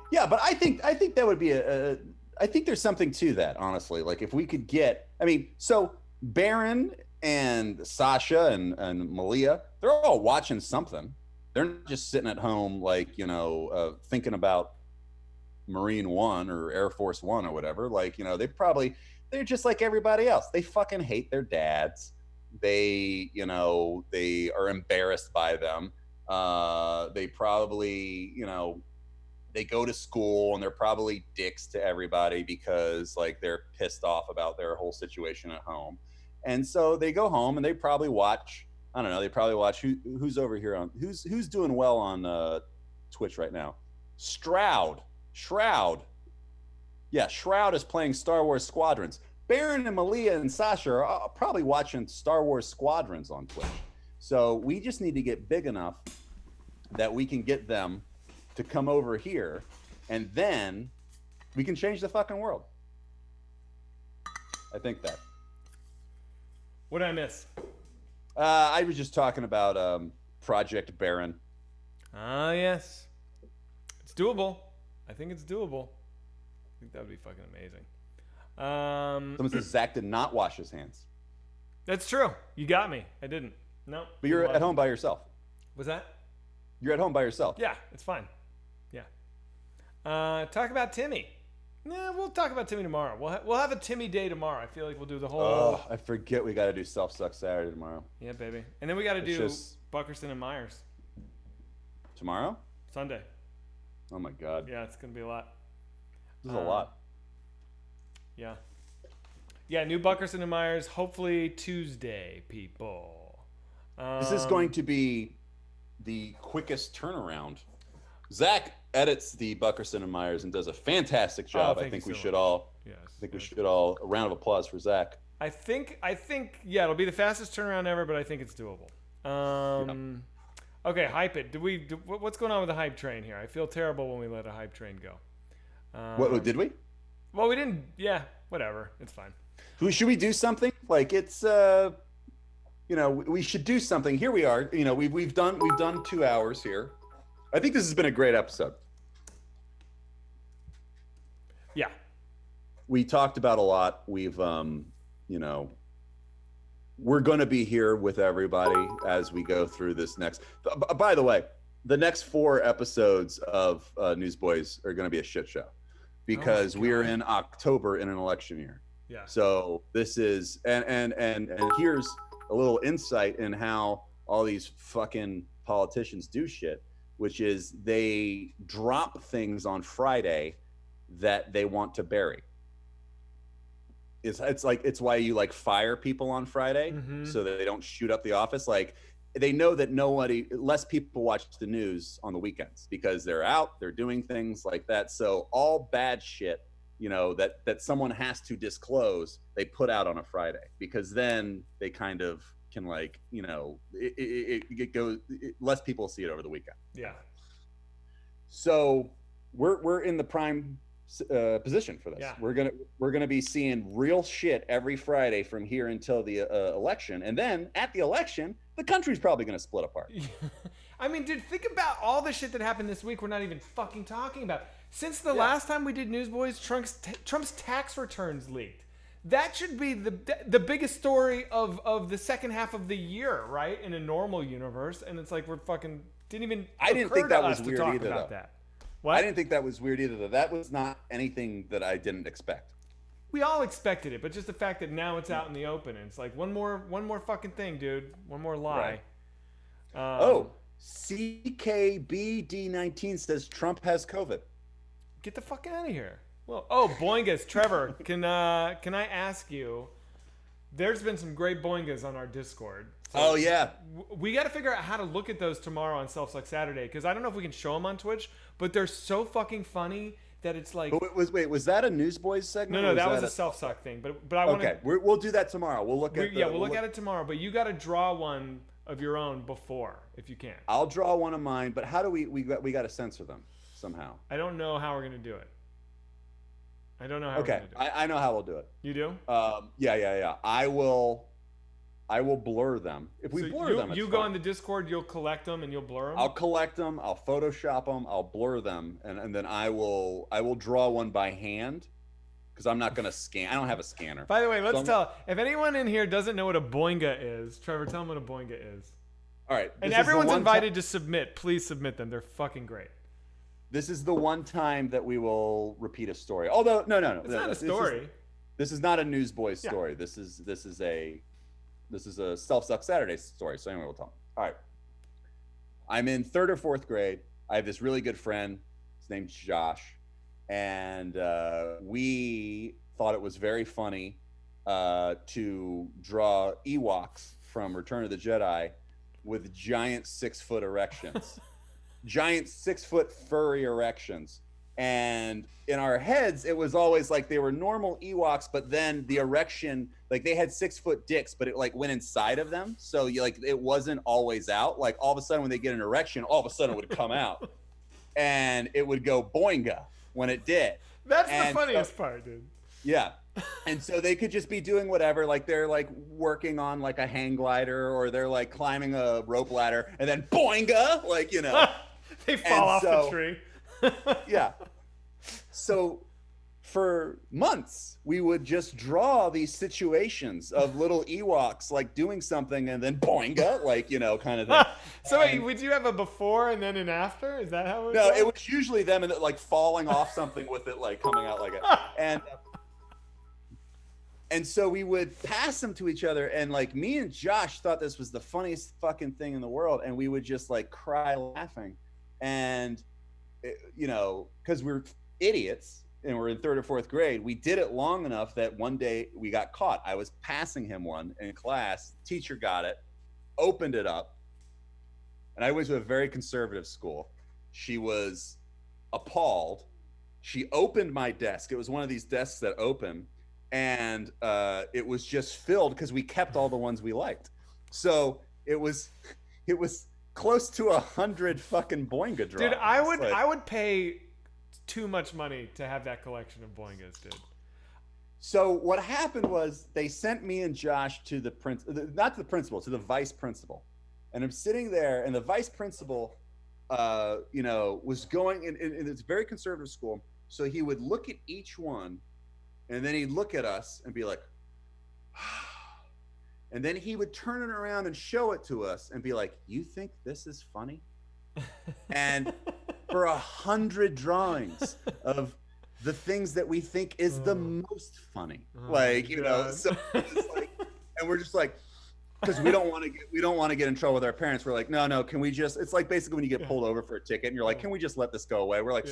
Yeah, but I think that would be I think there's something to that, honestly. Like if we could get, I mean, so Baron and Sasha and Malia, they're all watching something. They're not just sitting at home, like, you know, thinking about Marine One or Air Force One or whatever. Like, you know, they're just like everybody else. They fucking hate their dads. They, you know, they are embarrassed by them. They probably, you know, they go to school and they're probably dicks to everybody because like they're pissed off about their whole situation at home. And so they go home and they probably watch, I don't know, they probably watch who's over here on who's doing well on Twitch right now. Shroud. Yeah, Shroud is playing Star Wars Squadrons. Baron and Malia and Sasha are probably watching Star Wars Squadrons on Twitch. So we just need to get big enough that we can get them to come over here, and then we can change the fucking world. I think that. What did I miss? I was just talking about Project Baron. Ah, yes. It's doable. I think it's doable. I think that would be fucking amazing. Someone says Zach did not wash his hands. That's true. You got me. I didn't. No. But you're at home by yourself. Was that? You're at home by yourself. Yeah, it's fine. Yeah. Talk about Timmy. Nah, we'll talk about Timmy tomorrow. We'll have a Timmy day tomorrow. I feel like we'll do the whole. Oh, I forget we got to do Self-Suck Saturday tomorrow. Yeah, baby. And then we got to do Buckerston and Myers. Tomorrow? Sunday. Oh my God. Yeah, it's gonna be a lot. This is a lot. Yeah. Yeah, new Buckerston and Myers. Hopefully Tuesday, people. This is going to be the quickest turnaround. Zach edits the Buckerston and Myers and does a fantastic job. I think we should all. Yes. I think we should all. A round of applause for Zach. I think. Yeah, it'll be the fastest turnaround ever, but I think it's doable. Okay, hype it. What's going on with the hype train here? I feel terrible when we let a hype train go. What did we? Well, we didn't. Yeah, whatever. It's fine. Should we do something? Like it's we should do something. Here we are. We've done 2 hours here. I think this has been a great episode. Yeah. We talked about a lot. We've we're going to be here with everybody as we go through this next. By the way, the next 4 episodes of Newsboyz are going to be a shit show because we are in October in an election year. Yeah. So this is and here's a little insight in how all these fucking politicians do shit, which is they drop things on Friday that they want to bury. It's why you like fire people on Friday so that they don't shoot up the office. Like they know that less people watch the news on the weekends because they're out, they're doing things like that. So all bad shit, that someone has to disclose, they put out on a Friday because then they kind of can it goes, less people see it over the weekend. Yeah. So we're in the prime position for this. Yeah. We're gonna be seeing real shit every Friday from here until the election, and then at the election, the country's probably gonna split apart. I mean, dude, think about all the shit that happened this week. We're not even fucking talking about. Since the last time we did Newsboyz, Trump's tax returns leaked. That should be the biggest story of the second half of the year, right? In a normal universe, and it's like we're fucking didn't even. I didn't think that was weird either, about though. that. What? I didn't think that was weird either, though. That was not anything that I didn't expect. We all expected it, but just the fact that now it's out in the open, and it's like one more fucking thing, dude. One more lie. Right. CKBD19 says Trump has COVID. Get the fuck out of here. Well, Boingas, Trevor, can I ask you? There's been some great Boingas on our Discord. So yeah. We got to figure out how to look at those tomorrow on Self Suck Saturday because I don't know if we can show them on Twitch, but they're so fucking funny that it's like. But was that a Newsboyz segment? No, that was a Self Suck thing. But I want to. Okay, we'll do that tomorrow. We'll look at. We'll look at it tomorrow. But you got to draw one of your own before, if you can. I'll draw one of mine. But how do we got to censor them somehow? I don't know how we're gonna do it. I don't know how. Okay, we're gonna do it. I know how we'll do it. You do? Yeah. I will blur them. If we blur them, it's you go on the Discord, you'll collect them and you'll blur them. I'll collect them. I'll Photoshop them. I'll blur them, and then I will draw one by hand because I'm not gonna scan. I don't have a scanner. By the way, if anyone in here doesn't know what a boinga is, Trevor, tell them what a boinga is. All right, and everyone's invited to submit. Please submit them. They're fucking great. This is the one time that we will repeat a story. Although no, it's not a story. This is not a Newsboyz story. This is a Self Suck Saturday story. So anyway, we'll tell them. All right. I'm in 3rd or 4th grade. I have this really good friend. His name's Josh. And we thought it was very funny to draw Ewoks from Return of the Jedi with giant 6-foot erections. Giant 6-foot furry erections. And in our heads, it was always like they were normal Ewoks, but then the erection, like they had 6-foot dicks, but it like went inside of them. So it wasn't always out. Like all of a sudden when they get an erection, all of a sudden it would come out and it would go boinga when it did. That's the funniest part, dude. Yeah. And so they could just be doing whatever, like they're like working on like a hang glider or they're like climbing a rope ladder and then boinga, like, they fall off the tree. Yeah. So for months, we would just draw these situations of little Ewoks like doing something and then boinga, like, kind of thing. So wait, would you have a before and then an after? Is that how it would No, go? it was usually them and like falling off something with it like coming out like it. And so we would pass them to each other and like me and Josh thought this was the funniest fucking thing in the world and we would just like cry laughing. And because we're idiots and we're in 3rd or 4th grade, we did it long enough that one day we got caught. I was passing him one in class. Teacher got it, opened it up, and I went to a very conservative school. She was appalled. She opened my desk. It was one of these desks that open, and it was just filled because we kept all the ones we liked. So it was close to 100 fucking Boinga drawings. Dude, I would Like, I would pay too much money to have that collection of Boingas, dude. so what happened was they sent me and Josh to the not to the principal, to the vice principal. And I'm sitting there, and the vice principal, was going in it's a very conservative school. So he would look at each one, and then he'd look at us and be like, and then he would turn it around and show it to us and be like, "You think this is funny?" And for 100 drawings of the things that we think is the most funny, so it's like, and we're just like, because we don't want to get in trouble with our parents. We're like, no, can we just? It's like basically when you get pulled over for a ticket, and you're like, can we just let this go away? We're like,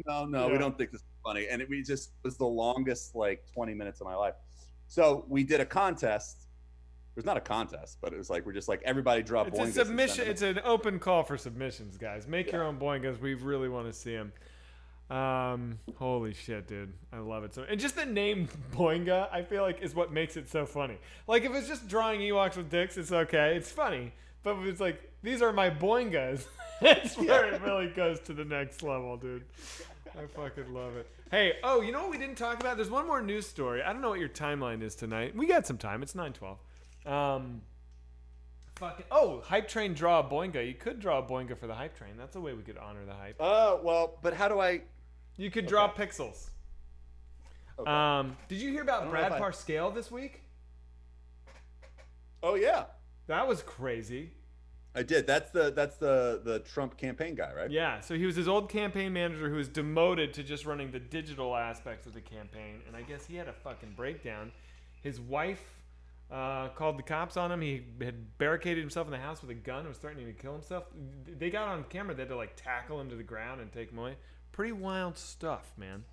no, we don't think this is funny, and we just was the longest 20 minutes of my life. So we did a contest. It was not a contest, but it was like we're just like everybody draw Boingas. It's a submission. It's an open call for submissions, guys. Make your own Boingas. We really want to see them. Holy shit, dude. I love it. And just the name Boinga, I feel like, is what makes it so funny. Like, if it's just drawing Ewoks with dicks, it's okay. It's funny. But if it's like, these are my Boingas, it's where it really goes to the next level, dude. I fucking love it. Hey, you know what we didn't talk about? There's one more news story. I don't know what your timeline is tonight. We got some time. It's 9:12. Hype Train draw a Boinga. You could draw a Boinga for the Hype Train. That's a way we could honor the hype. Well, but how do I? You could draw pixels. Okay. Did you hear about Brad Parscale this week? Oh yeah, that was crazy. I did. That's the Trump campaign guy, right? Yeah. So he was his old campaign manager who was demoted to just running the digital aspects of the campaign, and I guess he had a fucking breakdown. His wife called the cops on him. He had barricaded himself in the house with a gun and was threatening to kill himself. They got on camera. They had to tackle him to the ground and take him away. Pretty wild stuff, man.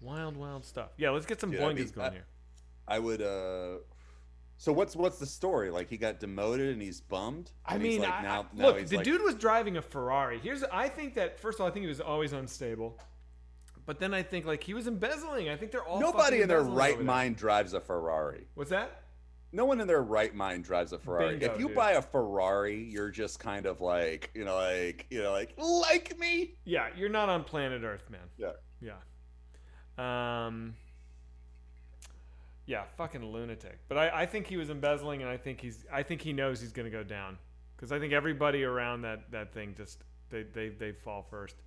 Wild stuff. Yeah, let's get some Boingas going here. I would. So what's the story? Like, he got demoted and he's bummed. Look, the dude was driving a Ferrari. I think that first of all, I think he was always unstable. But then I think he was embezzling. I think they're all nobody in their right mind drives a Ferrari. What's that? No one in their right mind drives a Ferrari. Bingo, if you dude. buy a Ferrari, you're just kind of like me. Yeah, you're not on planet Earth, man. Yeah. Yeah, fucking lunatic. But I think he was embezzling, and I think he knows he's gonna go down, because I think everybody around that thing just they fall first.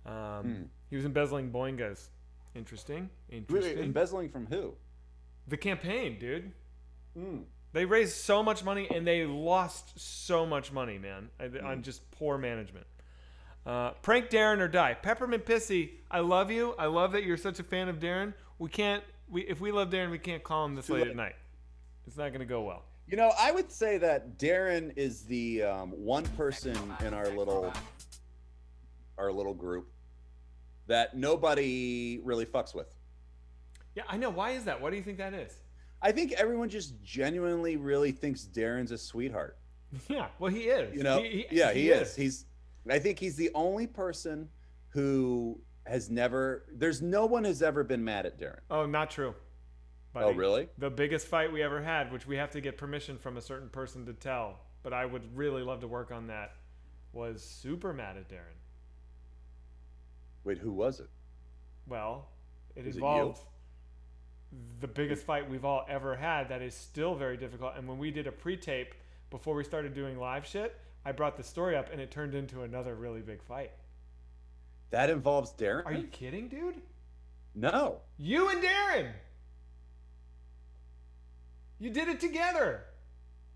He was embezzling Boingas. Interesting. Wait, embezzling from who? The campaign, dude. They raised so much money and they lost so much money, man, on just poor management. Prank Darren or die. Peppermint Pissy, I love you. I love that you're such a fan of Darren. If we love Darren, we can't call him this late at night. It's not going to go well. I would say that Darren is the one person in our little group that nobody really fucks with. Yeah, I know. Why is that? What do you think that is? I think everyone just genuinely really thinks Darren's a sweetheart. Yeah, well, he is. He is. I think he's the only person who has never. There's no one has ever been mad at Darren. Oh, not true. Buddy. Oh, really? The biggest fight we ever had, which we have to get permission from a certain person to tell, but I would really love to work on that, was super mad at Darren. Wait, who was it? Well, it involved the biggest fight we've all ever had that is still very difficult. And when we did a pre-tape before we started doing live shit, I brought the story up and it turned into another really big fight. That involves Darren? Are you kidding, dude? No. You and Darren. You did it together.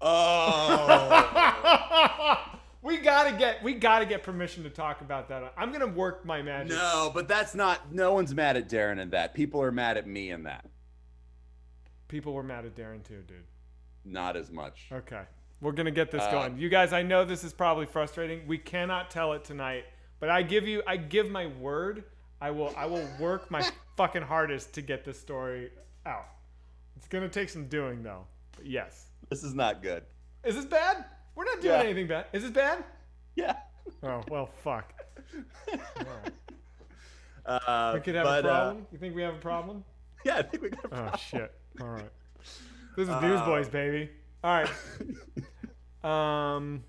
Oh. We gotta get permission to talk about that. I'm gonna work my magic. No, but that's not. No one's mad at Darren in that. People are mad at me in that. People were mad at Darren too, dude. Not as much. Okay, we're gonna get this going. You guys, I know this is probably frustrating. We cannot tell it tonight, but I give my word. I will work my fucking hardest to get this story out. It's gonna take some doing though. But yes. This is not good. Is this bad? We're not doing anything bad. Is this bad? Yeah. Oh, well, fuck. All right. We could have a problem? You think we have a problem? Yeah, I think we got a problem. Oh, shit. All right. This is Newsboyz, baby. All right.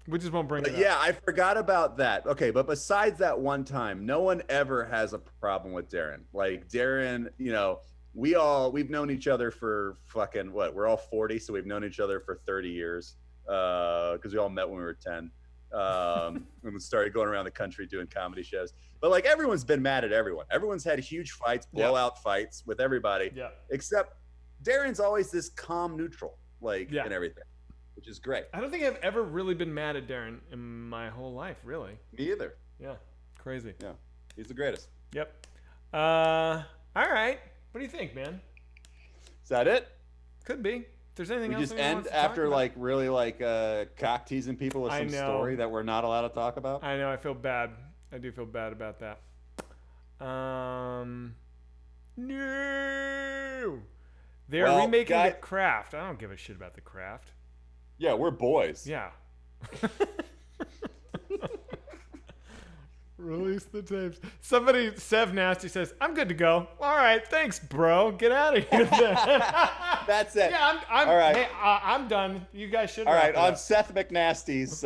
We just won't bring it But up. yeah, I forgot about that. Okay, but besides that one time, no one ever has a problem with Darren. Like Darren, we've known each other for fucking what? We're all 40, so we've known each other for 30 years. Because we all met when we were 10. And we started going around the country doing comedy shows. But like everyone's been mad at everyone. Everyone's had huge fights, blowout fights with everybody. Yeah. Except Darren's always this calm neutral, and everything, which is great. I don't think I've ever really been mad at Darren in my whole life, really. Me either. Yeah. Crazy. Yeah. He's the greatest. Yep. All right. What do you think, man? Is that it? Could be. If there's anything We else just anyone end wants to talk after about. like really cock teasing people with I some know. story that we're not allowed to talk about. I know. I feel bad. I do feel bad about that. No. They're remaking The Craft. I don't give a shit about The Craft. Yeah, we're boys. Yeah. Release the tapes. Somebody, Sev Nasty says, I'm good to go. All right, thanks, bro. Get out of here then. That's it. Yeah, I'm all right. Hey, I'm done. You guys should. All wrap right, it on up. Seth McNasty's.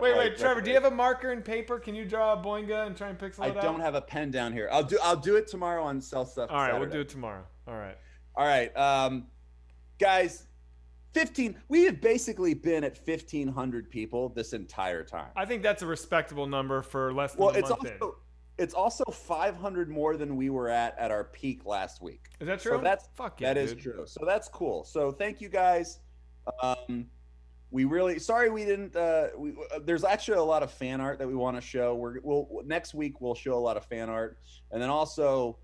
Wait, Trevor, do you have a marker and paper? Can you draw a boinga and try and pixel I it out? don't have a pen down here. I'll do it tomorrow on Self Stuff. All right, Saturday. we'll do it tomorrow. All right. All right, guys. 15. We have basically been at 1,500 people this entire time. I think that's a respectable number for less than a month in. It's also 500 more than we were at our peak last week. Is that true? So Fuck yeah, that is dude. true. So that's cool. So thank you guys. We really sorry we didn't. There's actually a lot of fan art that we want to show. Next week we'll show a lot of fan art, and then also,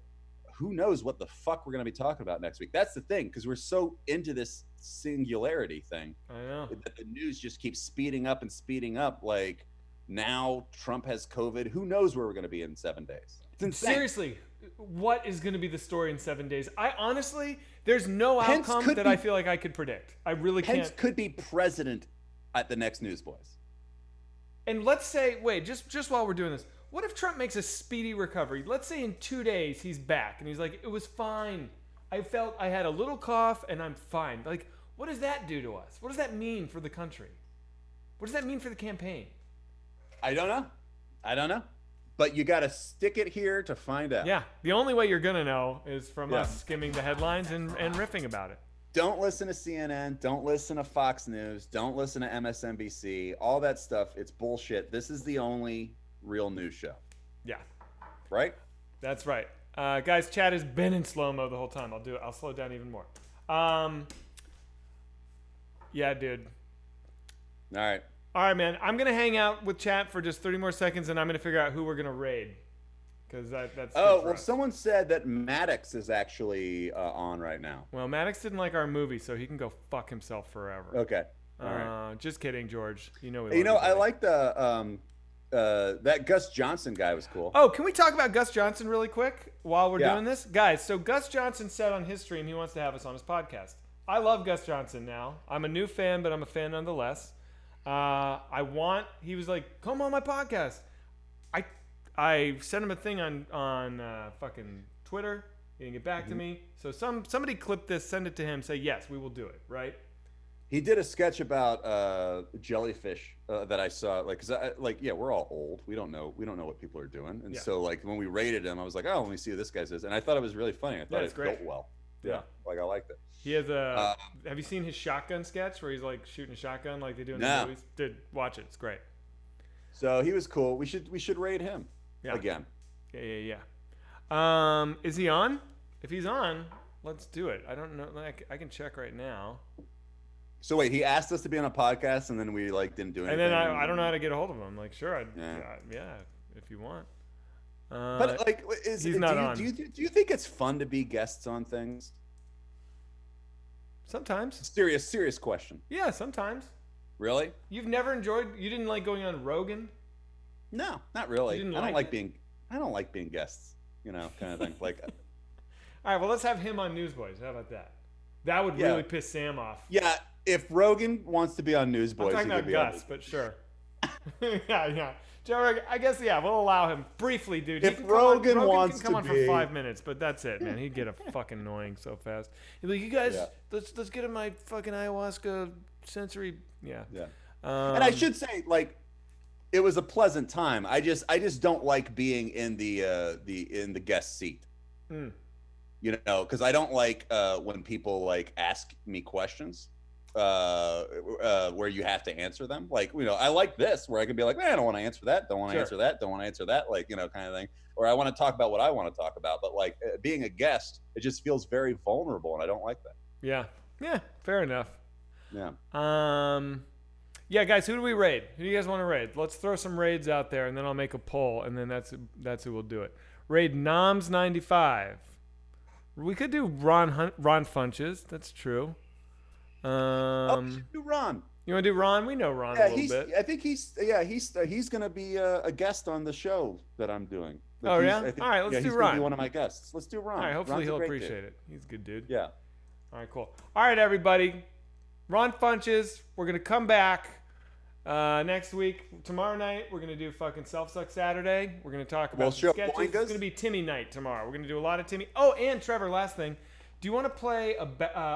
who knows what the fuck we're gonna be talking about next week? That's the thing, because we're so into this singularity thing. I know. That the news just keeps speeding up and speeding up. Like now Trump has COVID. Who knows where we're going to be in 7 days? It's insane. Seriously, what is going to be the story in 7 days? I honestly, there's no Pence outcome that I feel like I could predict. I really Pence can't. could be president at the next Newsboyz. And let's say, wait, just while we're doing this, what if Trump makes a speedy recovery? Let's say in 2 days he's back and he's like, it was fine. I felt I had a little cough and I'm fine. Like, what does that do to us? What does that mean for the country? What does that mean for the campaign? I don't know. But you got to stick it here to find out. Yeah, the only way you're going to know is from us skimming the headlines and riffing about it. Don't listen to CNN. Don't listen to Fox News. Don't listen to MSNBC. All that stuff, it's bullshit. This is the only real news show. Yeah. Right? That's right. Guys, chat has been in slow-mo the whole time. I'll slow it down even more. Yeah, dude. All right. All right, man. I'm going to hang out with chat for just 30 more seconds, and I'm going to figure out who we're going to raid. Because that's good for us. Someone said that Maddox is actually on right now. Well, Maddox didn't like our movie, so he can go fuck himself forever. Okay. All right. Just kidding, George. You know I like the that Gus Johnson guy was cool. Oh, can we talk about Gus Johnson really quick while we're Yeah. doing this? Guys, so Gus Johnson said on his stream he wants to have us on his podcast. I love Gus Johnson now. I'm a new fan, but I'm a fan nonetheless. He was like, come on my podcast. I sent him a thing on fucking Twitter. He didn't get back to me. So somebody clip this, send it to him, say, yes, we will do it, right? He did a sketch about jellyfish that I saw. We're all old. We don't know what people are doing. And so when we rated him, I was like, oh, let me see who this guy is. And I thought it was really funny. I thought it built well. Yeah. I liked it. He has have you seen his shotgun sketch where he's like shooting a shotgun like they do in the movies? Dude, watch it. It's great. So he was cool. We should rate him again. Yeah. Is he on? If he's on, let's do it. I don't know. I can check right now. So wait, he asked us to be on a podcast, and then we didn't do anything. And then I don't know how to get a hold of him. I'm like, sure, if you want. But he's not on. Do you think it's fun to be guests on things? Sometimes. Serious question. Yeah, sometimes. Really? You didn't like going on Rogan? No, not really. You didn't I don't like being guests, kind of thing. All right, well, let's have him on Newsboyz. How about that? That would really piss Sam off. Yeah, if Rogan wants to be on Newsboyz, I'm talking about Gus, but sure. yeah. Joe, I guess, we'll allow him briefly, dude. If Rogan wants to come on for 5 minutes, but that's it, man. He'd get a fucking annoying so fast. He'd be like, you guys, let's get in my fucking ayahuasca sensory. Yeah. And I should say, like, it was a pleasant time. I just don't like being in the guest seat. Mm. You know, because I don't like when people like ask me questions where you have to answer them. Like, you know, I like this where I can be like, man, I don't want to answer that, don't want to answer that, don't want to answer that, like, you know, kind of thing. Or I want to talk about what I want to talk about. But like being a guest, it just feels very vulnerable, and I don't like that. Yeah. Yeah. Fair enough. Yeah. Yeah, guys, who do we raid? Who do you guys want to raid? Let's throw some raids out there, and then I'll make a poll, and then that's who will do it. Raid Noms95. We could do Ron Funches. That's true. We should do Ron. You want to do Ron? We know Ron a little bit. I think he's going to be a guest on the show that I'm doing. Oh, yeah? All right, let's do he's Ron. Gonna be one of my guests. Let's do Ron. All right, hopefully Ron's he'll appreciate it. He's a good dude. Yeah. All right, cool. All right, everybody. Ron Funches. We're going to come back next week. Tomorrow night, we're going to do fucking Self-Suck Saturday. We're going to talk about some sketches. It's going to be Timmy night tomorrow. We're going to do a lot of Timmy. Oh, and Trevor, last thing. Do you want to play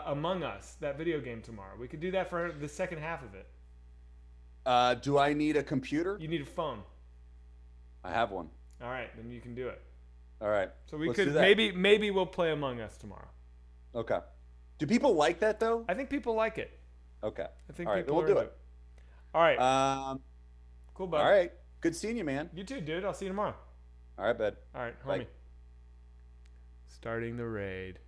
Among Us, that video game, tomorrow? We could do that for the second half of it. Do I need a computer? You need a phone. I have one. All right, then you can do it. All right. So we could maybe we'll play Among Us tomorrow. Okay. Do people like that though? I think people like it. Okay. I think all right, people we'll do it. All right. Cool, bud. All right. Good seeing you, man. You too, dude. I'll see you tomorrow. All right, bud. All right, homie. Bye. Starting the raid.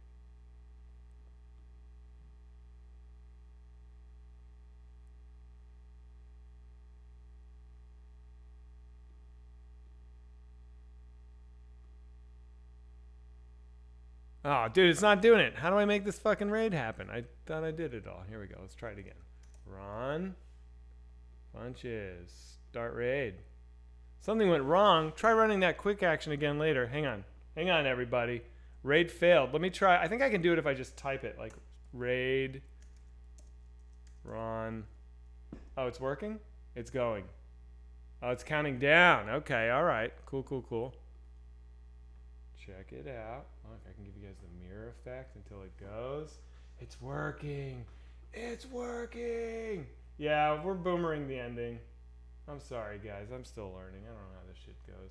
Oh, dude, it's not doing it. How do I make this fucking raid happen? I thought I did it all. Here we go. Let's try it again. Ron Funches. Start raid. Something went wrong. Try running that quick action again later. Hang on. Hang on, everybody. Raid failed. Let me try. I think I can do it if I just type it. Like, raid Ron. Oh, it's working? It's going. Oh, it's counting down. Okay, all right. Cool, cool, cool. Check it out. Look, I can give you guys the mirror effect until it goes. It's working. It's working. Yeah, we're boomering the ending. I'm sorry, guys. I'm still learning. I don't know how this shit goes.